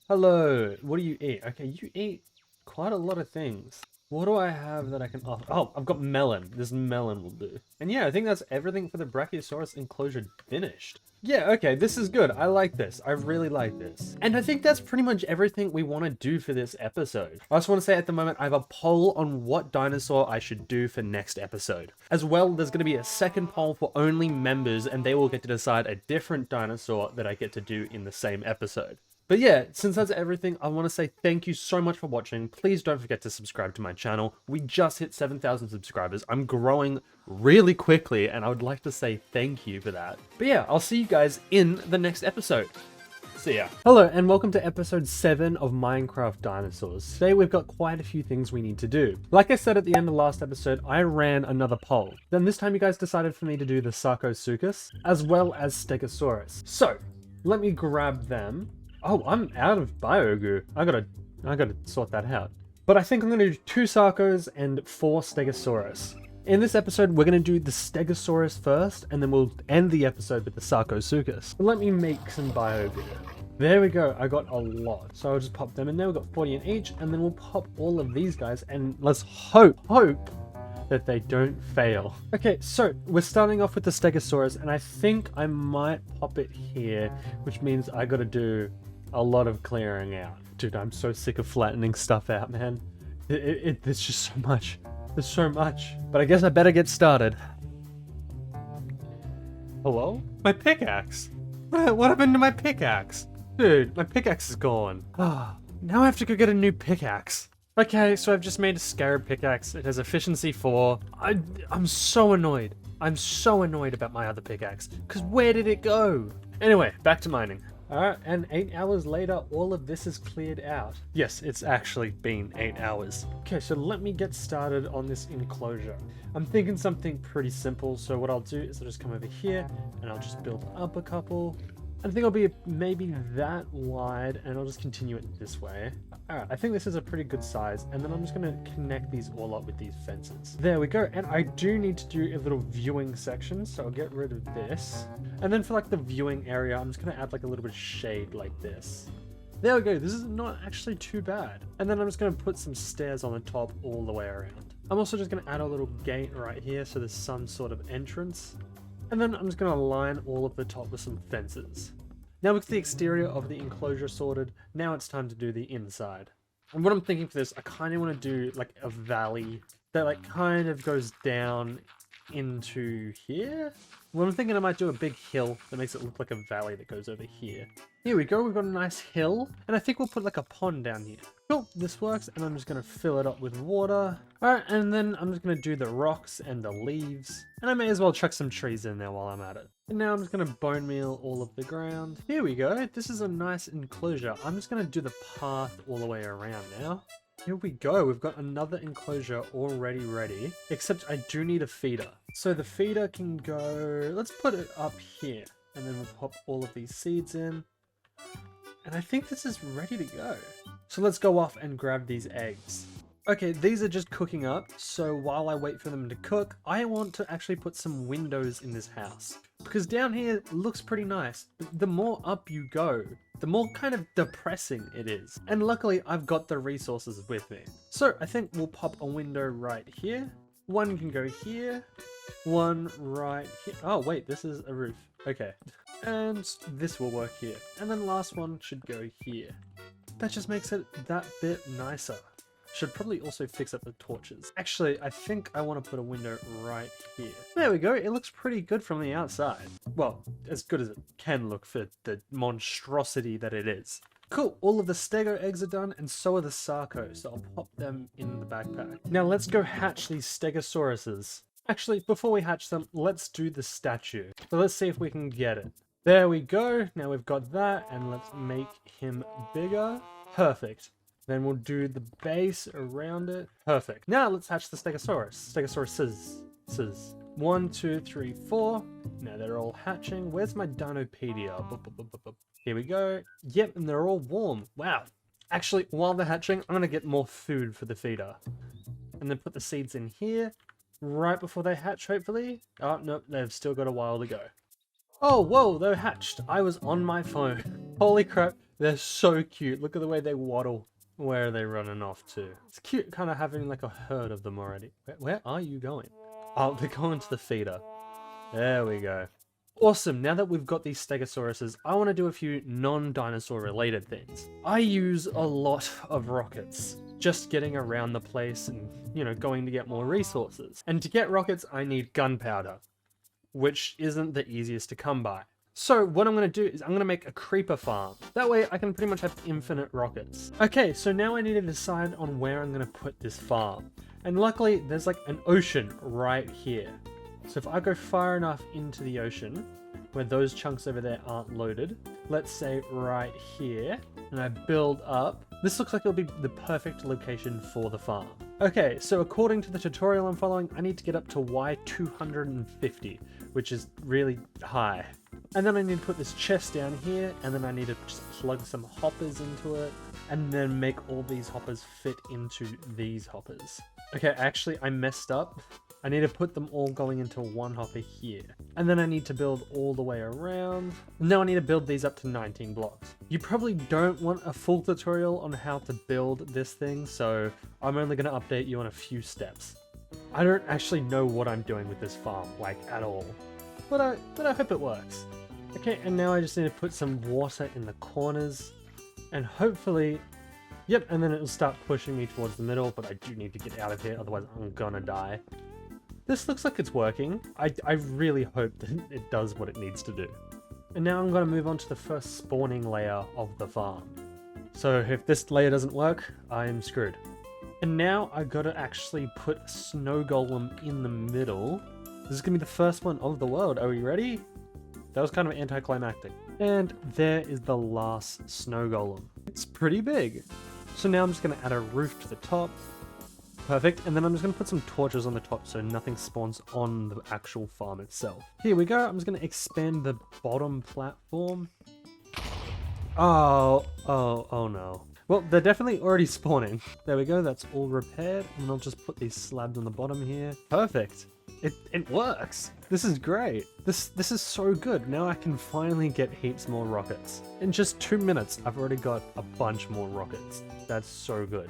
Hello. What do you eat? Okay, you eat quite a lot of things. What do I have that I can offer? Oh, I've got melon. This melon will do. And yeah, I think that's everything for the Brachiosaurus enclosure finished. Yeah, okay, this is good. I like this. I really like this. And I think that's pretty much everything we want to do for this episode. I just want to say at the moment, I have a poll on what dinosaur I should do for next episode. As well, there's going to be a second poll for only members, and they will get to decide a different dinosaur that I get to do in the same episode. But yeah, since that's everything, I want to say thank you so much for watching. Please don't forget to subscribe to my channel. We just hit 7,000 subscribers. I'm growing really quickly, and I would like to say thank you for that. But yeah, I'll see you guys in the next episode. See ya. Hello, and welcome to episode 7 of Minecraft Dinosaurs. Today we've got quite a few things we need to do. Like I said at the end of last episode, I ran another poll. Then this time you guys decided for me to do the Sarcosuchus, as well as Stegosaurus. So, let me grab them. Oh, I'm out of bio-goo. I gotta sort that out. But I think I'm gonna do 2 Sarcos and 4 Stegosaurus. In this episode, we're gonna do the Stegosaurus first, and then we'll end the episode with the Sarcosuchus. But let me make some bio-goo. There we go, I got a lot. So I'll just pop them in there. We've got 40 in each, and then we'll pop all of these guys, and let's hope that they don't fail. Okay, so we're starting off with the Stegosaurus, and I think I might pop it here, which means I gotta do a lot of clearing out. Dude, I'm so sick of flattening stuff out, man. There's just so much. There's so much. But I guess I better get started. Hello? My pickaxe. What happened to my pickaxe? Dude, my pickaxe is gone. Now I have to go get a new pickaxe. Okay, so I've just made a scarab pickaxe. It has efficiency 4. I'm so annoyed. I'm so annoyed about my other pickaxe. Because where did it go? Anyway, back to mining. Alright, and 8 hours later, all of this is cleared out. Yes, it's actually been 8 hours. Okay, so let me get started on this enclosure. I'm thinking something pretty simple, so what I'll do is I'll just come over here, and I'll just build up a couple. I think it'll be maybe that wide, and I'll just continue it this way. Alright, I think this is a pretty good size, and then I'm just going to connect these all up with these fences. There we go, and I do need to do a little viewing section, so I'll get rid of this. And then for like the viewing area, I'm just going to add like a little bit of shade like this. There we go, this is not actually too bad. And then I'm just going to put some stairs on the top all the way around. I'm also just going to add a little gate right here, so there's some sort of entrance. And then I'm just going to line all of the top with some fences. Now with the exterior of the enclosure sorted, now it's time to do the inside. And what I'm thinking for this, I kind of want to do like a valley that like kind of goes down into here. Well, I'm thinking I might do a big hill that makes it look like a valley that goes over here. Here we go, we've got a nice hill, and I think we'll put like a pond down here. Cool, this works, and I'm just going to fill it up with water. Alright, and then I'm just going to do the rocks and the leaves, and I may as well chuck some trees in there while I'm at it. And now I'm just going to bone meal all of the ground. Here we go, this is a nice enclosure. I'm just going to do the path all the way around now. Here we go, we've got another enclosure already ready, except I do need a feeder. So the feeder can go, let's put it up here, and then we'll pop all of these seeds in. And I think this is ready to go. So let's go off and grab these eggs. Okay, these are just cooking up, so while I wait for them to cook, I want to actually put some windows in this house. Because down here looks pretty nice, but the more up you go, the more kind of depressing it is. And luckily I've got the resources with me. So I think we'll pop a window right here. One can go here, one right here. Oh wait, this is a roof. Okay. And this will work here. And then the last one should go here. That just makes it that bit nicer. Should probably also fix up the torches. Actually, I think I want to put a window right here. There we go, it looks pretty good from the outside. Well, as good as it can look for the monstrosity that it is. Cool, all of the stego eggs are done, and so are the sarco, so I'll pop them in the backpack. Now let's go hatch these stegosauruses. Actually, before we hatch them, let's do the statue. So let's see if we can get it. There we go, now we've got that, and let's make him bigger. Perfect. Then we'll do the base around it. Perfect. Now let's hatch the Stegosaurus. Stegosauruses. 1, 2, 3, 4. Now they're all hatching. Where's my Dinopedia? Here we go. Yep, and they're all warm. Wow. Actually, while they're hatching, I'm going to get more food for the feeder. And then put the seeds in here. Right before they hatch, hopefully. Oh, nope, they've still got a while to go. Oh, whoa, they're hatched. I was on my phone. Holy crap, they're so cute. Look at the way they waddle. Where are they running off to? It's cute kind of having like a herd of them already. Where are you going? Oh, they're going to the feeder. There we go. Awesome, now that we've got these Stegosauruses, I want to do a few non-dinosaur related things. I use a lot of rockets. Just getting around the place and, you know, going to get more resources. And to get rockets, I need gunpowder, which isn't the easiest to come by. So what I'm going to do is I'm going to make a creeper farm. That way I can pretty much have infinite rockets. Okay, so now I need to decide on where I'm going to put this farm. And luckily there's like an ocean right here. So if I go far enough into the ocean, where those chunks over there aren't loaded, let's say right here, and I build up, this looks like it'll be the perfect location for the farm. Okay, so according to the tutorial I'm following, I need to get up to Y250, which is really high. And then I need to put this chest down here, and then I need to just plug some hoppers into it, and then make all these hoppers fit into these hoppers. Okay, actually I messed up. I need to put them all going into one hopper here. And then I need to build all the way around. Now I need to build these up to 19 blocks. You probably don't want a full tutorial on how to build this thing, so I'm only going to update you on a few steps. I don't actually know what I'm doing with this farm, like at all. But I hope it works. Okay, and now I just need to put some water in the corners. And hopefully, yep, and then it'll start pushing me towards the middle, but I do need to get out of here, otherwise I'm gonna die. This looks like it's working. I really hope that it does what it needs to do. And now I'm gonna move on to the first spawning layer of the farm. So if this layer doesn't work, I'm screwed. And now I gotta actually put a snow golem in the middle. This is gonna be the first one of the world. Are we ready? That was kind of anticlimactic. And there is the last snow golem. It's pretty big. So now I'm just gonna add a roof to the top. Perfect. And then I'm just gonna put some torches on the top so nothing spawns on the actual farm itself. Here we go. I'm just gonna expand the bottom platform. Oh no. Well, they're definitely already spawning. There we go, that's all repaired. And I'll just put these slabs on the bottom here. Perfect. It works. This is great. This is so good. Now I can finally get heaps more rockets. In just 2 minutes, I've already got a bunch more rockets. That's so good.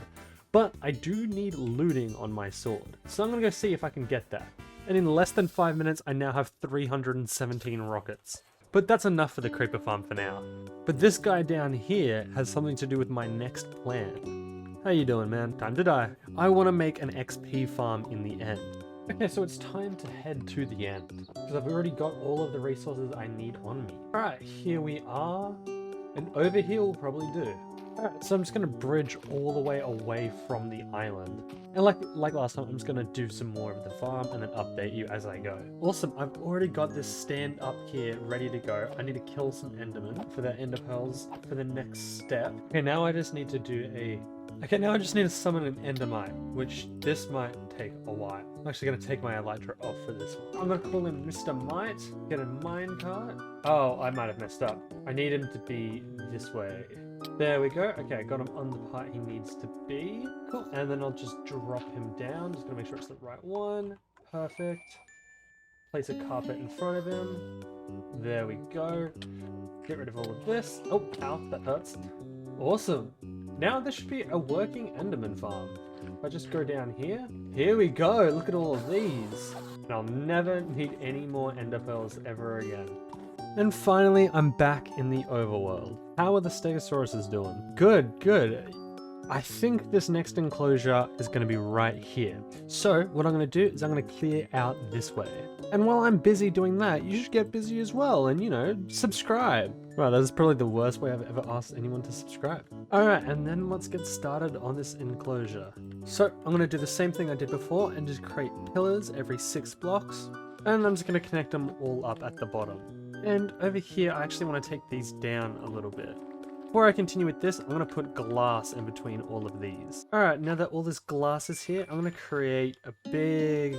But I do need looting on my sword. So I'm gonna go see if I can get that. And in less than 5 minutes, I now have 317 rockets. But that's enough for the creeper farm for now. But this guy down here has something to do with my next plan. How you doing, man? Time to die. I want to make an XP farm in the end. Okay, so it's time to head to the end, because I've already got all of the resources I need on me. Alright, here we are. And over here will probably do. Alright, so I'm just going to bridge all the way away from the island. And like last time, I'm just going to do some more of the farm and then update you as I go. Awesome, I've already got this stand up here ready to go. I need to kill some endermen for the ender pearls for the next step. Okay, now I just need to do a... Okay, now I just need to summon an endermite, which this might take a while. I'm actually going to take my elytra off for this one. I'm going to call him Mr. Mite, get a minecart. Oh, I might have messed up. I need him to be this way. There we go. Okay, I got him on the part he needs to be. Cool. And then I'll just drop him down. Just gonna make sure it's the right one. Perfect. Place a carpet in front of him. There we go. Get rid of all of this. Oh, ow, that hurts. Awesome. Now this should be a working enderman farm. If I just go down here. Here we go. Look at all of these. And I'll never need any more ender pearls ever again. And finally, I'm back in the overworld. How are the stegosauruses doing? Good, good. I think this next enclosure is going to be right here. So what I'm going to do is I'm going to clear out this way. And while I'm busy doing that, you should get busy as well and, you know, subscribe. Wow, that is probably the worst way I've ever asked anyone to subscribe. Alright, and then let's get started on this enclosure. So I'm going to do the same thing I did before and just create pillars every 6 blocks. And I'm just going to connect them all up at the bottom. And over here, I actually want to take these down a little bit. Before I continue with this, I'm going to put glass in between all of these. Alright, now that all this glass is here, I'm going to create a big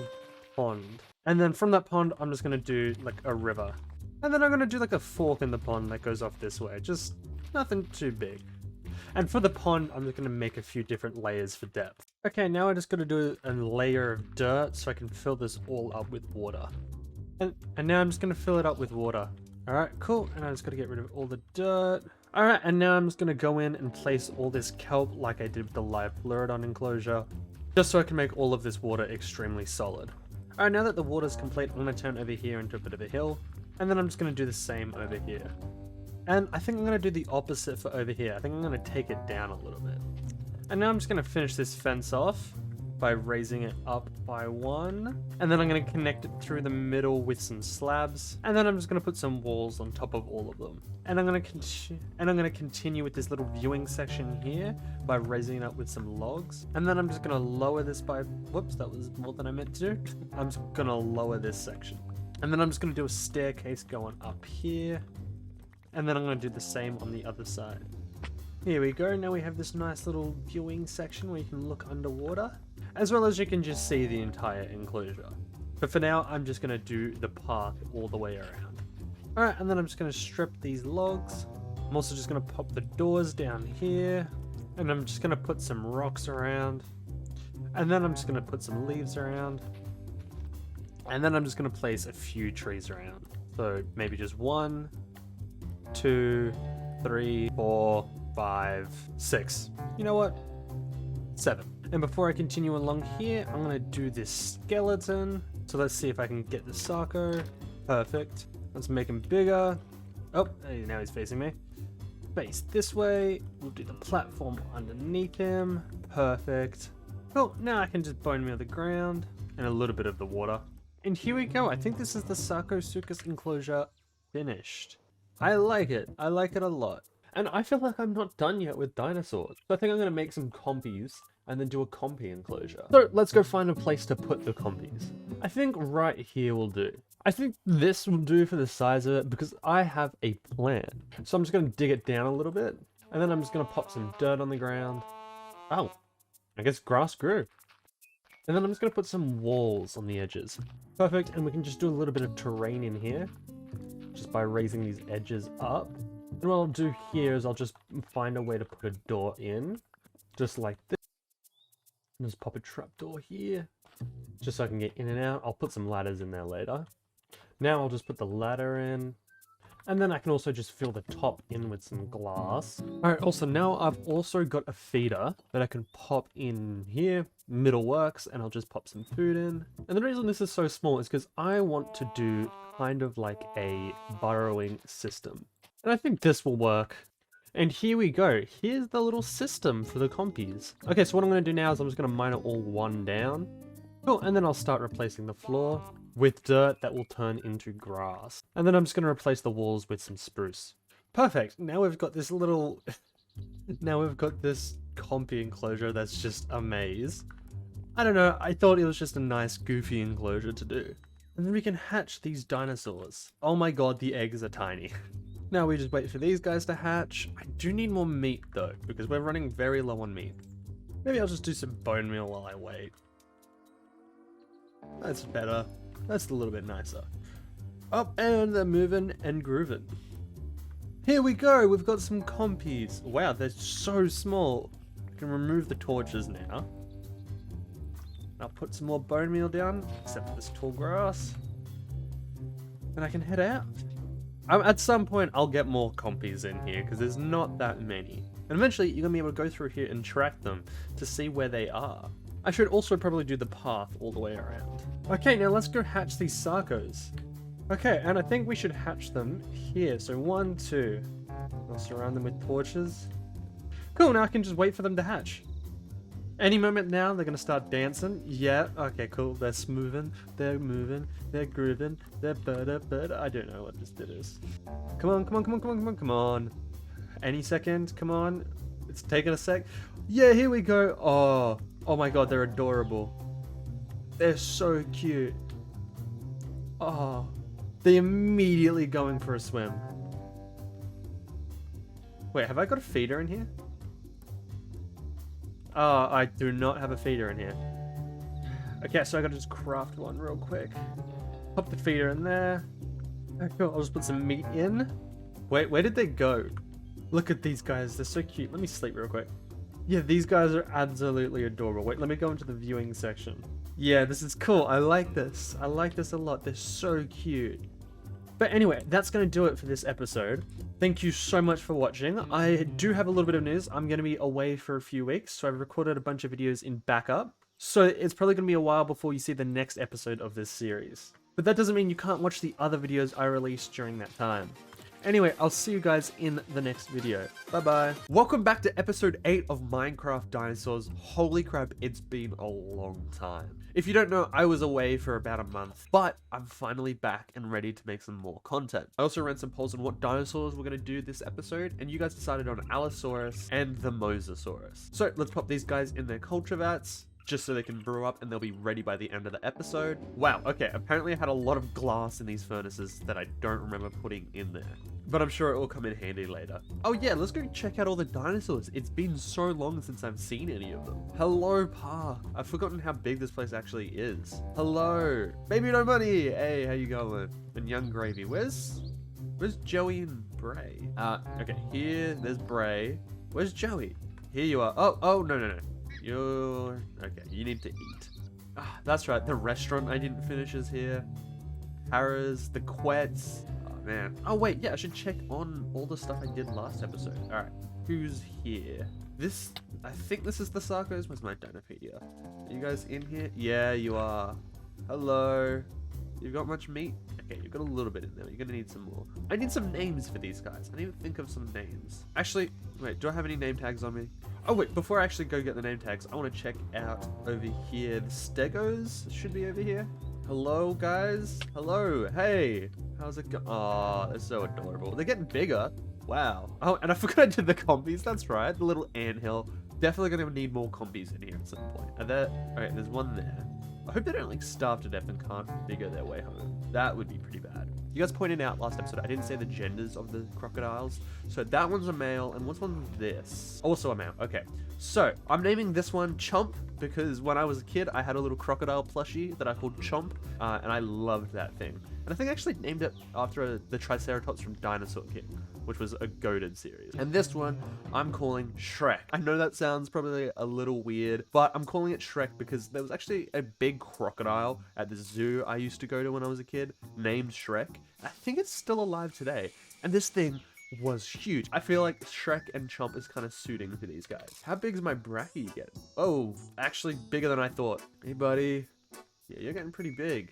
pond. And then from that pond, I'm just going to do like a river. And then I'm going to do like a fork in the pond that goes off this way. Just nothing too big. And for the pond, I'm just going to make a few different layers for depth. Okay, now I just got to do a layer of dirt so I can fill this all up with water. And now I'm just going to fill it up with water. Alright, cool. And I just got to get rid of all the dirt. Alright, and now I'm just going to go in and place all this kelp like I did with the live pleurodon enclosure. Just so I can make all of this water extremely solid. Alright, now that the water's complete, I'm going to turn over here into a bit of a hill. And then I'm just going to do the same over here. And I think I'm going to do the opposite for over here. I think I'm going to take it down a little bit. And now I'm just going to finish this fence off by raising it up by 1. And then I'm going to connect it through the middle with some slabs. And then I'm just going to put some walls on top of all of them. And I'm going to continue with this little viewing section here by raising it up with some logs. And then I'm just going to lower this by, whoops, that was more than I meant to do. I'm just going to lower this section. And then I'm just going to do a staircase going up here. And then I'm going to do the same on the other side. Here we go. Now we have this nice little viewing section where you can look underwater, as well as you can just see the entire enclosure. But for now, I'm just going to do the path all the way around. Alright, and then I'm just going to strip these logs. I'm also just going to pop the doors down here. And I'm just going to put some rocks around. And then I'm just going to put some leaves around. And then I'm just going to place a few trees around. So maybe just 1, 2, 3, 4, 5, 6. You know what? 7. And before I continue along here, I'm going to do this skeleton. So let's see if I can get the Sarco. Perfect. Let's make him bigger. Oh, now he's facing me. base this way. We'll do the platform underneath him. Perfect. Cool, now I can just bone meal the ground and a little bit of the water. And here we go. I think this is the Sarcosuchus enclosure finished. I like it. I like it a lot. And I feel like I'm not done yet with dinosaurs. So I think I'm going to make some compies and then do a compy enclosure. So let's go find a place to put the compies. I think right here will do. I think this will do for the size of it because I have a plan. So I'm just going to dig it down a little bit and then I'm just going to pop some dirt on the ground. Oh, I guess grass grew. And then I'm just going to put some walls on the edges. Perfect, and we can just do a little bit of terrain in here just by raising these edges up. And what I'll do here is I'll just find a way to put a door in, just like this. And just pop a trapdoor here, just so I can get in and out. I'll put some ladders in there later. Now I'll just put the ladder in. And then I can also just fill the top in with some glass. Alright, also now I've also got a feeder that I can pop in here. Middle works, and I'll just pop some food in. And the reason this is so small is because I want to do kind of like a burrowing system. And I think this will work. And here we go. Here's the little system for the compies. Okay, so what I'm going to do now is I'm just going to mine it all one down. Cool, and then I'll start replacing the floor with dirt that will turn into grass. And then I'm just going to replace the walls with some spruce. Perfect. Now we've got this little... now we've got this compy enclosure that's just a maze. I don't know, I thought it was just a nice goofy enclosure to do. And then we can hatch these dinosaurs. Oh my god, the eggs are tiny. Now we just wait for these guys to hatch. I do need more meat though, because we're running very low on meat. Maybe I'll just do some bone meal while I wait. That's better. That's a little bit nicer. Up, and they're moving and grooving. Here we go, we've got some compies. Wow, they're so small. I can remove the torches now. I'll put some more bone meal down, except for this tall grass. And I can head out. At some point, I'll get more compies in here, because there's not that many. And eventually, you're going to be able to go through here and track them to see where they are. I should also probably do the path all the way around. Okay, now let's go hatch these sarcos. Okay, and I think we should hatch them here. So 1, 2. I'll surround them with torches. Cool, now I can just wait for them to hatch. Any moment now, they're going to start dancing. Yeah, okay, cool. They're smoothing, they're moving, they're grooving, they're I don't know what this bit is. Come on, come on, come on, come on, come on, come on. Any second, come on. It's taking a sec. Yeah, here we go. Oh my god, they're adorable. They're so cute. Oh, they're immediately going for a swim. Wait, have I got a feeder in here? Oh, I do not have a feeder in here. Okay, so I gotta just craft one real quick. Pop the feeder in there. Okay, cool. I'll just put some meat in. Wait, where did they go? Look at these guys. They're so cute. Let me sleep real quick. Yeah, these guys are absolutely adorable. Wait, let me go into the viewing section. Yeah, this is cool. I like this. I like this a lot. They're so cute. But anyway, that's going to do it for this episode. Thank you so much for watching. I do have a little bit of news. I'm going to be away for a few weeks, so I've recorded a bunch of videos in backup. So it's probably going to be a while before you see the next episode of this series. But that doesn't mean you can't watch the other videos I released during that time. Anyway, I'll see you guys in the next video. Bye-bye. Welcome back to episode 8 of Minecraft Dinosaurs. Holy crap, it's been a long time. If you don't know, I was away for about a month, but I'm finally back and ready to make some more content. I also ran some polls on what dinosaurs we're going to do this episode, and you guys decided on Allosaurus and the Mosasaurus. So let's pop these guys in their culture vats, just so they can brew up and they'll be ready by the end of the episode. Wow, okay, apparently I had a lot of glass in these furnaces that I don't remember putting in there. But I'm sure it will come in handy later. Oh yeah, let's go check out all the dinosaurs. It's been so long since I've seen any of them. Hello, Park. I've forgotten how big this place actually is. Hello. Baby No Money. Hey, how you going? And Young Gravy. Where's Joey and Bray? Okay, here, there's Bray. Where's Joey? Here you are. Oh, no. You're... okay, you need to eat. Ah, that's right, the restaurant I didn't finish is here. Harrah's, the Quets. Oh, man. Oh, wait, yeah, I should check on all the stuff I did last episode. Alright, who's here? This... I think this is the Sarcos. Where's my Dinopedia? Are you guys in here? Yeah, you are. Hello. You've got much meat? Okay, you've got a little bit in there. You're gonna need some more. I need some names for these guys. I need to think of some names. Actually, wait, do I have any name tags on me? Oh wait, before I actually go get the name tags, I want to check out over here. The Stegos should be over here. Hello, guys. Hello. Hey. How's it go? Oh, they're so adorable. They're getting bigger. Wow. Oh, and I forgot I did the combies. That's right. The little anthill. Definitely gonna need more combies in here at some point. Are there? Alright, there's one there. I hope they don't like starve to death and can't figure their way home. That would be pretty bad. You guys pointed out last episode I didn't say the genders of the crocodiles. So that one's a male, and what's one this? Also a male. Okay. So I'm naming this one Chomp because when I was a kid I had a little crocodile plushie that I called Chomp, and I loved that thing. And I think I actually named it after the Triceratops from Dinosaur King, which was a goated series. And this one I'm calling Shrek. I know that sounds probably a little weird, but I'm calling it Shrek because there was actually a big crocodile at the zoo I used to go to when I was a kid named Shrek. I think it's still alive today. And this thing was huge. I feel like Shrek and Chomp is kind of suiting for these guys. How big is my Bracky getting? Oh, actually bigger than I thought. Hey, buddy. Yeah, you're getting pretty big.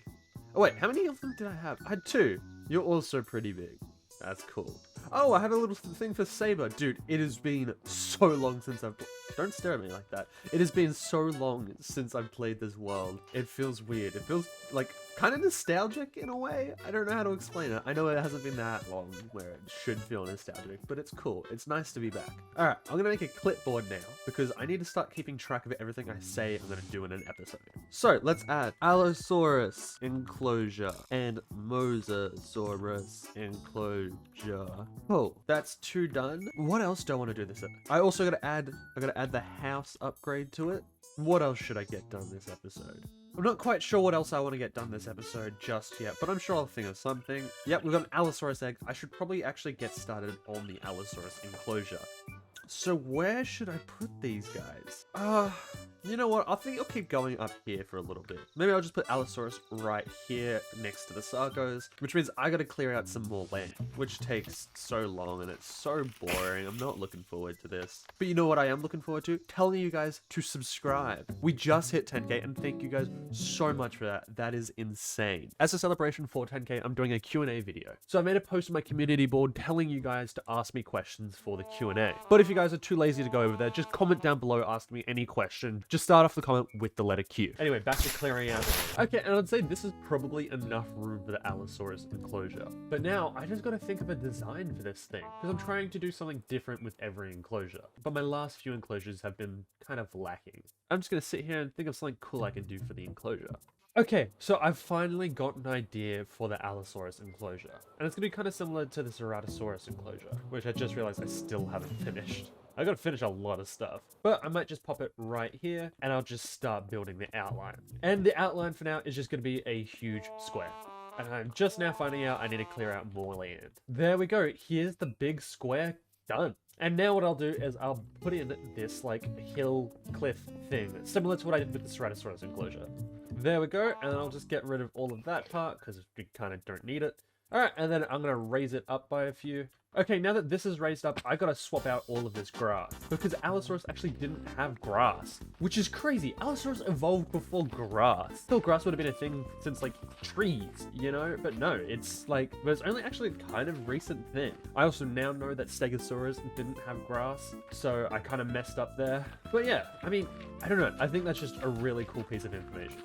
Oh, wait, how many of them did I have? I had 2. You're also pretty big. That's cool. Oh, I had a little thing for Saber. Dude, it has been so long since I've... Don't stare at me like that. It has been so long since I've played this world. It feels weird. It feels like kind of nostalgic in a way. I don't know how to explain it. I know it hasn't been that long where it should feel nostalgic, but it's cool. It's nice to be back. All right, I'm gonna make a clipboard now because I need to start keeping track of everything I say I'm gonna do in an episode. So let's add Allosaurus enclosure and Mosasaurus enclosure. Oh, that's 2 done. What else do I want to do this in? I gotta add the house upgrade to it. What else should I get done this episode? I'm not quite sure what else I want to get done this episode just yet, but I'm sure I'll think of something. Yep, we've got an Allosaurus egg. I should probably actually get started on the Allosaurus enclosure. So where should I put these guys? You know what? I think I'll keep going up here for a little bit. Maybe I'll just put Allosaurus right here next to the Sarcos, which means I gotta clear out some more land, which takes so long and it's so boring. I'm not looking forward to this. But you know what I am looking forward to? Telling you guys to subscribe. We just hit 10K and thank you guys so much for that. That is insane. As a celebration for 10K, I'm doing a Q&A video. So I made a post on my community board telling you guys to ask me questions for the Q&A. But if you guys are too lazy to go over there, just comment down below, ask me any question. Just start off the comment with the letter Q. Anyway, back to clearing out. Okay, and I'd say this is probably enough room for the Allosaurus enclosure. But now, I just gotta think of a design for this thing, because I'm trying to do something different with every enclosure. But my last few enclosures have been kind of lacking. I'm just gonna sit here and think of something cool I can do for the enclosure. Okay, so I've finally got an idea for the Allosaurus enclosure. And it's gonna be kind of similar to the Ceratosaurus enclosure, which I just realized I still haven't finished. I gotta finish a lot of stuff, but I might just pop it right here and I'll just start building the outline. And the outline for now is just gonna be a huge square. And I'm just now finding out I need to clear out more land. There we go. Here's the big square done. And now what I'll do is I'll put in this like hill cliff thing, similar to what I did with the Ceratosaurus enclosure. There we go. And I'll just get rid of all of that part because we kind of don't need it. All right, and then I'm gonna raise it up by a few. Okay, now that this is raised up, I gotta swap out all of this grass because Allosaurus actually didn't have grass, which is crazy. Allosaurus evolved before grass. I thought grass would have been a thing since like trees, you know? But no, it's only actually a kind of recent thing. I also now know that Stegosaurus didn't have grass, so I kind of messed up there. But yeah, I mean, I don't know. I think that's just a really cool piece of information.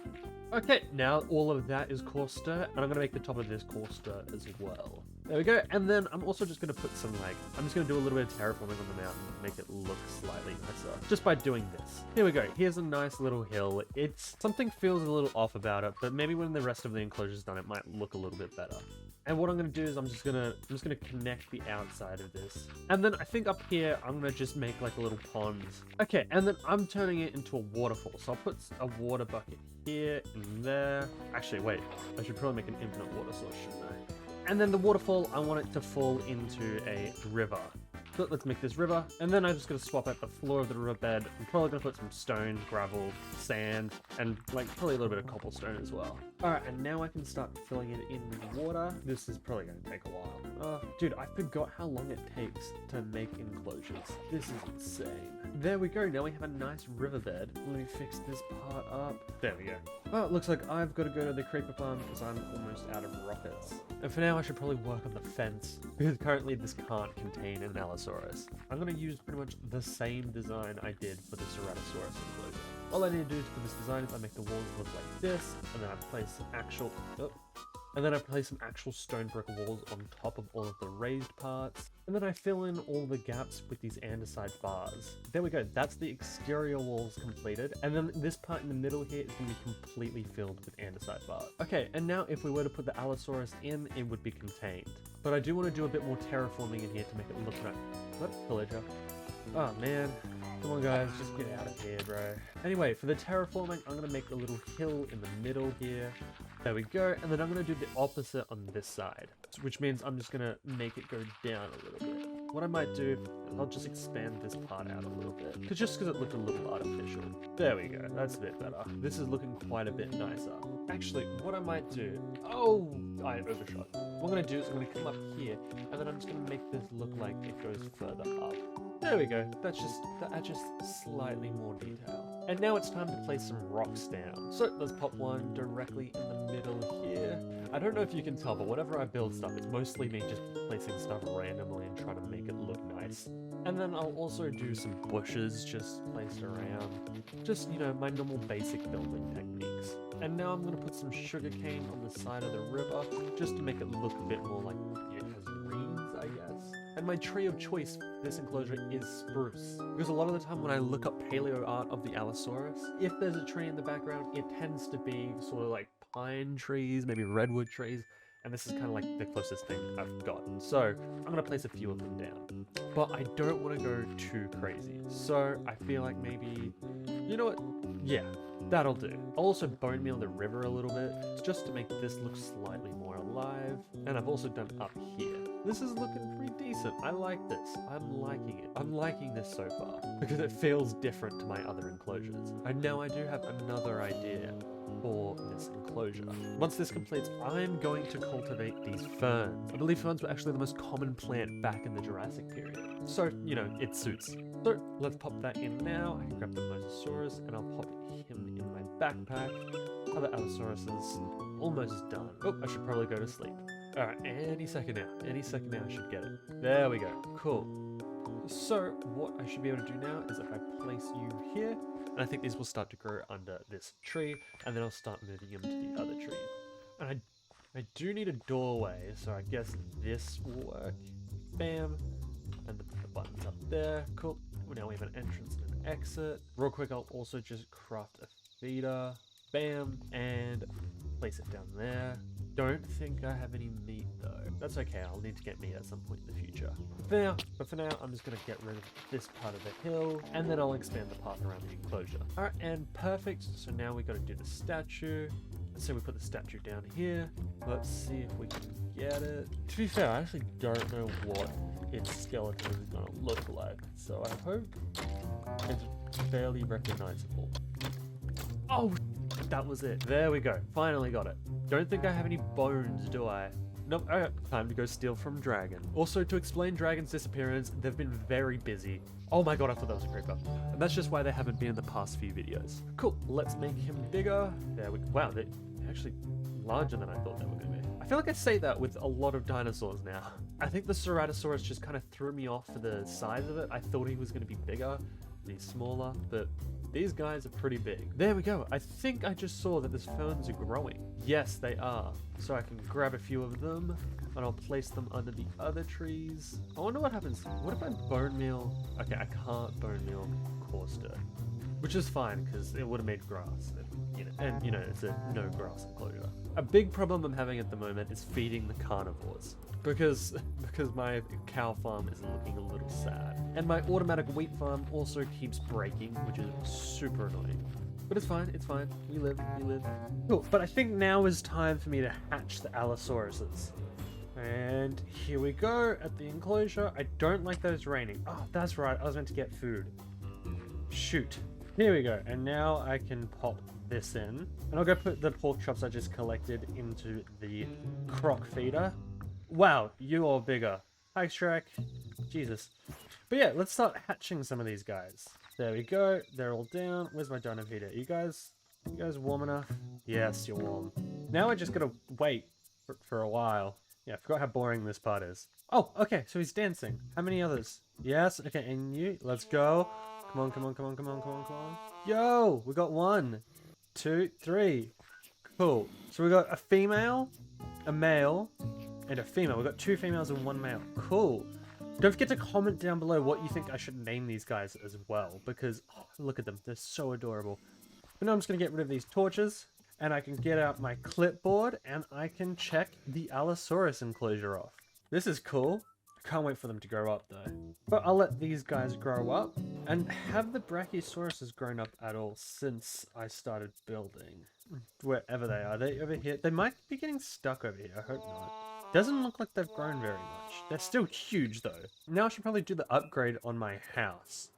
Okay, now all of that is coarse dirt, and I'm gonna make the top of this coarse dirt as well. There we go, and then I'm also just gonna put some I'm just gonna do a little bit of terraforming on the mountain, make it look slightly nicer, just by doing this. Here we go, here's a nice little hill. Something feels a little off about it, but maybe when the rest of the enclosure's done, it might look a little bit better. And what I'm gonna do is I'm just gonna connect the outside of this. And then I think up here, I'm gonna just make like a little pond. Okay, and then I'm turning it into a waterfall. So I'll put a water bucket here and there. Actually, wait, I should probably make an infinite water source, shouldn't I? And then the waterfall, I want it to fall into a river. So let's make this river, and then I'm just gonna swap out the floor of the riverbed. I'm probably gonna put some stone, gravel, sand, and like probably a little bit of cobblestone as well. Alright, and now I can start filling it in with water. This is probably going to take a while. Dude, I forgot how long it takes to make enclosures. This is insane. There we go, now we have a nice riverbed. Let me fix this part up. There we go. Well, it looks like I've got to go to the creeper farm because I'm almost out of rockets. And for now, I should probably work on the fence because currently this can't contain an Allosaurus. I'm going to use pretty much the same design I did for the Ceratosaurus enclosure. All I need to do for this design is I make the walls look like this, and then I place some actual stone brick walls on top of all of the raised parts, and then I fill in all the gaps with these andesite bars. There we go, that's the exterior walls completed, and then this part in the middle here is going to be completely filled with andesite bars. Okay, and now if we were to put the Allosaurus in, it would be contained. But I do want to do a bit more terraforming in here to make it look nice. What? Villager. Oh man. Come on guys, just get out of here, bro. Anyway, for the terraforming, I'm going to make a little hill in the middle here. There we go, and then I'm going to do the opposite on this side, which means I'm just going to make it go down a little bit. What I might do is I'll just expand this part out a little bit, just because it looked a little artificial. There we go, that's a bit better. This is looking quite a bit nicer. Actually, what I might do... Oh, I overshot. What I'm going to do is I'm going to come up here, and then I'm just going to make this look like it goes further up. There we go, that's just slightly more detail. And now it's time to place some rocks down. So let's pop one directly in the middle here. I don't know if you can tell, but whenever I build stuff, it's mostly me just placing stuff randomly and trying to make it look nice. And then I'll also do some bushes just placed around. Just, you know, my normal basic building techniques. And now I'm going to put some sugarcane on the side of the river, just to make it look a bit more like it has greens, I guess. And my tree of choice for this enclosure is spruce. Because a lot of the time when I look up paleo art of the Allosaurus, if there's a tree in the background, it tends to be sort of like pine trees, maybe redwood trees, and this is kind of like the closest thing I've gotten. So I'm going to place a few of them down. But I don't want to go too crazy. So I feel like maybe, you know what? Yeah, that'll do. I'll also bone meal the river a little bit, just to make this look slightly more alive. And I've also done up here. This is looking pretty decent. I like this. I'm liking it. I'm liking this so far because it feels different to my other enclosures. And now I do have another idea for this enclosure. Once this completes, I'm going to cultivate these ferns. I believe ferns were actually the most common plant back in the Jurassic period. So, you know, it suits. So let's pop that in now. I can grab the Mosasaurus and I'll pop him in my backpack. Other Allosaurus is almost done. Oh, I should probably go to sleep. Alright, any second now I should get it. There we go, cool. So, what I should be able to do now is if I place you here, and I think these will start to grow under this tree, and then I'll start moving them to the other trees. And I do need a doorway, so I guess this will work. Bam, and the button's up there, cool. Well, now we have an entrance and an exit. Real quick, I'll also just craft a feeder. Bam, and place it down there. Don't think I have any meat though. That's okay, I'll need to get meat at some point in the future. But for now, I'm just gonna get rid of this part of the hill, and then I'll expand the path around the enclosure. Alright, and perfect. So now we gotta do the statue. Let's say we put the statue down here. Let's see if we can get it. To be fair, I actually don't know what its skeleton is gonna look like. So I hope it's fairly recognizable. Oh, that was it. There we go. Finally got it. Don't think I have any bones, do I? Nope. Alright, time to go steal from Dragon. Also, to explain Dragon's disappearance, they've been very busy. Oh my god, I thought that was a creeper. And that's just why they haven't been in the past few videos. Cool, let's make him bigger. There we go. Wow, they're actually larger than I thought they were going to be. I feel like I say that with a lot of dinosaurs now. I think the Ceratosaurus just kind of threw me off for the size of it. I thought he was going to be bigger, he's smaller, but these guys are pretty big. There we go. I think I just saw that these ferns are growing. Yes, they are. So I can grab a few of them and I'll place them under the other trees. I wonder what happens. What if I bone meal? Okay, I can't bone meal coarse dirt, which is fine because it would have made grass. And you know, it's a no grass enclosure. A big problem I'm having at the moment is feeding the carnivores. Because my cow farm is looking a little sad. And my automatic wheat farm also keeps breaking, which is super annoying. But it's fine, it's fine. You live, you live. Cool, but I think now is time for me to hatch the Allosauruses. And here we go at the enclosure. I don't like that it's raining. Oh, that's right, I was meant to get food. Shoot. Here we go, and now I can pop this in. And I'll go put the pork chops I just collected into the croc feeder. Wow, you are bigger. Hi, Shrek. Jesus. But yeah, let's start hatching some of these guys. There we go. They're all down. Where's my dino feeder? You guys warm enough? Yes, you're warm. Now I just gotta wait for a while. Yeah, I forgot how boring this part is. Oh, okay, so he's dancing. How many others? Yes, okay, and you? Let's go. Come on, come on, come on, come on, come on, come on. Yo, we got 1, 2, 3. Cool. So we got a female, a male, and a female. We got 2 females and 1 male. Cool. Don't forget to comment down below what you think I should name these guys as well, because oh, look at them. They're so adorable. But now I'm just going to get rid of these torches, and I can get out my clipboard, and I can check the Allosaurus enclosure off. This is cool. I can't wait for them to grow up, though. But I'll let these guys grow up. And have the Brachiosauruses grown up at all since I started building? Wherever they are. Are they over here? They might be getting stuck over here. I hope not. Doesn't look like they've grown very much. They're still huge, though. Now I should probably do the upgrade on my house.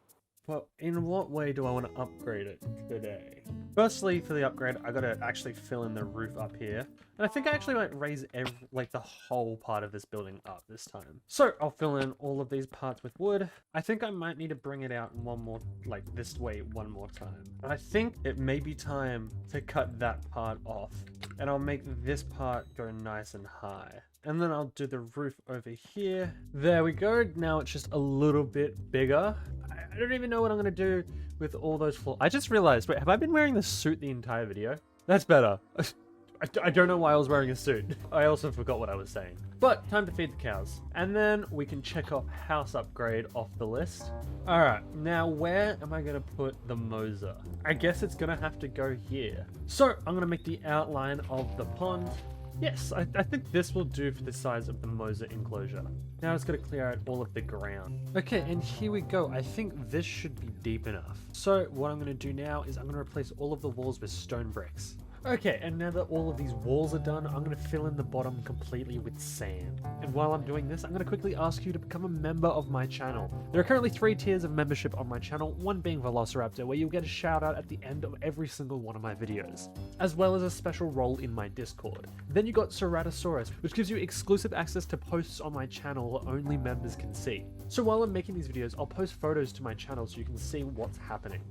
But in what way do I want to upgrade it today? Firstly, for the upgrade, I gotta actually fill in the roof up here. And I think I actually might raise the whole part of this building up this time. So I'll fill in all of these parts with wood. I think I might need to bring it out one more, this way one more time. And I think it may be time to cut that part off. And I'll make this part go nice and high. And then I'll do the roof over here. There we go. Now it's just a little bit bigger. I don't even know what I'm going to do with all those floors. I just realized, wait, have I been wearing the suit the entire video? That's better. I don't know why I was wearing a suit. I also forgot what I was saying. But time to feed the cows. And then we can check off house upgrade off the list. All right, now where am I going to put the Mosa? I guess it's going to have to go here. So I'm going to make the outline of the pond. Yes, I think this will do for the size of the Mosa enclosure. Now it's going to clear out all of the ground. Okay, and here we go. I think this should be deep enough. So what I'm going to do now is I'm going to replace all of the walls with stone bricks. Okay, and now that all of these walls are done, I'm going to fill in the bottom completely with sand. And while I'm doing this, I'm going to quickly ask you to become a member of my channel. There are currently 3 tiers of membership on my channel, one being Velociraptor, where you'll get a shout out at the end of every single one of my videos, as well as a special role in my Discord. Then you got Ceratosaurus, which gives you exclusive access to posts on my channel that only members can see. So while I'm making these videos, I'll post photos to my channel so you can see what's happening.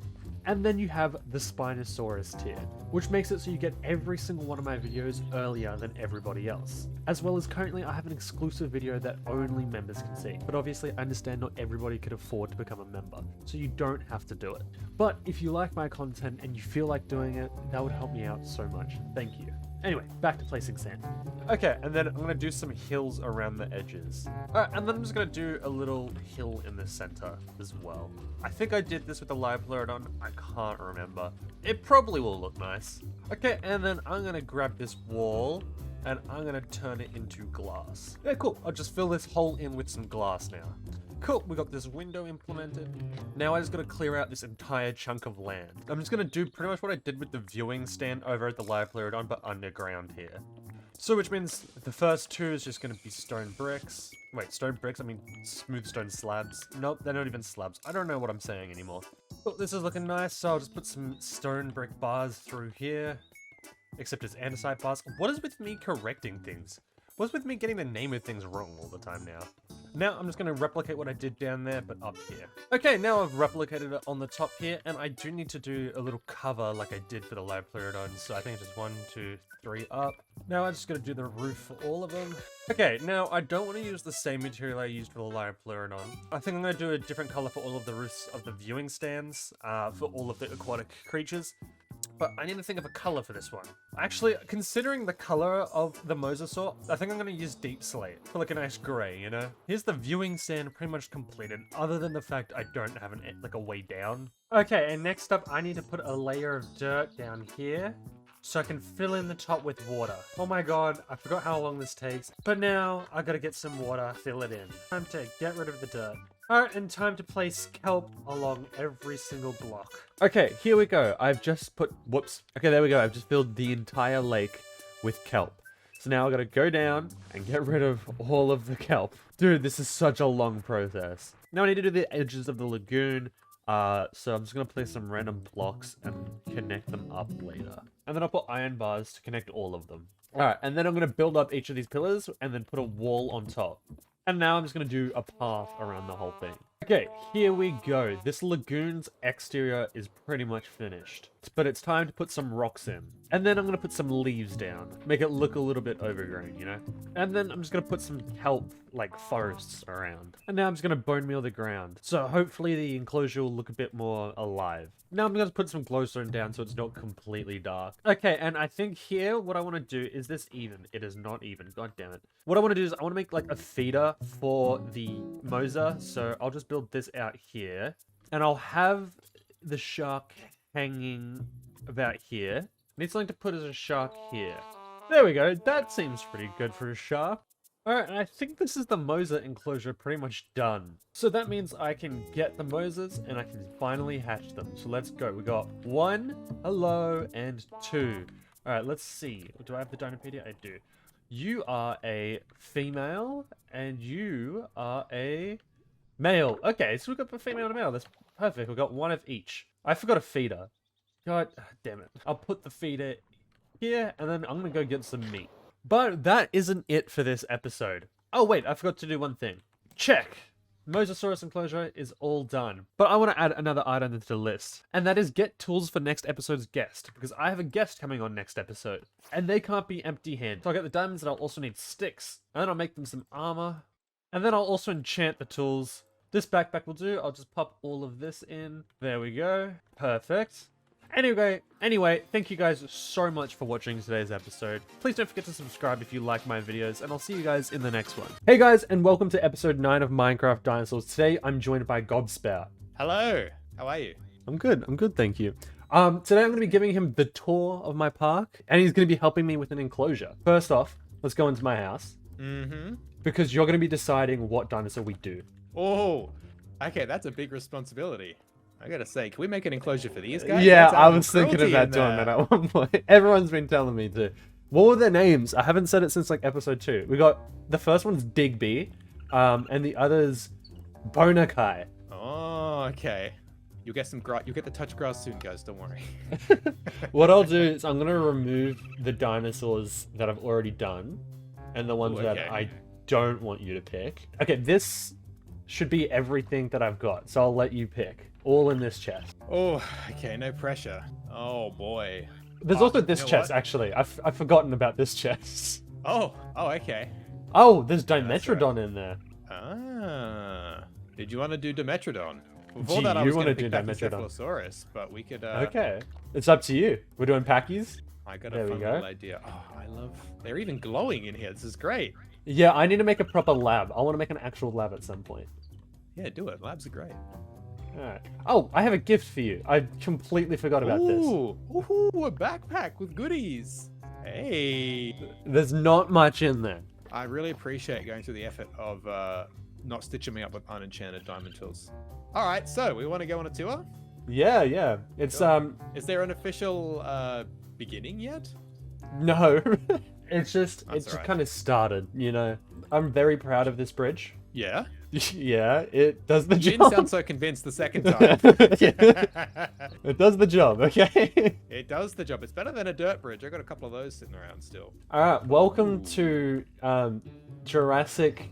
And then you have the Spinosaurus tier, which makes it so you get every single one of my videos earlier than everybody else. As well as currently I have an exclusive video that only members can see. But obviously I understand not everybody could afford to become a member, so you don't have to do it. But if you like my content and you feel like doing it, that would help me out so much. Thank you. Anyway, back to placing sand. Okay, and then I'm going to do some hills around the edges. Alright, and then I'm just going to do a little hill in the center as well. I think I did this with the Lipleurodon. I can't remember. It probably will look nice. Okay, and then I'm going to grab this wall and I'm going to turn it into glass. Yeah, cool. I'll just fill this hole in with some glass now. Cool, we got this window implemented. Now I just gotta clear out this entire chunk of land. I'm just gonna do pretty much what I did with the viewing stand over at the Lipleurodon, but underground here. So which means the first 2 is just gonna be stone bricks. Wait, stone bricks? I mean smooth stone slabs. Nope, they're not even slabs. I don't know what I'm saying anymore. But this is looking nice, so I'll just put some stone brick bars through here. Except it's andesite bars. What is with me correcting things? What's with me getting the name of things wrong all the time now? Now I'm just going to replicate what I did down there, but up here. Okay, now I've replicated it on the top here, and I do need to do a little cover like I did for the Lipleurodon, so I think it's just 1, 2, 3 up. Now I'm just going to do the roof for all of them. Okay, now I don't want to use the same material I used for the Lipleurodon. I think I'm going to do a different color for all of the roofs of the viewing stands, for all of the aquatic creatures. But I need to think of a color for this one. Actually, considering the color of the Mosasaur, I think I'm going to use deep slate for like a nice gray, you know? Here's the viewing stand pretty much completed, other than the fact I don't have a way down. Okay, and next up, I need to put a layer of dirt down here so I can fill in the top with water. Oh my god, I forgot how long this takes. But now, I gotta get some water, fill it in. Time to get rid of the dirt. Alright, and time to place kelp along every single block. Okay, here we go. I've just put, whoops. Okay, there we go. I've just filled the entire lake with kelp. So now I gotta go down and get rid of all of the kelp. Dude, this is such a long process. Now I need to do the edges of the lagoon, So I'm just gonna place some random blocks and connect them up later. And then I'll put iron bars to connect all of them. Alright, and then I'm gonna build up each of these pillars and then put a wall on top. And now I'm just gonna do a path around the whole thing. Okay, here we go. This lagoon's exterior is pretty much finished. But it's time to put some rocks in. And then I'm gonna put some leaves down. Make it look a little bit overgrown, you know? And then I'm just gonna put some kelp, like forests around. And now I'm just gonna bone meal the ground. So hopefully the enclosure will look a bit more alive. Now I'm gonna put some glowstone down so it's not completely dark. Okay, and I think here what I wanna do, is this even? It is not even, god damn it. What I wanna do is I wanna make like a feeder for the Mosa. So I'll just build this out here. And I'll have the shark hanging about here. Need something to put as a shark here. There we go. That seems pretty good for a shark. Alright, and I think this is the Mosa enclosure pretty much done. So that means I can get the Mosas and I can finally hatch them. So let's go. We got 1, hello, and 2. Alright, let's see. Do I have the Dinopedia? I do. You are a female and you are a male. Okay, so we've got a female and a male. That's perfect. We've got one of each. I forgot a feeder. God damn it. I'll put the feeder here and then I'm gonna go get some meat. But that isn't it for this episode. Oh wait, I forgot to do one thing. Check! Mosasaurus enclosure is all done. But I want to add another item into the list. And that is get tools for next episode's guest. Because I have a guest coming on next episode. And they can't be empty-handed. So I'll get the diamonds and I'll also need sticks. And then I'll make them some armor. And then I'll also enchant the tools. This backpack will do. I'll just pop all of this in. There we go. Perfect. Anyway, thank you guys so much for watching today's episode. Please don't forget to subscribe if you like my videos, and I'll see you guys in the next one. Hey guys, and welcome to episode 9 of Minecraft Dinosaurs. Today, I'm joined by Gobspout. Hello, how are you? I'm good, thank you. Today I'm going to be giving him the tour of my park, and he's going to be helping me with an enclosure. First off, let's go into my house. Because you're going to be deciding what dinosaur we do. Oh, okay, that's a big responsibility. I gotta say, can we make an enclosure for these guys? Yeah, That's I was thinking cruelty about in doing there. that at one point. Everyone's been telling me to. What were their names? I haven't said it since like episode 2. We got the first one's Digby, and the other's Bonakai. Oh, okay. You'll get some you'll get the touch grass soon, guys. Don't worry. What I'll do is I'm gonna remove the dinosaurs that I've already done, and the ones that I don't want you to pick. Okay, this should be everything that I've got, so I'll let you pick. All in this chest. Oh, okay, no pressure. Oh boy. There's also this chest, actually. I've forgotten about this chest. Oh, okay. Oh, there's Dimetrodon in there. Ah. Did you want to do Dimetrodon? Do That, I you was want gonna to do pick back the Dimetrodon? Cephalosaurus, but we could. Okay, it's up to you. We're doing packies. I got a fun little idea. Oh, I love. They're even glowing in here. This is great. Yeah, I need to make a proper lab. I want to make an actual lab at some point. Yeah, do it. Labs are great. Alright. Oh, I have a gift for you. I completely forgot about this. Ooh, a backpack with goodies. Hey. There's not much in there. I really appreciate going through the effort of not stitching me up with unenchanted diamond tools. All right, so we want to go on a tour? Yeah. It's, Is there an official beginning yet? no. It's just That's kind of started, you know. I'm very proud of this bridge. Yeah. Yeah, it does the You job. didn't sound so convinced the second time. It does the job, okay? It does the job. It's better than a dirt bridge. I got a couple of those sitting around still. Alright, welcome to Jurassic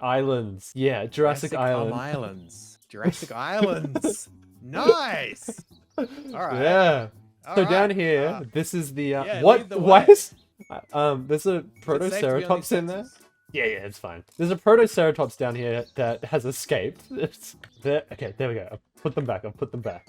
Islands. Yeah, Jurassic Island. Islands. Jurassic Islands. Nice. All right. Yeah. All So right. down here, this is the yeah, what? lead the Why way. is there's a Is it safe to be on these Protoceratops in there? fences? Yeah, it's fine. There's a Protoceratops down here that has escaped. It's there. Okay, there we go. I'll put them back.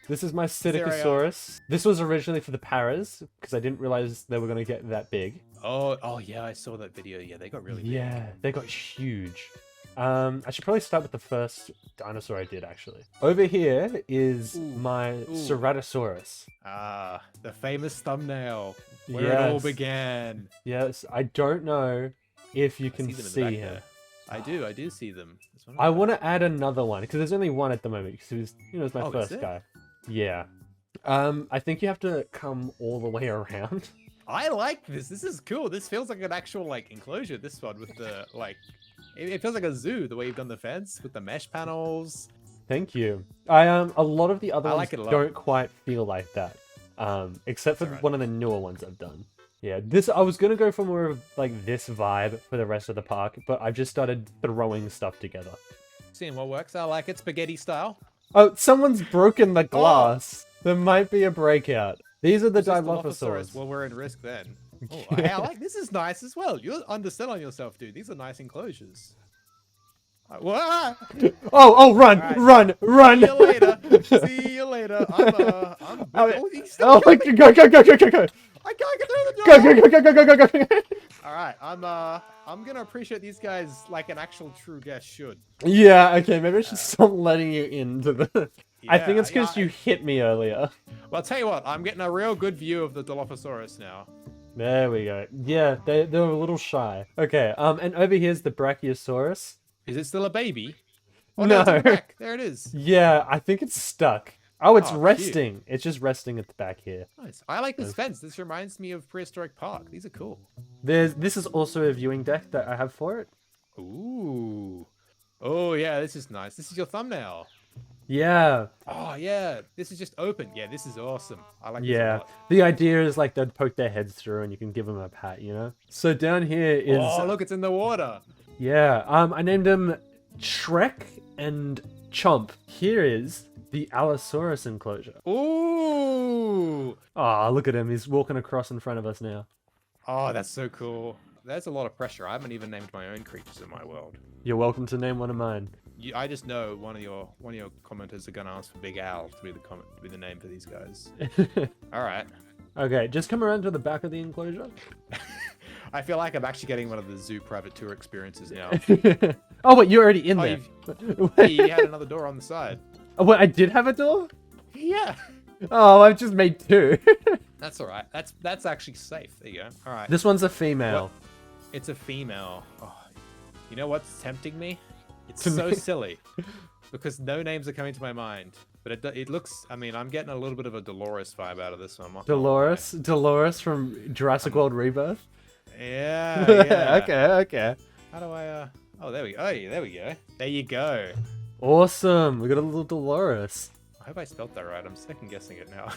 This is my Psittacosaurus. This was originally for the paras because I didn't realize they were gonna get that big. Oh yeah, I saw that video. Yeah, they got really big. Yeah, they got huge. I should probably start with the first dinosaur I did, actually. Over here is my Ceratosaurus. Ah, the famous thumbnail where it all Yes. began. Yes, I don't know if you can them in the see back him. there. I do see them. There's one I over want to add another one because there's only one at the moment because it was my Oh, is first it? guy. Yeah. I think you have to come all the way around. there. I like this. This is cool. This feels like an actual like enclosure. This one with the like, it feels like a zoo the way you've done the fence with the mesh panels. Thank you. A lot of the other I ones like it a lot. don't quite feel like that. Except for That's alright. one of the newer ones I've done. Yeah, I was gonna go for more of like this vibe for the rest of the park, but I've just started throwing stuff together. Seeing what works. I like it, spaghetti style. Oh, someone's broken the glass. There might be a breakout. These are the Is this Dilophosaurus. Well, we're at risk then. Oh, hey, I like this. Is nice as well. You're underselling yourself, dude. These are nice enclosures. What? Oh, run, Alright. run. See you later. See you later. I'm Oh, he's still my coming. go. I can't get through the door. Go. All right, I'm gonna appreciate these guys like an actual true guest should. Yeah, okay, maybe I should stop letting you into the... I think it's because yeah, you hit me earlier. Well, I'll tell you what, I'm getting a real good view of the Dilophosaurus now. There we go. Yeah, they're a little shy. Okay, and over here's the Brachiosaurus. Is it still a baby? Oh, No. it's in the back. There it is. Yeah, I think it's stuck. Oh, it's Oh, cute. resting. It's just resting at the back here. Nice. I like this fence. This reminds me of Prehistoric Park. These are cool. This is also a viewing deck that I have for it. Ooh. Oh, yeah, this is nice. This is your thumbnail. Yeah. Oh, yeah. This is just open. Yeah, this is awesome. I like this a Yeah. lot. The idea is like they'd poke their heads through and you can give them a pat, you know? So down here is... Oh, look, it's in the water. Yeah, I named him Shrek and Chomp. Here is the Allosaurus enclosure. Ooh. Oh, look at him. He's walking across in front of us now. Oh, that's so cool. That's a lot of pressure. I haven't even named my own creatures in my world. You're welcome to name one of mine. I just know one of your commenters are gonna ask for Big Al to be the name for these guys. All right. Okay, just come around to the back of the enclosure. I feel like I'm actually getting one of the zoo private tour experiences now. Oh, wait, you're already in Oh, there. you had another door on the side. Oh, wait, I did have a door? Yeah. Oh, I've just made two. That's all right. That's actually safe. There you go. All right. This one's a female. It's a female. Oh, you know what's tempting me? It's To so me? silly because no names are coming to my mind. But it looks. I mean, I'm getting a little bit of a Dolores vibe out of this one. I'm not gonna lie. Dolores from Jurassic World Rebirth. Yeah. Yeah. Okay. How do I? Oh, there we go. Oh, yeah, there we go. There you go. Awesome. We got a little Dolores. I hope I spelled that right. I'm second guessing it now.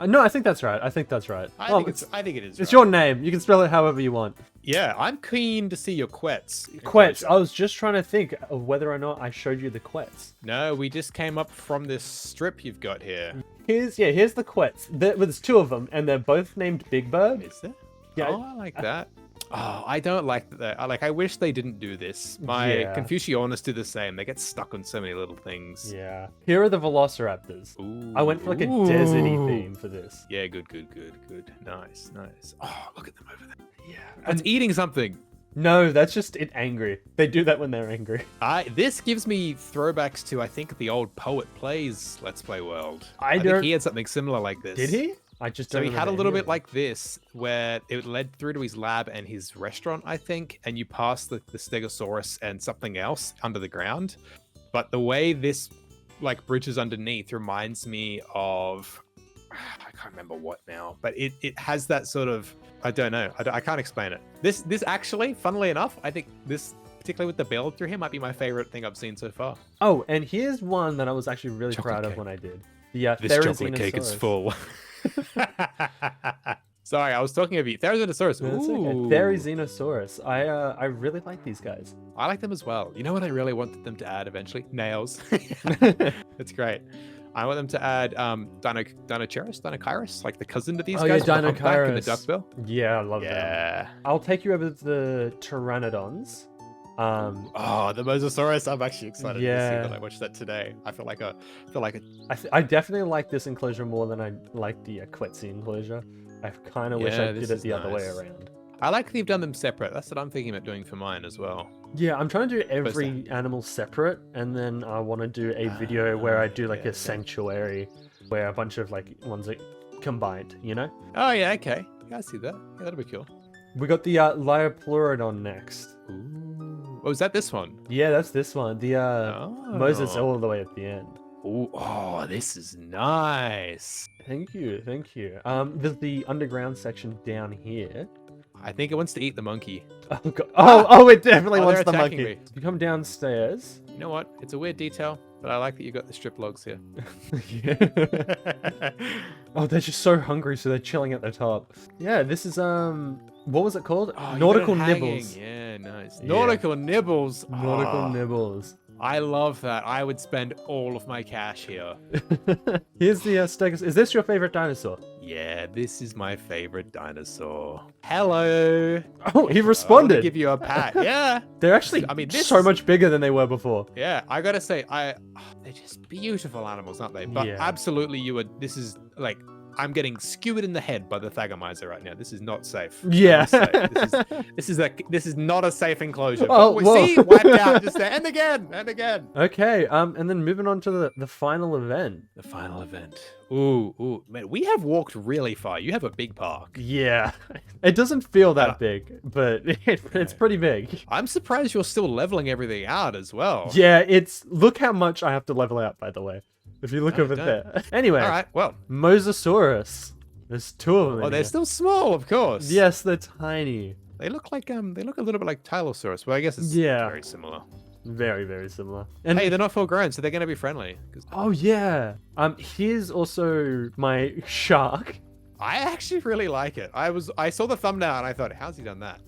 No, I think that's right. I think it is. I think it is. It's right. your name. You can spell it however you want. Yeah, I'm keen to see your quets. Quets. I was just trying to think of whether or not I showed you the quets. No, we just came up from this strip you've got here. Here's the quets. There's two of them, and they're both named Big Bird. Is there? Yeah. Oh, I like that. Oh, I don't like that. I wish they didn't do this. My Yeah. Confucionists do the same. They get stuck on so many little things. Yeah. Here are the Velociraptors. Ooh. I went for like a deserty theme for this. Yeah, good. Nice. Oh, look at them over there. Yeah. It's eating something. No, that's just it angry. They do that when they're angry. This gives me throwbacks to, I think, the old Poet Plays Let's Play world. I think he had something similar like this. Did he? I just So don't he had a remember little any bit like this, where it led through to his lab and his restaurant, I think, and you pass the Stegosaurus and something else under the ground. But the way this like bridges underneath reminds me of, I can't remember what now, but it has that sort of, I don't know, I can't explain it. This actually, funnily enough, I think this, particularly with the build through here, might be my favorite thing I've seen so far. Oh, and here's one that I was actually really Chocolate proud of cake. when I did. The This chocolate cake is Therizinosaurus. full. Sorry, I was talking of you. Therizinosaurus. No, it's okay. Ooh. Therizinosaurus. I really like these guys. I like them as well. You know what I really wanted them to add eventually? Nails. That's great. I want them to add Dinocheirus, like the cousin to these guys. Yeah, with the humpback and the Dinocheirus. duckbill. Yeah, I love them. Yeah. I'll take you over to the Pteranodons. Oh, the Mosasaurus. I'm actually excited to Yeah. see that. I watched that today. I feel like a I definitely like this enclosure more than I like the Quetzi enclosure. I kind of wish Yeah, I this did it is the other way nice. around. I like that you've done them separate. That's what I'm thinking about doing for mine as well. Yeah, I'm trying to do every animal separate, and then I want to do a video where I do like yeah, a sanctuary, where a bunch of like ones are combined, you know? Oh yeah, okay. Yeah, I see that. Yeah, that'll be cool. We got the Liopleurodon next. Ooh. Oh, is that this one? Yeah, that's this one. The Moses Oh. all the way at the end. Ooh, oh, this is nice. Thank you. There's the underground section down here. I think it wants to eat the monkey. Oh, God. Oh, it definitely Oh, wants they're the attacking monkey. me. You come downstairs. You know what? It's a weird detail, But I like that you got the strip logs here. Yeah. Oh, they're just so hungry, so they're chilling at the top. Yeah, this is what was it called? Oh, you Nautical got it hanging. nibbles. Yeah, nice. Yeah. Nautical nibbles. Nautical Oh, nibbles. I love that. I would spend all of my cash here. Here's the Stegosaurus. Is this your favorite dinosaur? Yeah, this is my favorite dinosaur. Hello. Oh, he I'll responded. give you a pat. Yeah. They're actually, I mean, this so is- much bigger than they were before. Yeah, I gotta say, they're just beautiful animals, aren't they? But Yeah. absolutely, this is like, I'm getting skewered in the head by the Thagomizer right now. This is not safe. Yeah. This is not a safe enclosure. Oh, But whoa. see, wiped out just there, and again, and again. Okay, and then moving on to the final event. The final event. Ooh, man, we have walked really far. You have a big park. Yeah, it doesn't feel that big, but it's pretty big. I'm surprised you're still leveling everything out as well. Yeah, look how much I have to level out, by the way. If you look No, over don't. there. Anyway, All right. Well. Mosasaurus. There's two of them. Oh, in they're here. still small, of course. Yes, they're tiny. They look like they look a little bit like Tylosaurus. Well, I guess it's Yeah. very similar. Very, very similar. And Hey, they're not full grown, so they're gonna be friendly. 'Cause oh yeah. Here's also my shark. I actually really like it. I saw the thumbnail and I thought, how's he done that?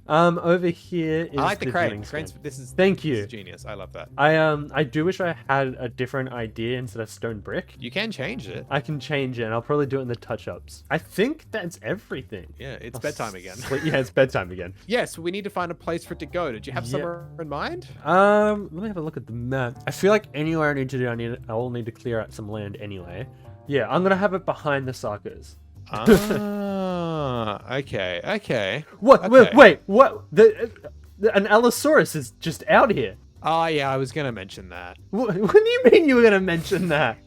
Over here is I like the crane. drilling Crane's, skin. this is Thank this you. is genius. I love that. I do wish I had a different idea instead of stone brick. You can change it. I can change it, and I'll probably do it in the touch-ups. I think that's everything. Yeah, it's I'll bedtime again. Yeah, it's bedtime again. Yes, we need to find a place for it to go. Did you have Yeah. somewhere in mind? Let me have a look at the map. I feel like anywhere I need to do, I'll need to clear out some land anyway. Yeah, I'm gonna have it behind the Sarkos. Okay. What? Okay. Wait, what? An Allosaurus is just out here. Oh yeah, I was gonna mention that. What do you mean you were gonna mention that?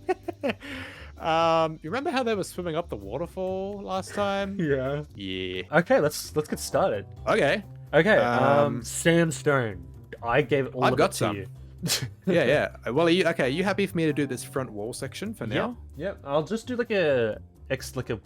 You remember how they were swimming up the waterfall last time? Yeah. Yeah. Okay, let's get started. Okay. Okay, sandstone. I gave all I've of got it to some. you. Yeah. Well, are you happy for me to do this front wall section for now? Yep. I'll just do like a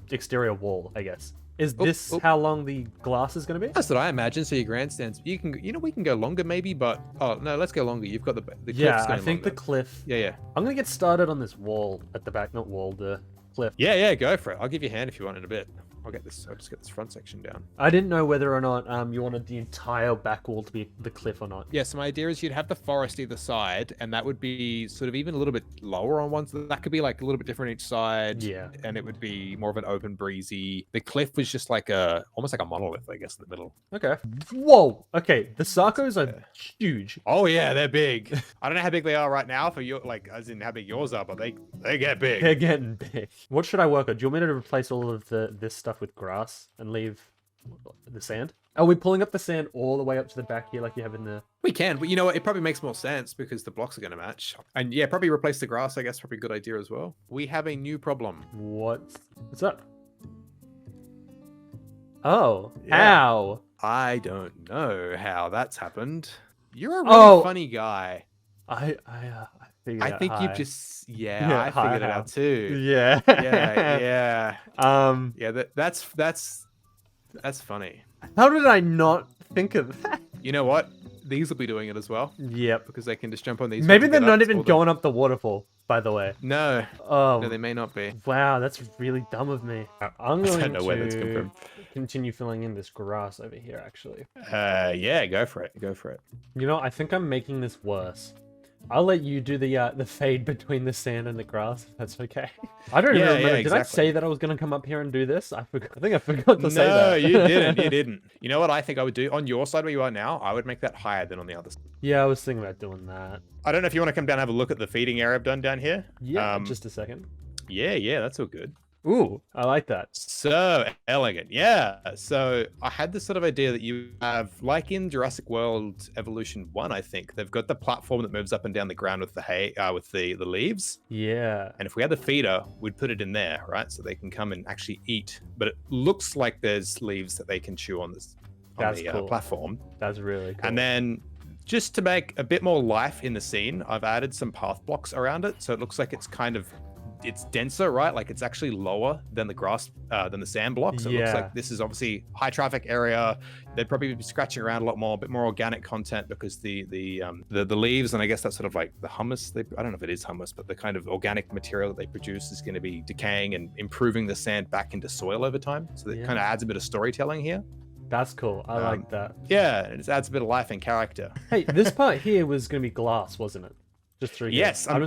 exterior wall, I guess. Is this how long the glass is going to be? That's what I imagine. So your grandstands, we can go longer maybe, but oh no, let's go longer. You've got the cliff's Yeah, I going think longer. the cliff. Yeah. I'm going to get started on this wall at the back, not wall, the cliff. Yeah, go for it. I'll give you a hand if you want in a bit. I'll just get this front section down. I didn't know whether or not you wanted the entire back wall to be the cliff or not. Yeah, so my idea is you'd have the forest either side, and that would be sort of even a little bit lower on one, so that could be like a little bit different each side. Yeah. And it would be more of an open, breezy. The cliff was just like almost like a monolith, I guess, in the middle. Okay. Whoa. Okay. The Sarkos are huge. Oh yeah, they're big. I don't know how big they are right now for your, like, as in how big yours are, but they get big. They're getting big. What should I work on? Do you want me to replace all of this stuff with grass and leave the sand? Are we pulling up the sand all the way up to the back here like you have in the... We can, but you know what? It probably makes more sense because the blocks are going to match. And yeah, probably replace the grass, I guess, probably a good idea as well. We have a new problem. What's up? Oh, Yeah. how? I don't know how that's happened. You're a really funny guy. I figured I out think you hi. just, I Hi, figured it how? out too. Yeah. Yeah. Yeah. That's funny. How did I not think of that? You know what? These will be doing it as well Yep. because they can just jump on these. Maybe ones they're and get not up. It's even all going up the waterfall, by the way. No, Oh, no, they may not be. wow, that's really dumb of me. I'm I going don't know where that's come to from. continue filling in this grass over here, actually. Yeah, go for it. Go for it. You know, I think I'm making this worse. I'll let you do the fade between the sand and the grass, if that's okay. I don't even Yeah, remember. yeah, Did I exactly. say that I was going to come up here and do this? I think I forgot to say No, that. you didn't. You didn't. You know what I think I would do? On your side where you are now, I would make that higher than on the other side. Yeah, I was thinking about doing that. I don't know if you want to come down and have a look at the feeding area I've done down here. Yeah, just a second. Yeah, that's all good. Ooh, I like that. So elegant. Yeah. So I had this sort of idea that you have, like in Jurassic World Evolution 1, I think, they've got the platform that moves up and down the ground with the hay, with the leaves. Yeah. And if we had the feeder, we'd put it in there, right? So they can come and actually eat. But it looks like there's leaves that they can chew on this That's cool. platform. That's really cool. And then just to make a bit more life in the scene, I've added some path blocks around it. So it looks like it's kind of it's denser, right? Like it's actually lower than the grass, than the sand block. So it looks like this is obviously high traffic area. They'd probably be scratching around a lot more, a bit more organic content because the leaves, and I guess that's sort of like the humus. I don't know if it is humus, but the kind of organic material that they produce is going to be decaying and improving the sand back into soil over time. So it kind of adds a bit of storytelling here. That's cool. I like that. Yeah, and it adds a bit of life and character. Hey, this part here was going to be glass, wasn't it? Just through here. Yes. I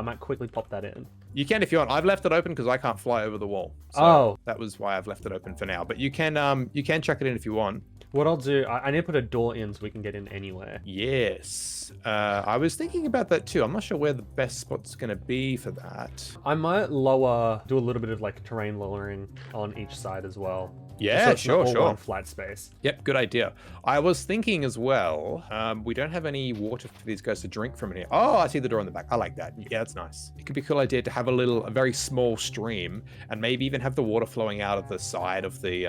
might quickly pop that in. You can if you want. I've left it open because I can't fly over the wall. So that was why I've left it open for now. But you can chuck it in if you want. What I'll do, I need to put a door in so we can get in anywhere. Yes. I was thinking about that too. I'm not sure where the best spot's going to be for that. I might do a little bit of like terrain lowering on each side as well. Yeah, so sure. One flat space. Yep, good idea. I was thinking as well, we don't have any water for these guys to drink from in here. Oh, I see the door in the back. I like that. Yeah, that's nice. It could be a cool idea to have a very small stream and maybe even have the water flowing out of the side of the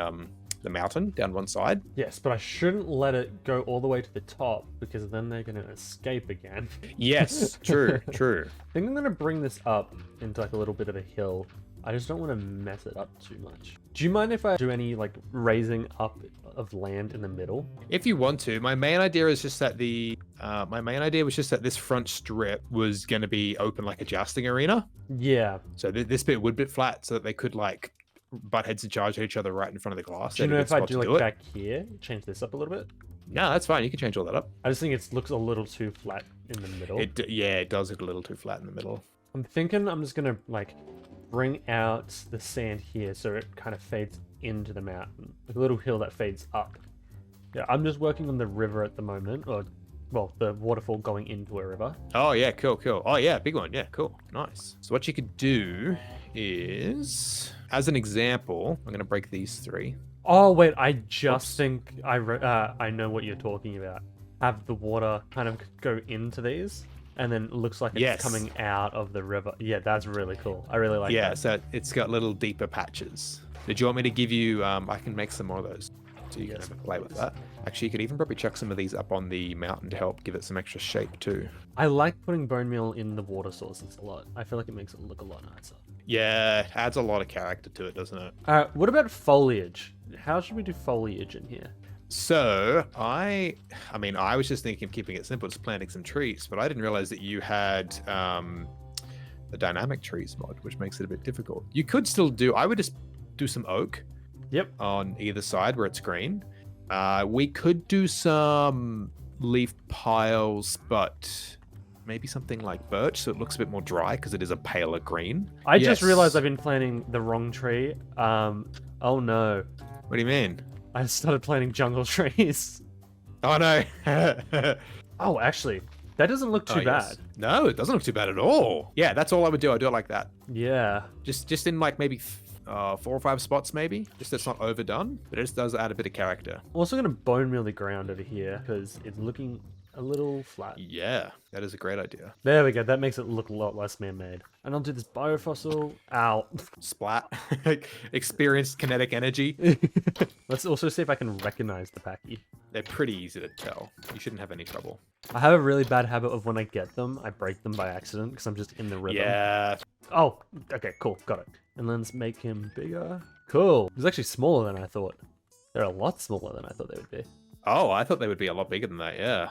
mountain down one side. Yes, but I shouldn't let it go all the way to the top because then they're going to escape again. Yes, true. I think I'm going to bring this up into like a little bit of a hill. I just don't want to mess it up too much. Do you mind if I do any like raising up of land in the middle? If you want to. My main idea was just that this front strip was going to be open like a jousting arena. Yeah. So this bit would be flat so that they could like butt heads and charge at each other right in frnt of the glass. Do you know if I do like back here, change this up a little bit? No, that's fine. You can change all that up. I just think it looks a little too flat in the middle. It does look a little too flat in the middle. I'm thinking I'm just going to like bring out the sand here so it kind of fades into the mountain. Like a little hill that fades up. Yeah, I'm just working on the river at the moment, or well, the waterfall going into a river. Oh yeah, cool. Oh yeah, big one. Yeah, cool. Nice. So what you could do is, as an example, I'm going to break these three. Oh wait, I just think I know what you're talking about. Have the water kind of go into these, and then it looks like it's coming out of the river. Yeah, that's really cool. I really like that. Yeah, so it's got little deeper patches. Did you want me to give you, I can make some more of those. So you can have a play with that. Actually, you could even probably chuck some of these up on the mountain to help give it some extra shape too. I like putting bone meal in the water sources a lot. I feel like it makes it look a lot nicer. Yeah, it adds a lot of character to it, doesn't it? What about foliage? How should we do foliage in here? So I was just thinking of keeping it simple, just planting some trees, but I didn't realize that you had the dynamic trees mod, which makes it a bit difficult. You could still I would just do some oak. Yep. On either side where it's green. We could do some leaf piles, but maybe something like birch so it looks a bit more dry because it is a paler green. I just realized I've been planting the wrong tree. Oh no. What do you mean? I started planting jungle trees. Oh no. Oh, actually, that doesn't look too bad. No, it doesn't look too bad at all. Yeah, that's all I would do. I'd do it like that. Yeah. Just in like maybe 4 or 5 spots maybe, just so it's not overdone, but it just does add a bit of character. I'm also going to bone meal the ground over here because it's looking a little flat. Yeah, that is a great idea. There we go. That makes it look a lot less man-made. And I'll do this biofossil. Ow. Splat. Experienced kinetic energy. Let's also see if I can recognize the packy. They're pretty easy to tell. You shouldn't have any trouble. I have a really bad habit of when I get them, I break them by accident because I'm just in the rhythm. Yeah. Oh, okay, cool. Got it. And let's make him bigger. Cool. He's actually smaller than I thought. They're a lot smaller than I thought they would be. Oh, I thought they would be a lot bigger than that, yeah.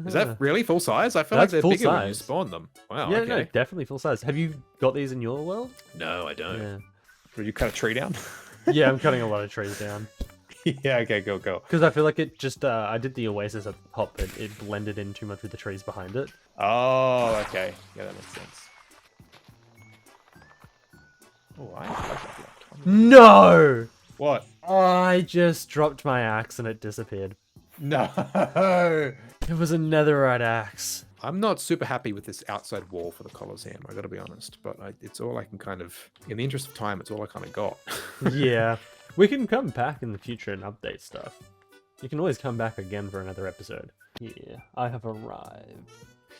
Is that really full size? I feel like they're bigger when you spawn them. Wow, yeah, okay. No, definitely full size. Have you got these in your world? No, I don't. Yeah. Did you cut a tree down? Yeah, I'm cutting a lot of trees down. Yeah, okay, go. Because I feel like it just, I did the oasis at the top, but it blended in too much with the trees behind it. Oh, okay. Yeah, that makes sense. Oh, I like that block. No! What? I just dropped my axe and it disappeared. No! It was a netherite axe. I'm not super happy with this outside wall for the Colosseum, I gotta be honest, but it's all I can kind of, in the interest of time, it's all I kind of got. Yeah. We can come back in the future and update stuff. You can always come back again for another episode. Yeah, I have arrived.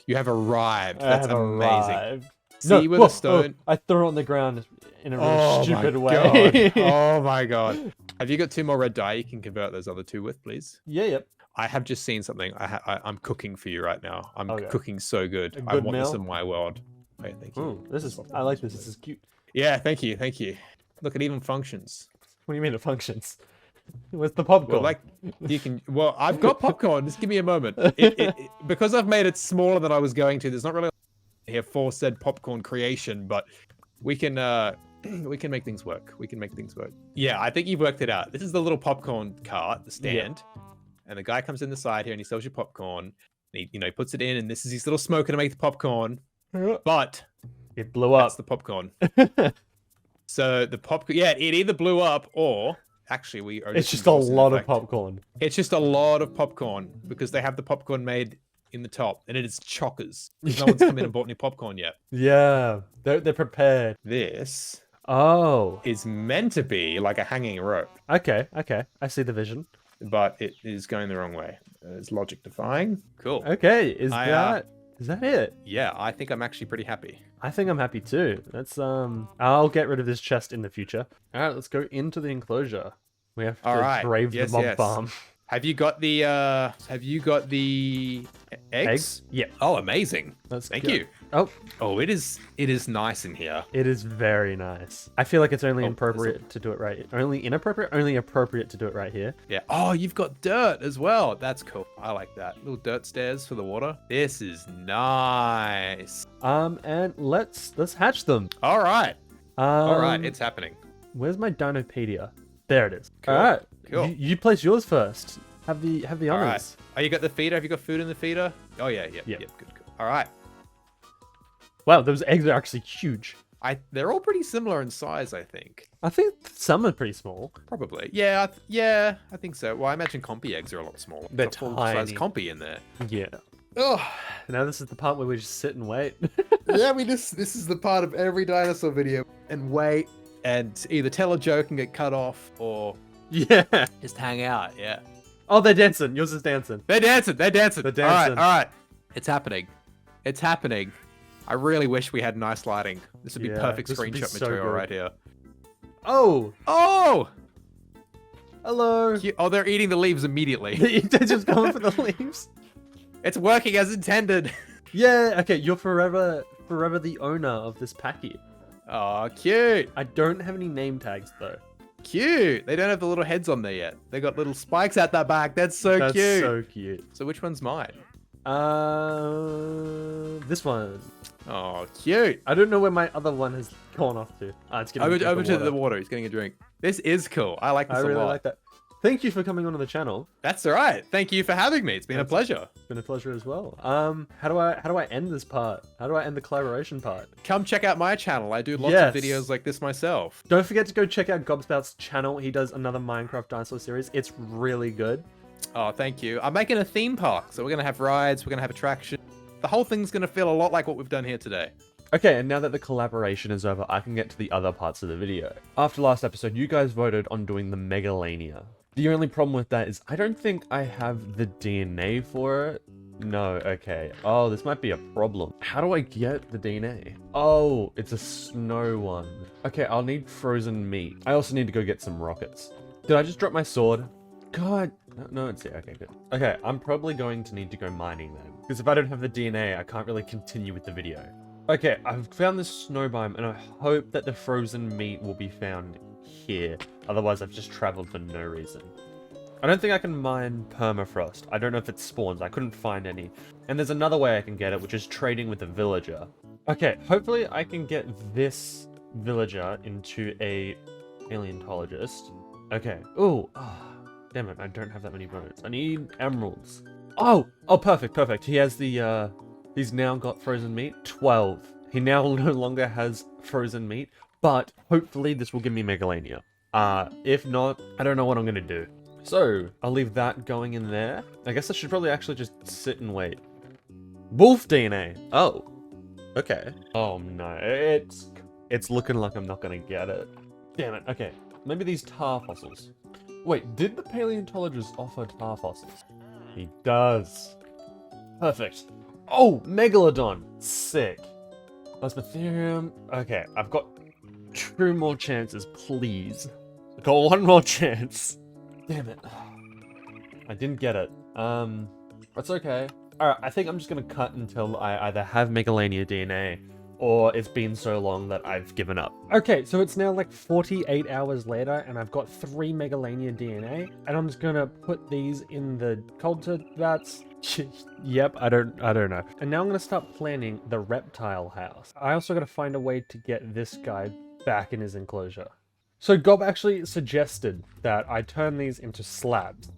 You have arrived. That's amazing. Arrived. See with a stone. I threw it on the ground in a really stupid way. Oh my god. Have you got 2 more red dye you can convert those other 2 with, please? Yeah, yep. I have just seen something. I'm cooking for you right now. I'm Okay. cooking so good. A I good want this meal? in my world. Okay, thank you. Ooh, this is. I like this. This is cute. Yeah, thank you, thank you. Look, it even functions. What do you mean it functions? Where's the popcorn? Well, like you can. Well, I've got popcorn. Just give me a moment. Because I've made it smaller than I was going to. There's not really here for said popcorn creation, but we can make things work. We can make things work. Yeah, I think you've worked it out. This is the little popcorn cart, the stand, and the guy comes in the side here and he sells you popcorn. And he, he puts it in, and this is his little smoker to make the popcorn. But it blew up. that's the popcorn. So the popcorn, yeah, it either blew up or actually we. It's just a lot of popcorn. It's just a lot of popcorn because they have the popcorn made in the top, and it is chockers. No one's come in and bought any popcorn yet. Yeah, they're prepared. This Oh, is meant to be like a hanging rope, okay, I see the vision. but it is going the wrong way. It's logic defying. Cool. Okay, is that it? Yeah, I think I'm actually pretty happy. I think I'm happy too. That's I'll get rid of this chest in the future. All right, let's go into the enclosure. We have to brave the mob farm. Have you got the eggs? Yeah. Oh, amazing. Thank you. Oh, it is nice in here. it is very nice. I feel like it's only appropriate to do it right. Only inappropriate? Only appropriate to do it right here. Yeah. Oh, you've got dirt as well. That's cool. I like that. Little dirt stairs for the water. This is nice. And let's hatch them. All right. All right. Um, It's happening. Where's my Dinopedia? There it is. Cool. All right. Cool. You place yours first. Have the All right. honors. Oh, you got the feeder? Have you got food in the feeder? Oh, yeah. Good. All right. Wow, those eggs are actually huge. They're all pretty similar in size, I think. I think some are pretty small. Probably. Yeah, I think so. Well, I imagine compy eggs are a lot smaller. They're Got full-size tiny. compy in there. Yeah. Oh, Now this is the part where we just sit and wait. yeah, this is the part of every dinosaur video. And wait, and either tell a joke and get cut off, or Yeah. just hang out, yeah. Oh, they're dancing. Yours is dancing. They're dancing. They're dancing. All right. It's happening. It's happening. I really wish we had nice lighting. This would be Yeah, perfect this would be screenshot so material good. right here. Oh, Oh! hello. Oh, they're eating the leaves immediately. They're just going for the leaves. It's working as intended. Yeah. Okay, you're forever the owner of this packy. Oh, cute. I don't have any name tags though. Cute. They don't have the little heads on there yet. They got little spikes at the back. That's so That's cute. so cute. So which one's mine? This one. Oh, cute. I don't know where my other one has gone off to. It's getting Over to the water. He's getting a drink. This is cool. I like this I a really lot. like that. Thank you for coming onto the channel. That's all right. Thank you for having me. It's been a pleasure. It's been a pleasure as well. How do I end this part? How do I end the collaboration part? Come check out my channel. I do lots Yes. of videos like this myself. Don't forget to go check out Gobspout's channel. He does another Minecraft Dinosaur series. It's really good. Oh, thank you. I'm making a theme park, so we're gonna have rides. We're gonna have attractions. The whole thing's gonna feel a lot like what we've done here today. Okay, and now that the collaboration is over, I can get to the other parts of the video. After last episode, you guys voted on doing the Megalania. The only problem with that is I don't think I have the DNA for it. No, okay. Oh, this might be a problem. How do I get the DNA? Oh, it's a snow one. Okay, I'll need frozen meat. I also need to go get some rockets. Did I just drop my sword? God. No, it's here. Okay, good. Okay, I'm probably going to need to go mining then. Because if I don't have the DNA, I can't really continue with the video. Okay, I've found this snow biome, and I hope that the frozen meat will be found here. Otherwise, I've just traveled for no reason. I don't think I can mine permafrost. I don't know if it spawns. I couldn't find any. And there's another way I can get it, which is trading with a villager. Okay, hopefully I can get this villager into a paleontologist. Okay. Ooh. Damn it, I don't have that many bones. I need emeralds. Oh, perfect. He has the, he's now got frozen meat. 12. He now no longer has frozen meat, but hopefully this will give me Megalania. If not, I don't know what I'm gonna do. So, I'll leave that going in there. I guess I should probably actually just sit and wait. Wolf DNA. Oh. Okay. Oh no, it's looking like I'm not gonna get it. Damn it, okay. Maybe these tar fossils. Wait, did the paleontologist offer tar fossils? He does. Perfect. Oh, Megalodon. Sick. Plasmatherium. Okay, I've got 2 more chances, please. I've got 1 more chance. Damn it. I didn't get it. That's okay. Alright, I think I'm just gonna cut until I either have Megalania DNA or it's been so long that I've given up. Okay, so it's now like 48 hours later, and I've got 3 Megalania DNA, and I'm just gonna put these in the culture vats. Yep, I don't know. And now I'm gonna start planning the reptile house. I also gotta find a way to get this guy back in his enclosure. So Gob actually suggested that I turn these into slabs.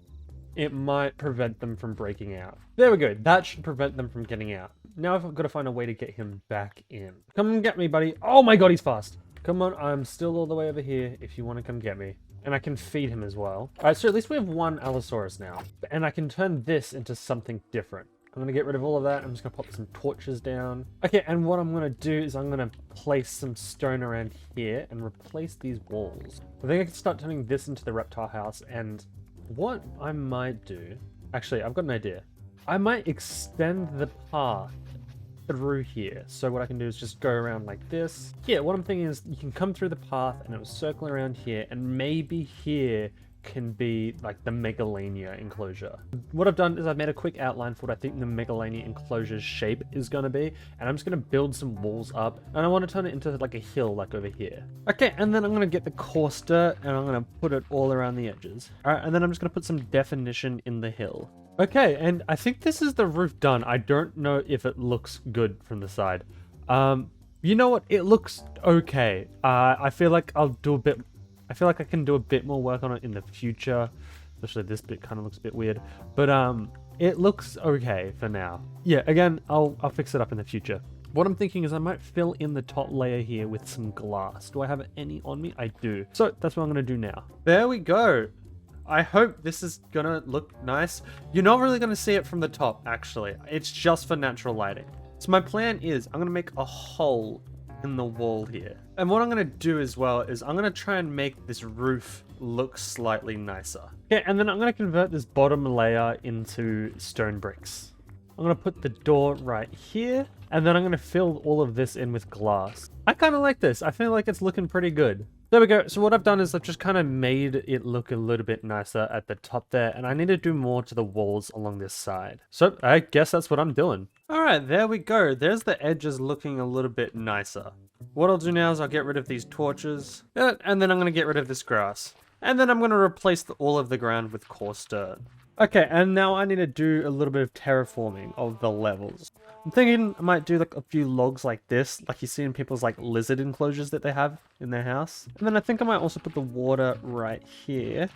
It might prevent them from breaking out. There we go, that should prevent them from getting out. Now I've got to find a way to get him back in. Come and get me, buddy. Oh my god, he's fast. Come on, I'm still all the way over here if you want to come get me. And I can feed him as well. Alright, so at least we have 1 Allosaurus now. And I can turn this into something different. I'm going to get rid of all of that. I'm just going to pop some torches down. Okay, and what I'm going to do is I'm going to place some stone around here and replace these walls. I think I can start turning this into the reptile house, and what I might do... Actually, I've got an idea. I might extend the path through here. So what I can do is just go around like this. Yeah, what I'm thinking is you can come through the path and it'll circle around here, and maybe here can be like the Megalania enclosure. What I've done is I've made a quick outline for what I think the Megalania enclosure's shape is going to be, and I'm just going to build some walls up, and I want to turn it into like a hill like over here. Okay, and then I'm going to get the coarse dirt and I'm going to put it all around the edges. Alright, and then I'm just going to put some definition in the hill. Okay, and I think this is the roof done. I don't know if it looks good from the side. You know what? It looks okay. I feel like I can do a bit more work on it in the future. Especially this bit kind of looks a bit weird. But it looks okay for now. Yeah, again, I'll fix it up in the future. What I'm thinking is I might fill in the top layer here with some glass. Do I have any on me? I do. So that's what I'm going to do now. There we go. I hope this is gonna look nice. You're not really gonna see it from the top, actually. It's just for natural lighting. So my plan is I'm gonna make a hole in the wall here. And what I'm gonna do as well is I'm gonna try and make this roof look slightly nicer. Okay, and then I'm gonna convert this bottom layer into stone bricks. I'm gonna put the door right here, and then I'm gonna fill all of this in with glass. I kind of like this. I feel like it's looking pretty good. There we go. So what I've done is I've just kind of made it look a little bit nicer at the top there, and I need to do more to the walls along this side. So I guess that's what I'm doing. All right, there we go. There's the edges looking a little bit nicer. What I'll do now is I'll get rid of these torches, and then I'm going to get rid of this grass. And then I'm going to replace all of the ground with coarse dirt. Okay, and now I need to do a little bit of terraforming of the levels. I'm thinking I might do like a few logs like this, like you see in people's like lizard enclosures that they have in their house. And then I think I might also put the water right here.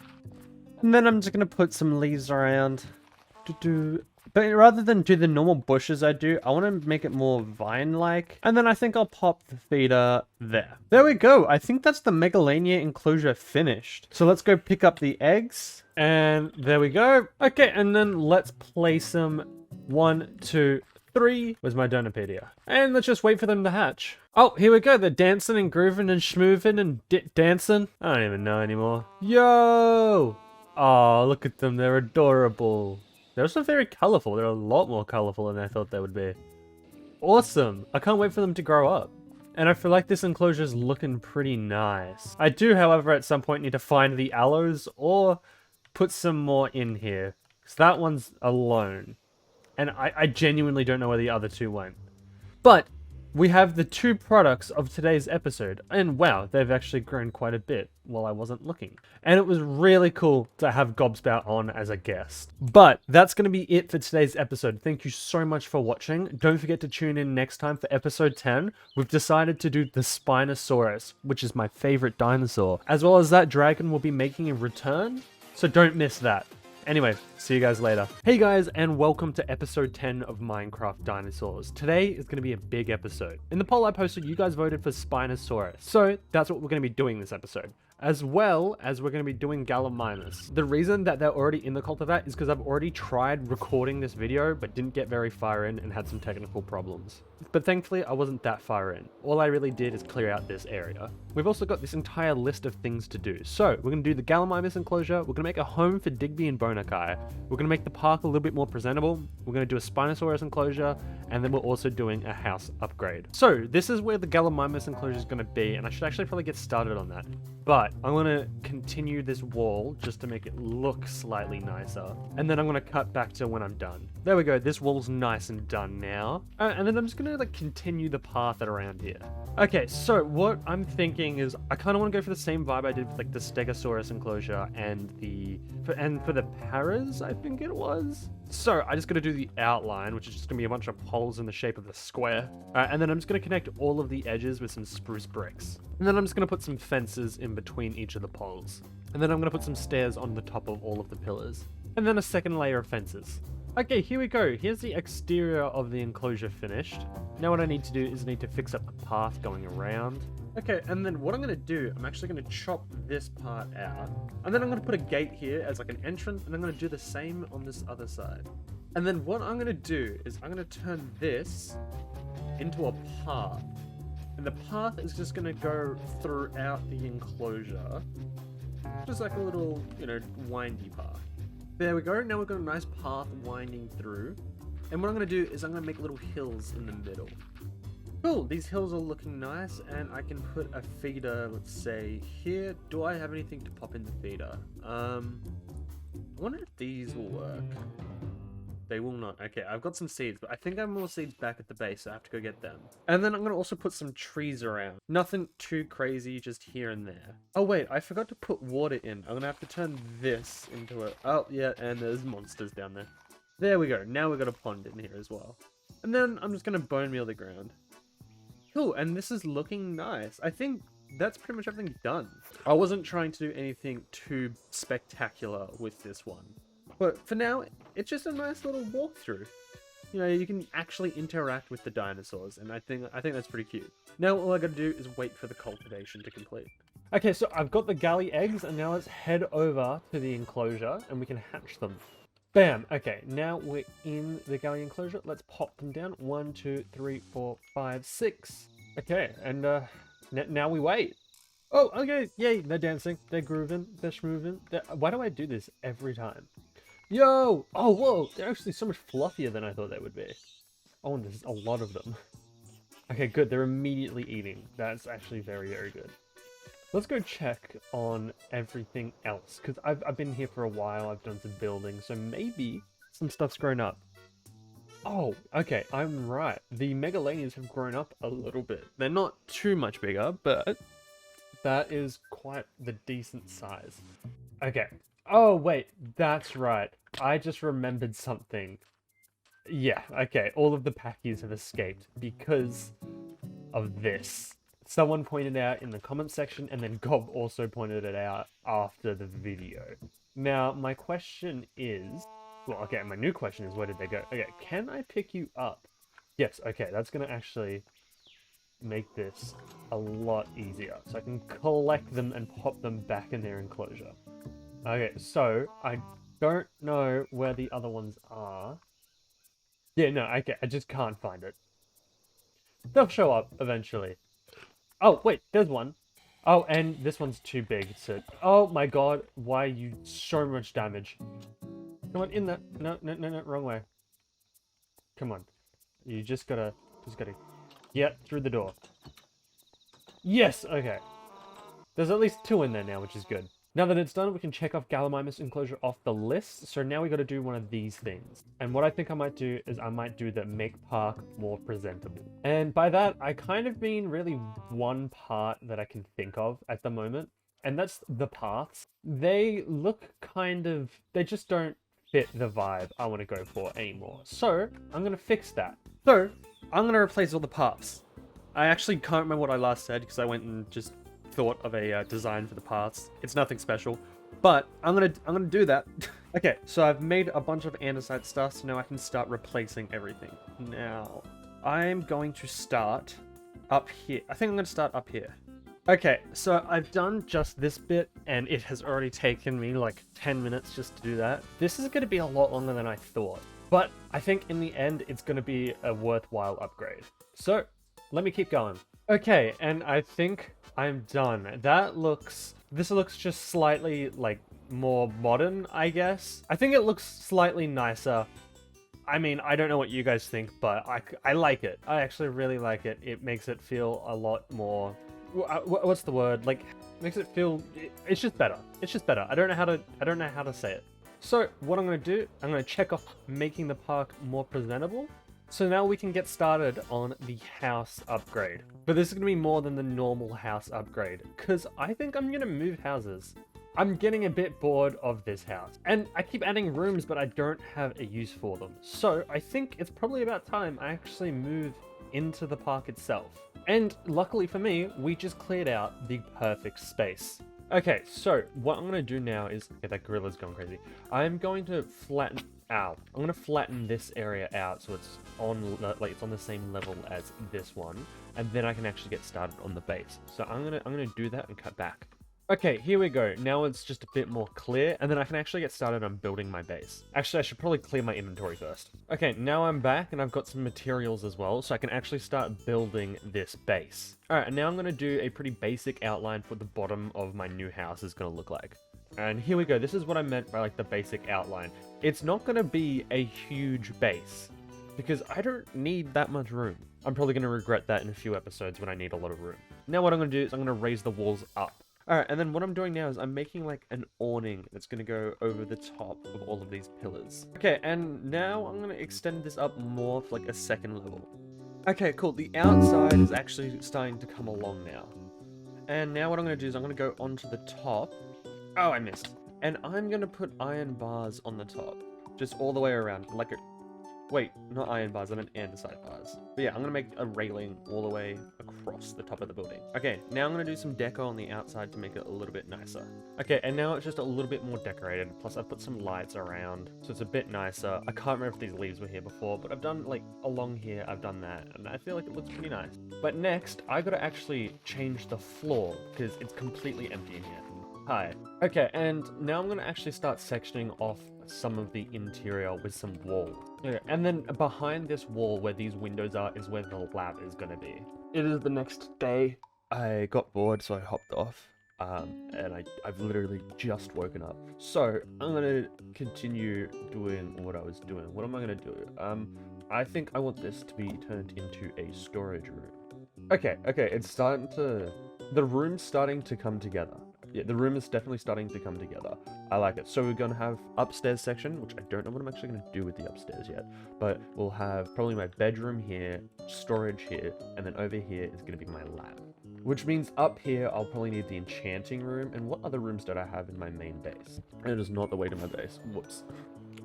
And then I'm just going to put some leaves around. But rather than do the normal bushes I do, I want to make it more vine-like. And then I think I'll pop the feeder there. There we go. I think that's the Megalania enclosure finished. So let's go pick up the eggs. And there we go. Okay, and then let's place them 1, 2, 3. Where's my Donopedia? And let's just wait for them to hatch. Oh, here we go. They're dancing and grooving and schmooving and dancing. I don't even know anymore. Yo! Oh, look at them. They're adorable. They're also very colorful. They're a lot more colorful than I thought they would be. Awesome. I can't wait for them to grow up. And I feel like this enclosure is looking pretty nice. I do, however, at some point need to find the aloes or put some more in here. Because that one's alone. And I genuinely don't know where the other two went. But we have the 2 products of today's episode. And wow, they've actually grown quite a bit while I wasn't looking. And it was really cool to have Gobspout on as a guest. But that's going to be it for today's episode. Thank you so much for watching. Don't forget to tune in next time for episode 10. We've decided to do the Spinosaurus, which is my favorite dinosaur. As well as that dragon will be making a return. So don't miss that. Anyway, see you guys later. Hey guys, and welcome to episode 10 of Minecraft Dinosaurs. Today is going to be a big episode. In the poll I posted, you guys voted for Spinosaurus. So that's what we're going to be doing this episode. As well as we're going to be doing Gallimimus. The reason that they're already in the cultivat is because I've already tried recording this video, but didn't get very far in and had some technical problems. But thankfully, I wasn't that far in. All I really did is clear out this area. We've also got this entire list of things to do. So we're going to do the Gallimimus enclosure. We're going to make a home for Digby and Bonakai. We're going to make the park a little bit more presentable. We're going to do a Spinosaurus enclosure. And then we're also doing a house upgrade. So this is where the Gallimimus enclosure is going to be. And I should actually probably get started on that. But I'm going to continue this wall just to make it look slightly nicer. And then I'm going to cut back to when I'm done. There we go. This wall's nice and done now. And then I'm just going gonna like continue the path around here. Okay, so what I'm thinking is I kind of want to go for the same vibe I did with like the Stegosaurus enclosure and for the paras, I think it was. So I just got to do the outline, which is just gonna be a bunch of poles in the shape of a square. And then I'm just gonna connect all of the edges with some spruce bricks. And then I'm just gonna put some fences in between each of the poles. And then I'm gonna put some stairs on the top of all of the pillars. And then a second layer of fences. Okay, here we go. Here's the exterior of the enclosure finished. Now what I need to do is I need to fix up the path going around. Okay, and then what I'm going to do, I'm actually going to chop this part out. And then I'm going to put a gate here as like an entrance, and I'm going to do the same on this other side. And then what I'm going to do is I'm going to turn this into a path. And the path is just going to go throughout the enclosure. Just like a little, you know, windy path. There we go. Now we've got a nice path winding through. And what I'm going to do is I'm going to make little hills in the middle. Cool. These hills are looking nice, and I can put a feeder, let's say, here. Do I have anything to pop in the feeder? I wonder if these will work. They will not. Okay, I've got some seeds, but I think I have more seeds back at the base, so I have to go get them. And then I'm going to also put some trees around. Nothing too crazy, just here and there. Oh wait, I forgot to put water in. I'm going to have to turn this into a... Oh, yeah, and there's monsters down there. There we go. Now we've got a pond in here as well. And then I'm just going to bone meal the ground. Cool, and this is looking nice. I think that's pretty much everything done. I wasn't trying to do anything too spectacular with this one. But for now, it's just a nice little walkthrough. You know, you can actually interact with the dinosaurs, and I think that's pretty cute. Now all I gotta do is wait for the cultivation to complete. Okay, so I've got the galley eggs, and now let's head over to the enclosure, and we can hatch them. Bam! Okay, now we're in the galley enclosure. Let's pop them down. 1, 2, 3, 4, 5, 6. Okay, and now we wait. Oh, okay, yay! They're dancing, they're grooving, they're schmooving. Why do I do this every time? Yo! Oh, whoa! They're actually so much fluffier than I thought they would be. Oh, and there's a lot of them. Okay, good. They're immediately eating. That's actually very, very good. Let's go check on everything else, because I've been here for a while. I've done some building, so maybe some stuff's grown up. Oh, okay, I'm right. The Megalanias have grown up a little bit. They're not too much bigger, but that is quite the decent size. Okay. Oh, wait, that's right. I just remembered something. Yeah, okay, all of the Packies have escaped because of this. Someone pointed out in the comment section, and then Gob also pointed it out after the video. Now, my question is... Well, okay, my new question is, where did they go? Okay, can I pick you up? Yes, okay, that's going to actually make this a lot easier. So I can collect them and pop them back in their enclosure. Okay, so I don't know where the other ones are. Yeah, no, okay, I just can't find it. They'll show up eventually. Oh, wait, there's one. Oh, and this one's too big to... Oh my god, why are you so much damage? Come on, in there. No, wrong way. Come on. You just gotta get through the door. Yes, okay. There's at least 2 in there now, which is good. Now that it's done, we can check off Gallimimus enclosure off the list. So now we got to do one of these things. And what I think I might do is I might do the make park more presentable. And by that, I kind of mean really one part that I can think of at the moment. And that's the paths. They look kind of, they just don't fit the vibe I want to go for anymore. So I'm going to fix that. So I'm going to replace all the paths. I actually can't remember what I last said because I went and just thought of a design for the paths. It's nothing special, but I'm gonna do that. Okay, so I've made a bunch of andesite stuff, so now I can start replacing everything. Now I'm going to start up here. I think I'm gonna start up here. Okay, so I've done just this bit, and it has already taken me like 10 minutes just to do that. This is gonna be a lot longer than I thought, but I think in the end it's gonna be a worthwhile upgrade. So let me keep going. Okay, and I think I'm done. This looks just slightly, like, more modern, I guess. I think it looks slightly nicer. I mean, I don't know what you guys think, but I like it. I actually really like it. It makes it feel a lot more... What's the word? Like, makes it feel... It's just better. It's just better. I don't know how to say it. So, what I'm going to do, I'm going to check off making the park more presentable. So now we can get started on the house upgrade. But this is going to be more than the normal house upgrade, because I think I'm going to move houses. I'm getting a bit bored of this house, and I keep adding rooms, but I don't have a use for them. So I think it's probably about time I actually move into the park itself. And luckily for me, we just cleared out the perfect space. Okay, so what I'm going to do now is, yeah, that gorilla's gone crazy. I'm going to flatten out. I'm going to flatten this area out so it's on it's on the same level as this one, and then I can actually get started on the base. So I'm going to do that and cut back. Okay, here we go. Now it's just a bit more clear, and then I can actually get started on building my base. Actually, I should probably clear my inventory first. Okay, now I'm back, and I've got some materials as well, so I can actually start building this base. Alright, and now I'm going to do a pretty basic outline for the bottom of my new house is going to look like. And here we go. This is what I meant by like the basic outline. It's not going to be a huge base, because I don't need that much room. I'm probably going to regret that in a few episodes when I need a lot of room. Now what I'm going to do is I'm going to raise the walls up. Alright, and then what I'm doing now is I'm making like an awning that's going to go over the top of all of these pillars. Okay, and now I'm going to extend this up more for like a second level. Okay, cool. The outside is actually starting to come along now. And now what I'm going to do is I'm going to go onto the top. Oh, I missed. And I'm going to put iron bars on the top. Just all the way around. Like a... Wait, not iron bars, I meant andesite bars. But yeah, I'm going to make a railing all the way across the top of the building. Okay, now I'm going to do some deco on the outside to make it a little bit nicer. Okay, and now it's just a little bit more decorated. Plus, I've put some lights around, so it's a bit nicer. I can't remember if these leaves were here before, but I've done, like, along here, I've done that. And I feel like it looks pretty nice. But next, I got to actually change the floor, because it's completely empty in here. Hi. Okay, and now I'm going to actually start sectioning off some of the interior with some wall. Okay, and then behind this wall where these windows are is where the lab is going to be. It is the next day. I got bored, so I hopped off. And I've literally just woken up. So I'm going to continue doing what I was doing. What am I going to do? I think I want this to be turned into a storage room. Okay, it's starting to... The room's starting to come together. Yeah, the room is definitely starting to come together. I like it. So we're going to have upstairs section, which I don't know what I'm actually going to do with the upstairs yet. But we'll have probably my bedroom here, storage here, and then over here is going to be my lab. Which means up here, I'll probably need the enchanting room. And what other rooms did I have in my main base? It is not the way to my base. Whoops.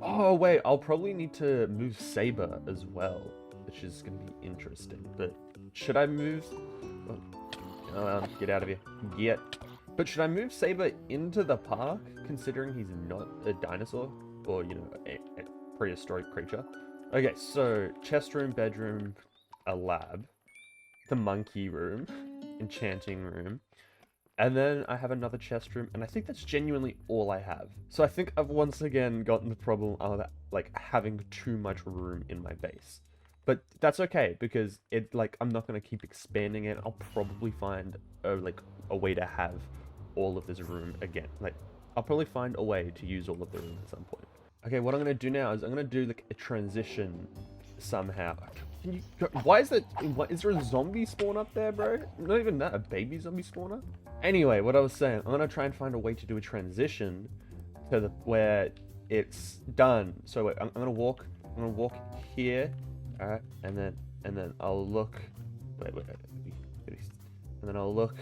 Oh, wait. I'll probably need to move Saber as well, which is going to be interesting. But should I move... Oh, get out of here. Get... But should I move Saber into the park, considering he's not a dinosaur? Or, you know, a prehistoric creature? Okay, so chest room, bedroom, a lab, the monkey room, enchanting room, and then I have another chest room, and I think that's genuinely all I have. So I think I've once again gotten the problem of, like, having too much room in my base. But that's okay, because it, like, I'm not going to keep expanding it. I'll probably find, a way to have all of this room again. Like, I'll probably find a way to use all of the room at some point. Okay, what I'm going to do now is I'm going to do, like, a transition somehow. Can you go, why is there a zombie spawn up there, bro? Not even that, a baby zombie spawner? Anyway, what I was saying, I'm going to try and find a way to do a transition to and then I'll look, and then I'll look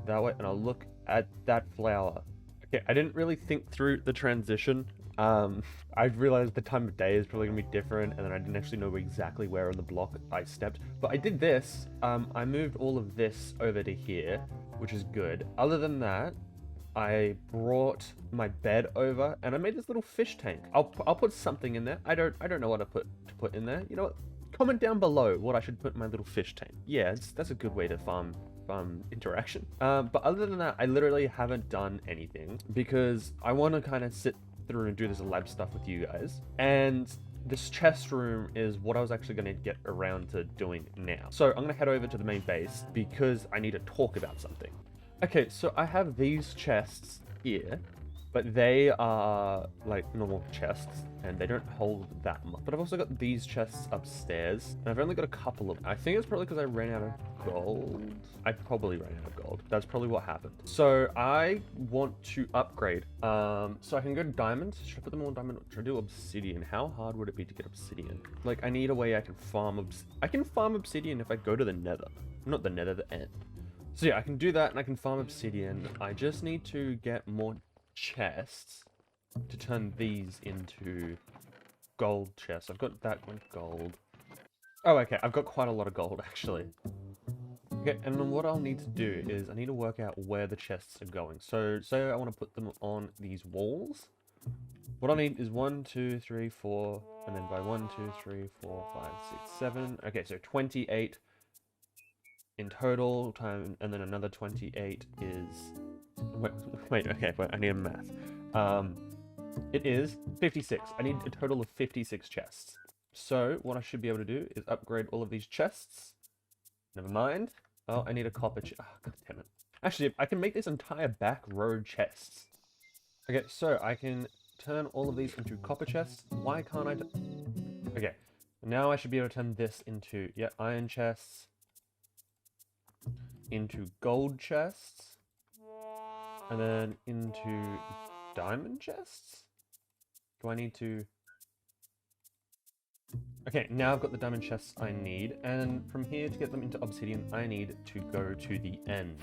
that way, and I'll look at that flower. Okay, I didn't really think through the transition. I realized the time of day is probably gonna be different, and then I didn't actually know exactly where on the block I stepped, but I did this. I moved all of this over to here, which is good. Other than that, I brought my bed over, and I made this little fish tank. I'll put something in there. I don't know what to put in there. You know what? Comment down below what I should put in my little fish tank. Yeah, that's a good way to farm interaction. But other than that, I literally haven't done anything because I want to kind of sit through and do this lab stuff with you guys. And this chest room is what I was actually going to get around to doing now. So I'm going to head over to the main base because I need to talk about something. Okay, so I have these chests here, but they are like normal chests and they don't hold that much. But I've also got these chests upstairs and I've only got a couple of them. I think it's probably because I ran out of gold. I probably ran out of gold. That's probably what happened. So I want to upgrade. So I can go to diamond. Should I put them all on diamond? Should I do obsidian? How hard would it be to get obsidian? Like I need a way I can farm I can farm obsidian if I go to the nether. Not the nether, the end. So yeah, I can do that and I can farm obsidian. I just need to get more chests to turn these into gold chests. I've got that one gold. Oh, okay. I've got quite a lot of gold actually. Okay, and then what I'll need to do is I need to work out where the chests are going. So say I want to put them on these walls. What I need is 1, 2, 3, 4, and then by 1, 2, 3, 4, 5, 6, 7. Okay, so 28 in total time, and then another 28 is wait, okay, wait, I need a math. It is 56. I need a total of 56 chests. So what I should be able to do is upgrade all of these chests. Never mind. Oh, I need a copper chest. Oh, God damn it. Actually, I can make this entire back row chests. Okay, so I can turn all of these into copper chests. Why can't I? Okay, now I should be able to turn this into iron chests, into gold chests, and then into diamond chests? Do I need to... Okay, now I've got the diamond chests I need, and from here to get them into obsidian, I need to go to the end.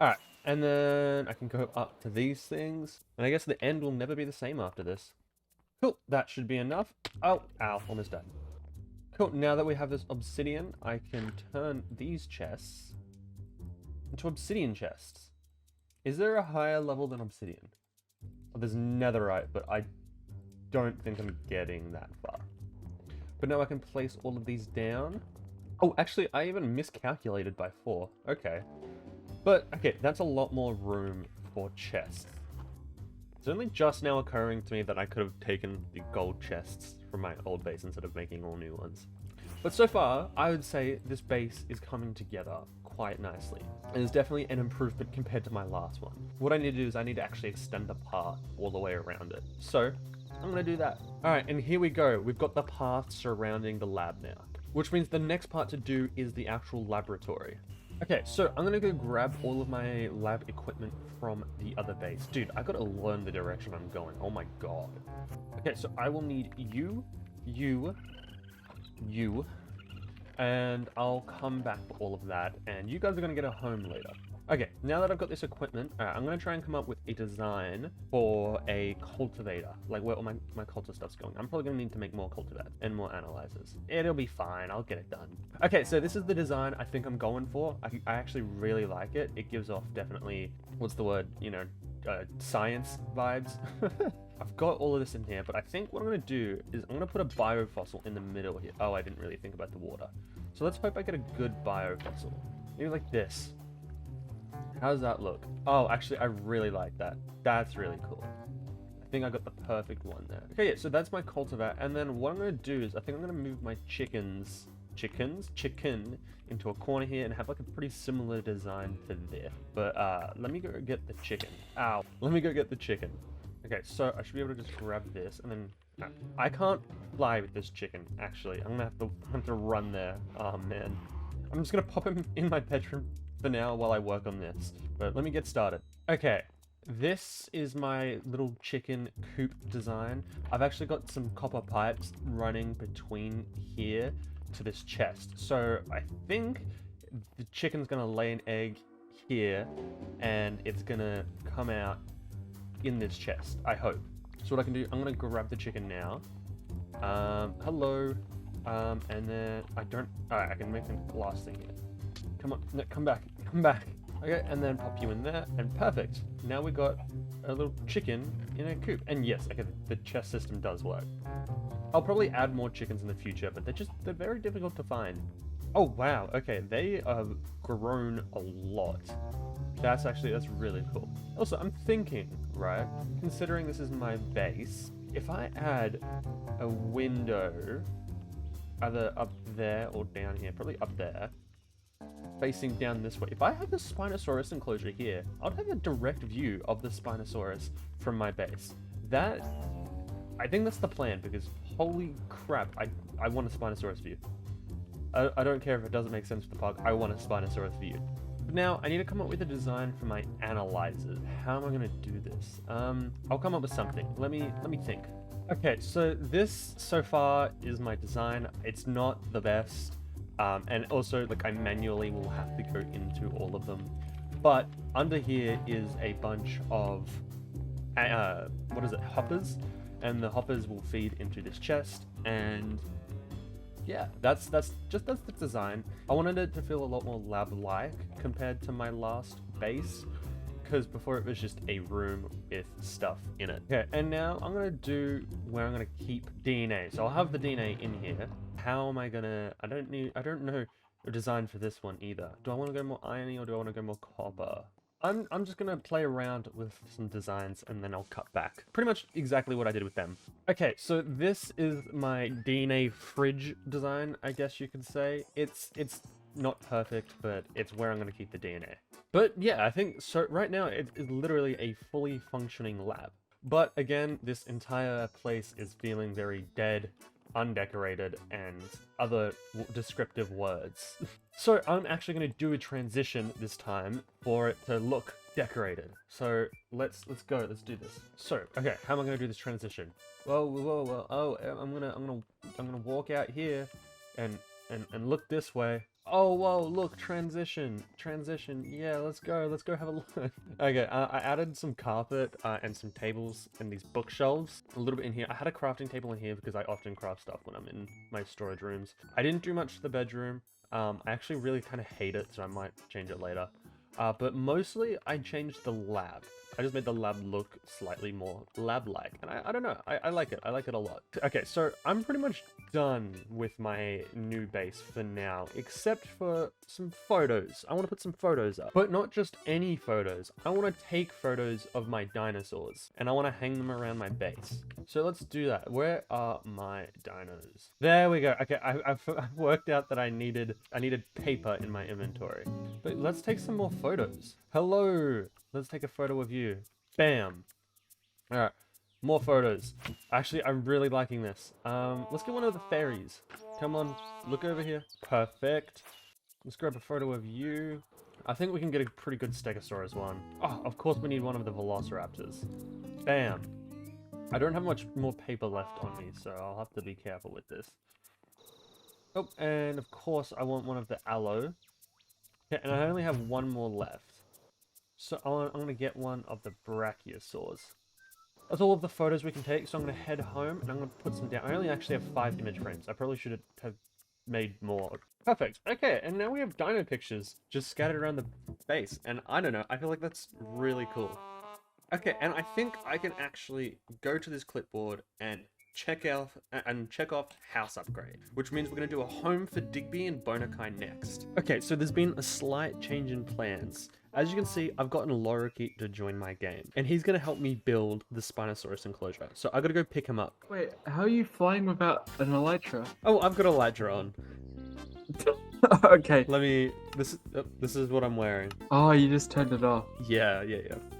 Alright, and then I can go up to these things, and I guess the end will never be the same after this. Cool, that should be enough. Oh, ow, almost died. Cool, now that we have this obsidian, I can turn these chests into obsidian chests. Is there a higher level than obsidian? Oh, there's netherite, but I don't think I'm getting that far. But now I can place all of these down. Oh, actually, I even miscalculated by 4. Okay. But, okay, that's a lot more room for chests. It's only just now occurring to me that I could have taken the gold chests from my old base instead of making all new ones. But so far, I would say this base is coming together quite nicely. And it's definitely an improvement compared to my last one. What I need to do is I need to actually extend the path all the way around it. So, I'm going to do that. Alright, and here we go. We've got the path surrounding the lab now. Which means the next part to do is the actual laboratory. Okay, so I'm going to go grab all of my lab equipment from the other base. Dude, I got to learn the direction I'm going. Oh my god. Okay, so I will need you, and I'll come back for all of that, and you guys are going to get a home later. Okay, now that I've got this equipment, I'm going to try and come up with a design for a cultivator, like where all my culture stuff's going. I'm probably going to need to make more cultivators and more analyzers. It'll be fine, I'll get it done. Okay, so this is the design I think I'm going for. I actually really like it. It gives off definitely, what's the word, you know, science vibes. I've got all of this in here, but I think what I'm going to do is I'm going to put a biofossil in the middle here. Oh, I didn't really think about the water. So let's hope I get a good biofossil. Maybe like this. How does that look? Oh, actually, I really like that. That's really cool. I think I got the perfect one there. Okay, yeah, so that's my cultivar. And then what I'm going to do is I think I'm going to move my chicken into a corner here and have like a pretty similar design to this. But let me go get the chicken. Ow. Let me go get the chicken. Okay, so I should be able to just grab this and then... I can't fly with this chicken, actually. I'm going to have to run there. Oh, man. I'm just going to pop him in my bedroom for now while I work on this. But let me get started. Okay, this is my little chicken coop design. I've actually got some copper pipes running between here to this chest. So I think the chicken's going to lay an egg here and it's going to come out in this chest, I hope. So what I can do, I'm going to grab the chicken now. Hello. And then I don't... Alright, I can make the last thing here. Come on, no, come back. Okay, and then pop you in there, and perfect. Now we got a little chicken in a coop. And yes, okay, the chest system does work. I'll probably add more chickens in the future, but they're very difficult to find. Oh, wow, okay, they have grown a lot. That's really cool. Also, I'm thinking, right, considering this is my base, if I add a window either up there or down here, probably up there, facing down this way. If I had the Spinosaurus enclosure here, I'd have a direct view of the Spinosaurus from my base. I think that's the plan, because holy crap, I want a Spinosaurus view. I don't care if it doesn't make sense for the park, I want a Spinosaurus view. But now, I need to come up with a design for my analyzers. How am I gonna do this? I'll come up with something. Let me think. Okay, so this so far is my design. It's not the best. And also, like, I manually will have to go into all of them. But under here is a bunch of, hoppers. And the hoppers will feed into this chest. And yeah, that's the design. I wanted it to feel a lot more lab-like compared to my last base, because before it was just a room with stuff in it. Okay, and now I'm gonna do where I'm gonna keep DNA. So I'll have the DNA in here. How am I gonna? I don't know a design for this one either. Do I want to go more irony or do I want to go more copper? I'm just gonna play around with some designs and then I'll cut back. Pretty much exactly what I did with them. Okay, so this is my DNA fridge design, I guess you could say. It's not perfect, but it's where I'm gonna keep the DNA. But yeah, I think so. Right now it is literally a fully functioning lab. But again, this entire place is feeling very dead, undecorated, and other descriptive words. So I'm actually going to do a transition this time for it to look decorated. So let's go. Let's do this. So okay, how am I going to do this transition? Whoa. Oh, I'm gonna walk out here, and look this way. Oh, whoa, look, transition. Yeah, let's go have a look. Okay, I added some carpet and some tables and these bookshelves a little bit in here. I had a crafting table in here because I often craft stuff when I'm in my storage rooms. I didn't do much to the bedroom. I actually really kind of hate it, so I might change it later. But mostly I changed the lab. I just made the lab look slightly more lab-like. And I don't know, I like it. I like it a lot. Okay, so I'm pretty much done with my new base for now, except for some photos. I want to put some photos up, but not just any photos. I want to take photos of my dinosaurs and I want to hang them around my base. So let's do that. Where are my dinos? There we go. Okay, I've worked out that I needed paper in my inventory. But let's take some more photos. Hello. Let's take a photo of you. Bam. All right. More photos. Actually, I'm really liking this. Let's get one of the fairies. Come on, look over here. Perfect. Let's grab a photo of you. I think we can get a pretty good Stegosaurus one. Oh, of course we need one of the Velociraptors. Bam. I don't have much more paper left on me, so I'll have to be careful with this. Oh, and of course I want one of the Allo. Yeah, and I only have one more left. So I'm going to get one of the Brachiosaurs. That's all of the photos we can take, so I'm going to head home and I'm going to put some down. I only actually have 5 image frames. I probably should have made more. Perfect. Okay, and now we have dino pictures just scattered around the base. And I don't know, I feel like that's really cool. Okay, and I think I can actually go to this clipboard and check off house upgrade, which means we're going to do a home for Digby and Bonakai next. Okay, so there's been a slight change in plans. As you can see, I've gotten Loorikeet to join my game, and he's going to help me build the Spinosaurus enclosure. So I got to go pick him up. Wait, how are you flying without an elytra? Oh, I've got a elytra on. Okay. Let me. This is what I'm wearing. Oh, you just turned it off. Yeah.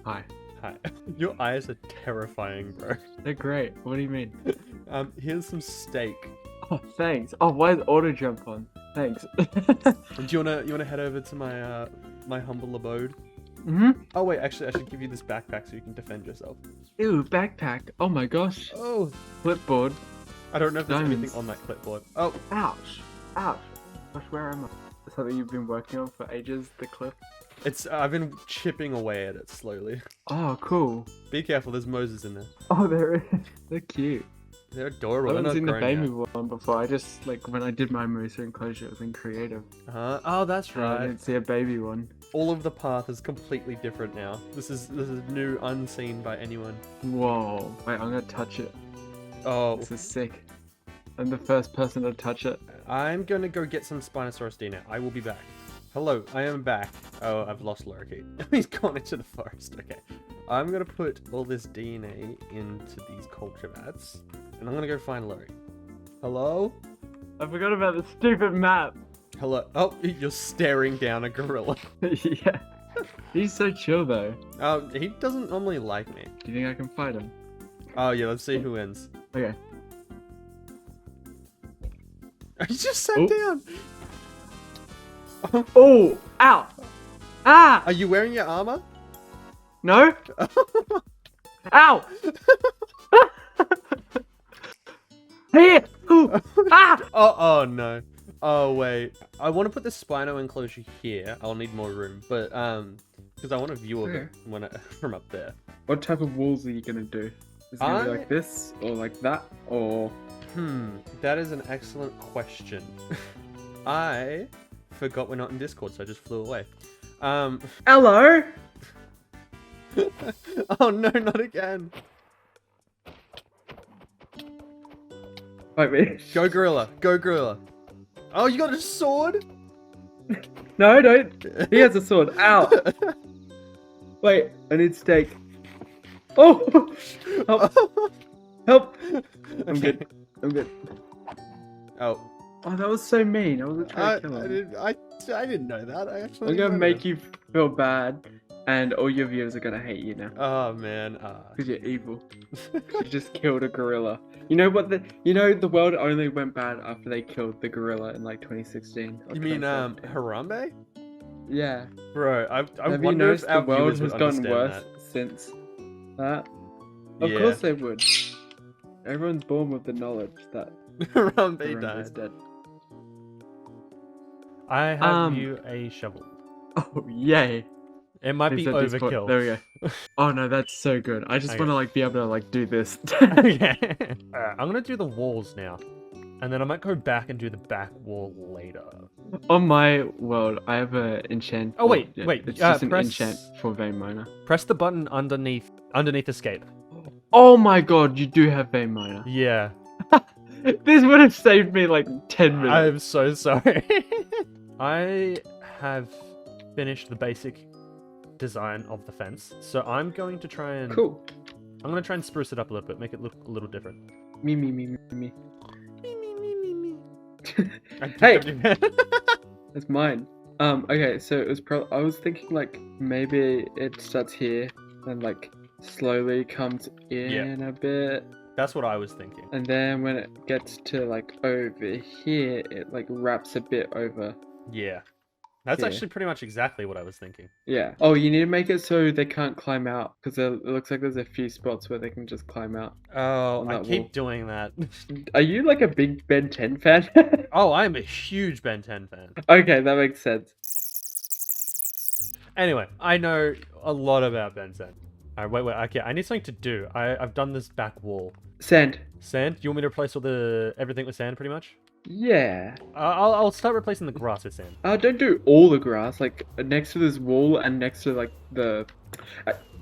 Hi. Hi. Your eyes are terrifying, bro. They're great. What do you mean? Here's some steak. Oh, thanks. Oh, why is auto jump on? Thanks. Do you wanna head over to my my humble abode? Mm-hmm. Oh wait, actually I should give you this backpack so you can defend yourself. Ew, backpack. Oh my gosh. Oh. Clipboard. I don't know if there's Diamonds. anything on that clipboard. Oh. Ouch. Ouch. Gosh, where am I? Something you've been working on for ages, the clip? I've been chipping away at it slowly. Oh, cool. Be careful, there's Moses in there. Oh, there is. They're cute. They're adorable. I They're haven't not seen the grown baby one before. I just, like, when I did my moose enclosure, it was in creative. yet. Oh, that's I right. didn't see a baby one. All of the path is completely different now. This is new, unseen by anyone. Whoa. Wait, I'm gonna touch it. Oh. This is sick. I'm the first person to touch it. I'm gonna go get some Spinosaurus DNA. I will be back. Hello, I am back. Oh, I've lost Loorikeet. He's gone into the forest. Okay. I'm gonna put all this DNA into these culture vats, and I'm gonna go find Loorikeet. Hello? I forgot about the stupid map. Hello. Oh, you're staring down a gorilla. Yeah. He's so chill though. He doesn't normally like me. Do you think I can fight him? Oh yeah, let's see who wins. Okay. He just sat Oh. down. Oh! Ow! Ah! Are you wearing your armor? No? Ow! Here! Ooh! Ah! Oh no. Oh wait. I want to put the Spino enclosure here. I'll need more room, but because I want a view of it from up there. What type of walls are you gonna do? Is it gonna be like this, or like that, or? That is an excellent question. I forgot we're not in Discord, so I just flew away. Hello? Oh no, not again. Wait. Go gorilla. Go gorilla. Oh, you got a sword? No, don't. He has a sword. Ow. Wait, I need steak. Oh! Help. Help. I'm good. I'm good. Oh. Oh, that was so mean. I wasn't trying to kill him. I didn't know that. I actually. I'm gonna make you feel bad, and all your viewers are gonna hate you now. Oh man. Because you're evil. You just killed a gorilla. You know what the world only went bad after they killed the gorilla in like 2016. You mean Harambe? Yeah. Bro, I Have you wonder noticed if our the world viewers has would gotten understand worse that. since that? Of Yeah. course they would. Everyone's born with the knowledge that Harambe Harambe's died. dead. I have you a shovel. Oh yay! It might be Is that Discord? overkill. There we go. Oh no, that's so good. I just Okay. want to like be able to like do this. Okay. Alright, I'm gonna do the walls now. And then I might go back and do the back wall later. On my world, I have a enchant. Oh, wait, yeah, wait, It's just an press- enchant for vein miner. Press the button underneath escape. Oh my god, you do have vein miner. Yeah. This would have saved me like 10 minutes. I'm so sorry. I have finished the basic design of the fence. So I'm going to try and Cool. I'm gonna try and spruce it up a little bit, make it look a little different. Me. I Hey! picked up your- That's mine. Okay, so it was I was thinking like maybe it starts here and like slowly comes in a bit, That's what I was thinking. and then when it gets to like over here, it like wraps a bit over. Yeah. That's Yeah. actually pretty much exactly what I was thinking. Yeah. Oh, you need to make it so they can't climb out because it looks like there's a few spots where they can just climb out. Oh, On I that keep wall. doing that. Are you like a big Ben 10 fan? Oh, I'm a huge Ben 10 fan. Okay, that makes sense. Anyway, I know a lot about Ben 10. Alright, wait, okay, I need something to do. I've done this back wall. Sand. Sand? You want me to replace everything with sand, pretty much? Yeah. I'll start replacing the grass with sand. Don't do all the grass, like next to this wall and next to like the.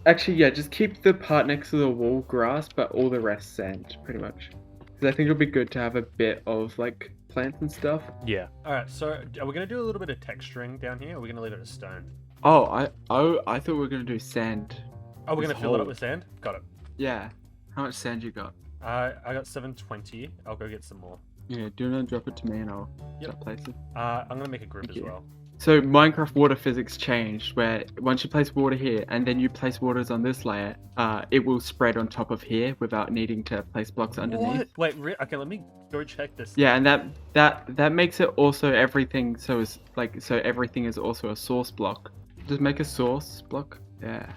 Actually, yeah, just keep the part next to the wall grass, but all the rest sand, pretty much. Because I think it'll be good to have a bit of like plants and stuff. Yeah. Alright, so are we going to do a little bit of texturing down here, or are we going to leave it as stone? Oh, I thought we were gonna do sand. Oh, we're This going to fill it up hole. with sand? Got it. Yeah. How much sand you got? I got 720. I'll go get some more. Yeah, do you want to drop it to me and I'll Yep. start placing? I'm going to make a group Thank as you. well. So Minecraft water physics changed, where once you place water here and then you place waters on this layer, it will spread on top of here without needing to place blocks underneath. What? Wait, okay, let me go check this. Yeah, and that makes it also everything so everything is also a source block. Just make a source block. Yeah.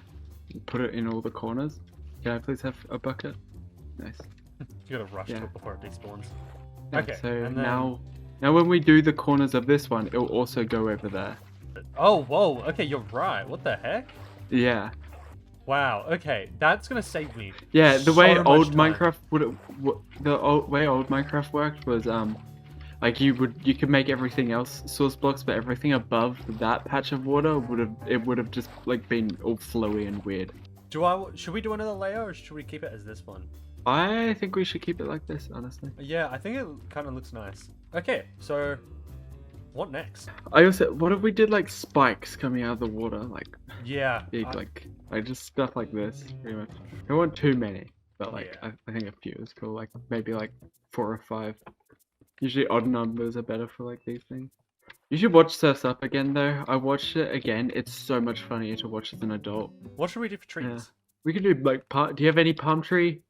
Put it in all the corners. Can I please have a bucket? Nice. You gotta rush Yeah. to it before it despawns. Yeah, Okay, so and then- now when we do the corners of this one, it'll also go over there. Oh, whoa, okay, you're right. What the heck? Yeah. Wow, okay, that's gonna save me. Yeah, the way so much old time. Minecraft way old Minecraft worked was like you could make everything else source blocks, but everything above that patch of water would have just like been all flowy and weird. Should we do another layer, or should we keep it as this one? I think we should keep it like this, honestly. Yeah, I think it kind of looks nice. Okay, so what next? What if we did like spikes coming out of the water, like Yeah, big, like just stuff like this, pretty much. I don't want too many, but like Yeah. I think a few is cool, like maybe like 4 or 5. Usually odd numbers are better for like these things. You should watch Surf's Up again though. I watched it again. It's so much funnier to watch as an adult. What should we do for trees? Yeah. We could do like do you have any palm tree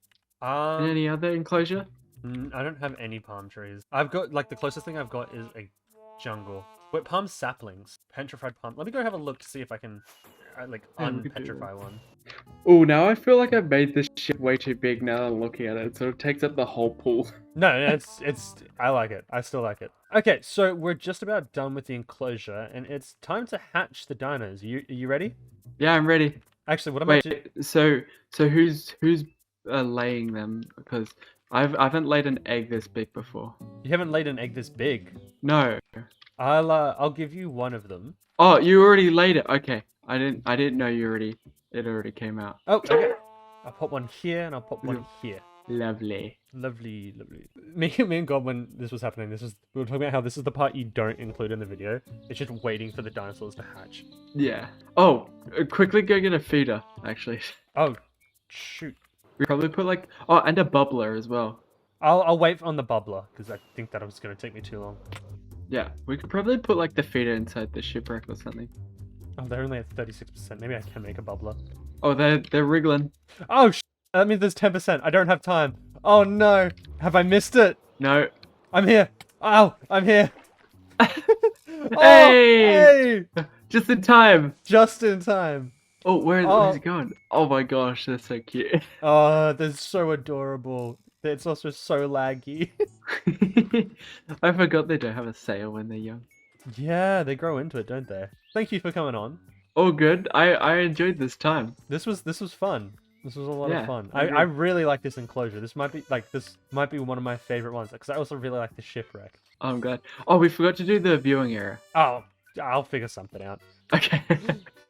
in any other enclosure? I don't have any palm trees. I've got like the closest thing I've got is a jungle. Wait, palm saplings, petrified palm. Let me go have a look to see if I can like Yeah, we could do unpetrify one. Oh, now I feel like I've made this ship way too big now that I'm looking at it. It sort of takes up the whole pool. No, it's I like it. I still like it. Okay, so we're just about done with the enclosure, and it's time to hatch the dinos. Are you ready? Yeah, I'm ready. Actually, what am I doing? Wait, so who's laying them? Because I haven't laid an egg this big before. You haven't laid an egg this big. No. I'll give you one of them. Oh, you already laid it. Okay. I didn't know it already came out. Oh, okay. I'll put one here and I'll put one here. Lovely. Lovely, lovely. Me and God, when this was happening, we were talking about how this is the part you don't include in the video. It's just waiting for the dinosaurs to hatch. Yeah. Oh, quickly go get a feeder, actually. Oh, shoot. We probably put and a bubbler as well. I'll wait on the bubbler because I think that was going to take me too long. Yeah, we could probably put the feeder inside the shipwreck or something. Oh, they're only at 36%. Maybe I can make a bubbler. Oh, they're wriggling. Oh, that means there's 10%. I don't have time. Oh no. Have I missed it? No. I'm here. Oh, I'm here. Oh, Hey! Just in time. Just in time. Oh, where's it going? Oh my gosh, they're so cute. Oh, they're so adorable. It's also so laggy. I forgot they don't have a sail when they're young. Yeah, they grow into it, don't they? Thank you for coming on. Oh, good. I enjoyed this time. This was fun. This was a lot of fun. I I really like this enclosure. This might be one of my favorite ones because I also really like the shipwreck. Oh, I'm glad. Oh, we forgot to do the viewing area. Oh, I'll figure something out. Okay.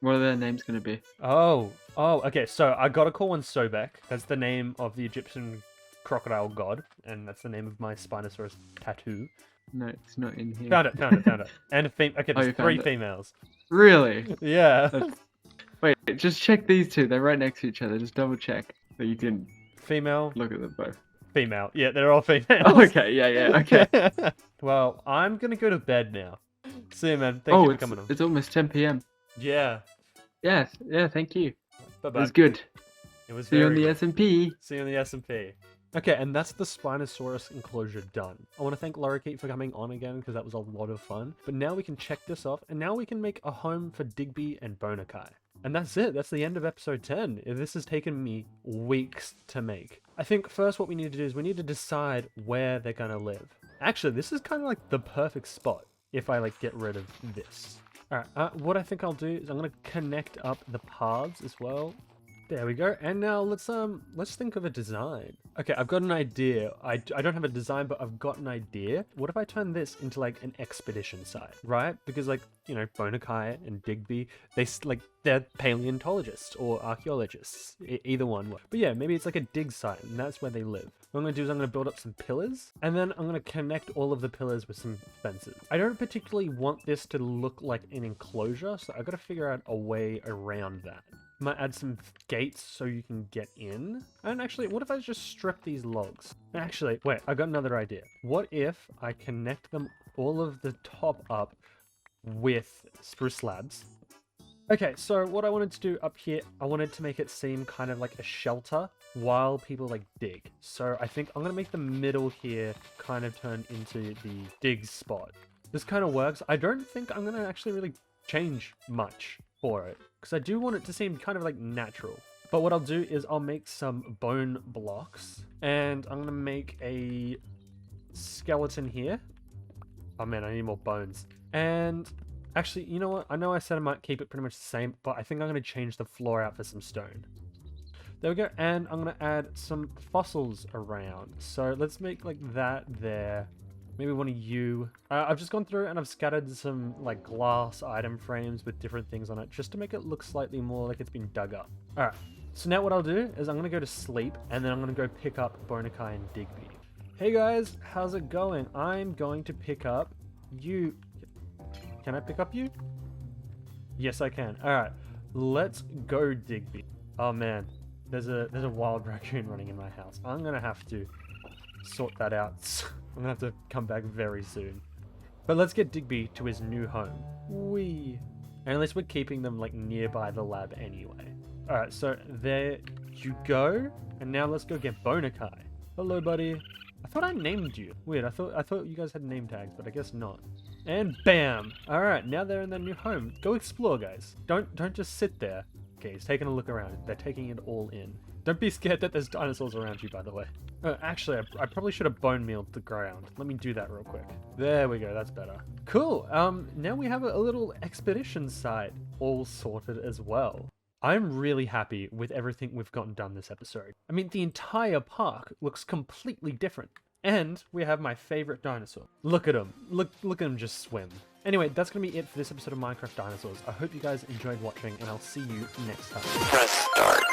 What are their names gonna be? Oh, okay. So I gotta call one Sobek. That's the name of the Egyptian crocodile god, and that's the name of my Spinosaurus tattoo. No, it's not in here. Found it. And a okay, Oh, there's you 3 found it. females. Really? Yeah. Wait, just check these two. They're right next to each other. Just double check that you didn't Female, look at them both. female. Yeah, they're all females. Oh, okay. Yeah. Okay. Well, I'm gonna go to bed now. See you, man. Thank you for coming on. It's almost 10 p.m. Yeah. Yes. Yeah. Thank you. Bye It bye. was good. It was See you very on the good. S&P. See you on the S&P. Okay, and that's the Spinosaurus enclosure done. I want to thank Loorikeet for coming on again because that was a lot of fun. But now we can check this off, and now we can make a home for Digby and Bonakai. And that's it. That's the end of episode 10. This has taken me weeks to make. I think first what we need to do is we need to decide where they're going to live. Actually, this is kind of like the perfect spot if I get rid of this. All right, what I think I'll do is I'm going to connect up the paths as well. There we go. And now let's think of a design. Okay, I've got an idea. I don't have a design, but I've got an idea. What if I turn this into an expedition site, right? Because Bonakai and Digby, they're paleontologists or archaeologists, either one. But yeah, maybe it's a dig site, and that's where they live. What I'm going to do is I'm going to build up some pillars, and then I'm going to connect all of the pillars with some fences. I don't particularly want this to look like an enclosure, so I've got to figure out a way around that. Might add some gates so you can get in. And actually, what if I just strip these logs? Actually, wait, I got another idea. What if I connect them all of the top up with spruce slabs? Okay, so what I wanted to do up here, I wanted to make it seem kind of like a shelter while people dig. So I think I'm gonna make the middle here kind of turn into the dig spot. This kind of works. I don't think I'm gonna actually really change much for it, because I do want it to seem kind of natural. But what I'll do is I'll make some bone blocks, and I'm gonna make a skeleton here. Oh man, I need more bones. And actually, you know what? I know I said I might keep it pretty much the same, but I think I'm gonna change the floor out for some stone. There we go, and I'm gonna add some fossils around. So let's make that there. Maybe one of you. I've just gone through and I've scattered some glass item frames with different things on it just to make it look slightly more like it's been dug up. All right, so now what I'll do is I'm gonna go to sleep, and then I'm gonna go pick up Bonakai and Digby. Hey guys, how's it going? I'm going to pick up you. Can I pick up you? Yes, I can. All right, let's go, Digby. Oh man, there's a wild raccoon running in my house. I'm gonna have to sort that out. I'm gonna have to come back very soon. But let's get Digby to his new home. Whee! And at least we're keeping them like nearby the lab anyway. Alright, so there you go. And now let's go get Bonakai. Hello, buddy. I thought I named you. Weird, I thought you guys had name tags, but I guess not. And bam! Alright, now they're in their new home. Go explore, guys. Don't just sit there. Okay, he's taking a look around. They're taking it all in. Don't be scared that there's dinosaurs around you, by the way. Actually, I probably should have bone mealed the ground. Let me do that real quick. There we go, that's better. Cool, now we have a little expedition site all sorted as well. I'm really happy with everything we've gotten done this episode. I mean, the entire park looks completely different. And we have my favorite dinosaur. Look at him. Look at him just swim. Anyway, that's going to be it for this episode of Minecraft Dinosaurs. I hope you guys enjoyed watching, and I'll see you next time. Press start.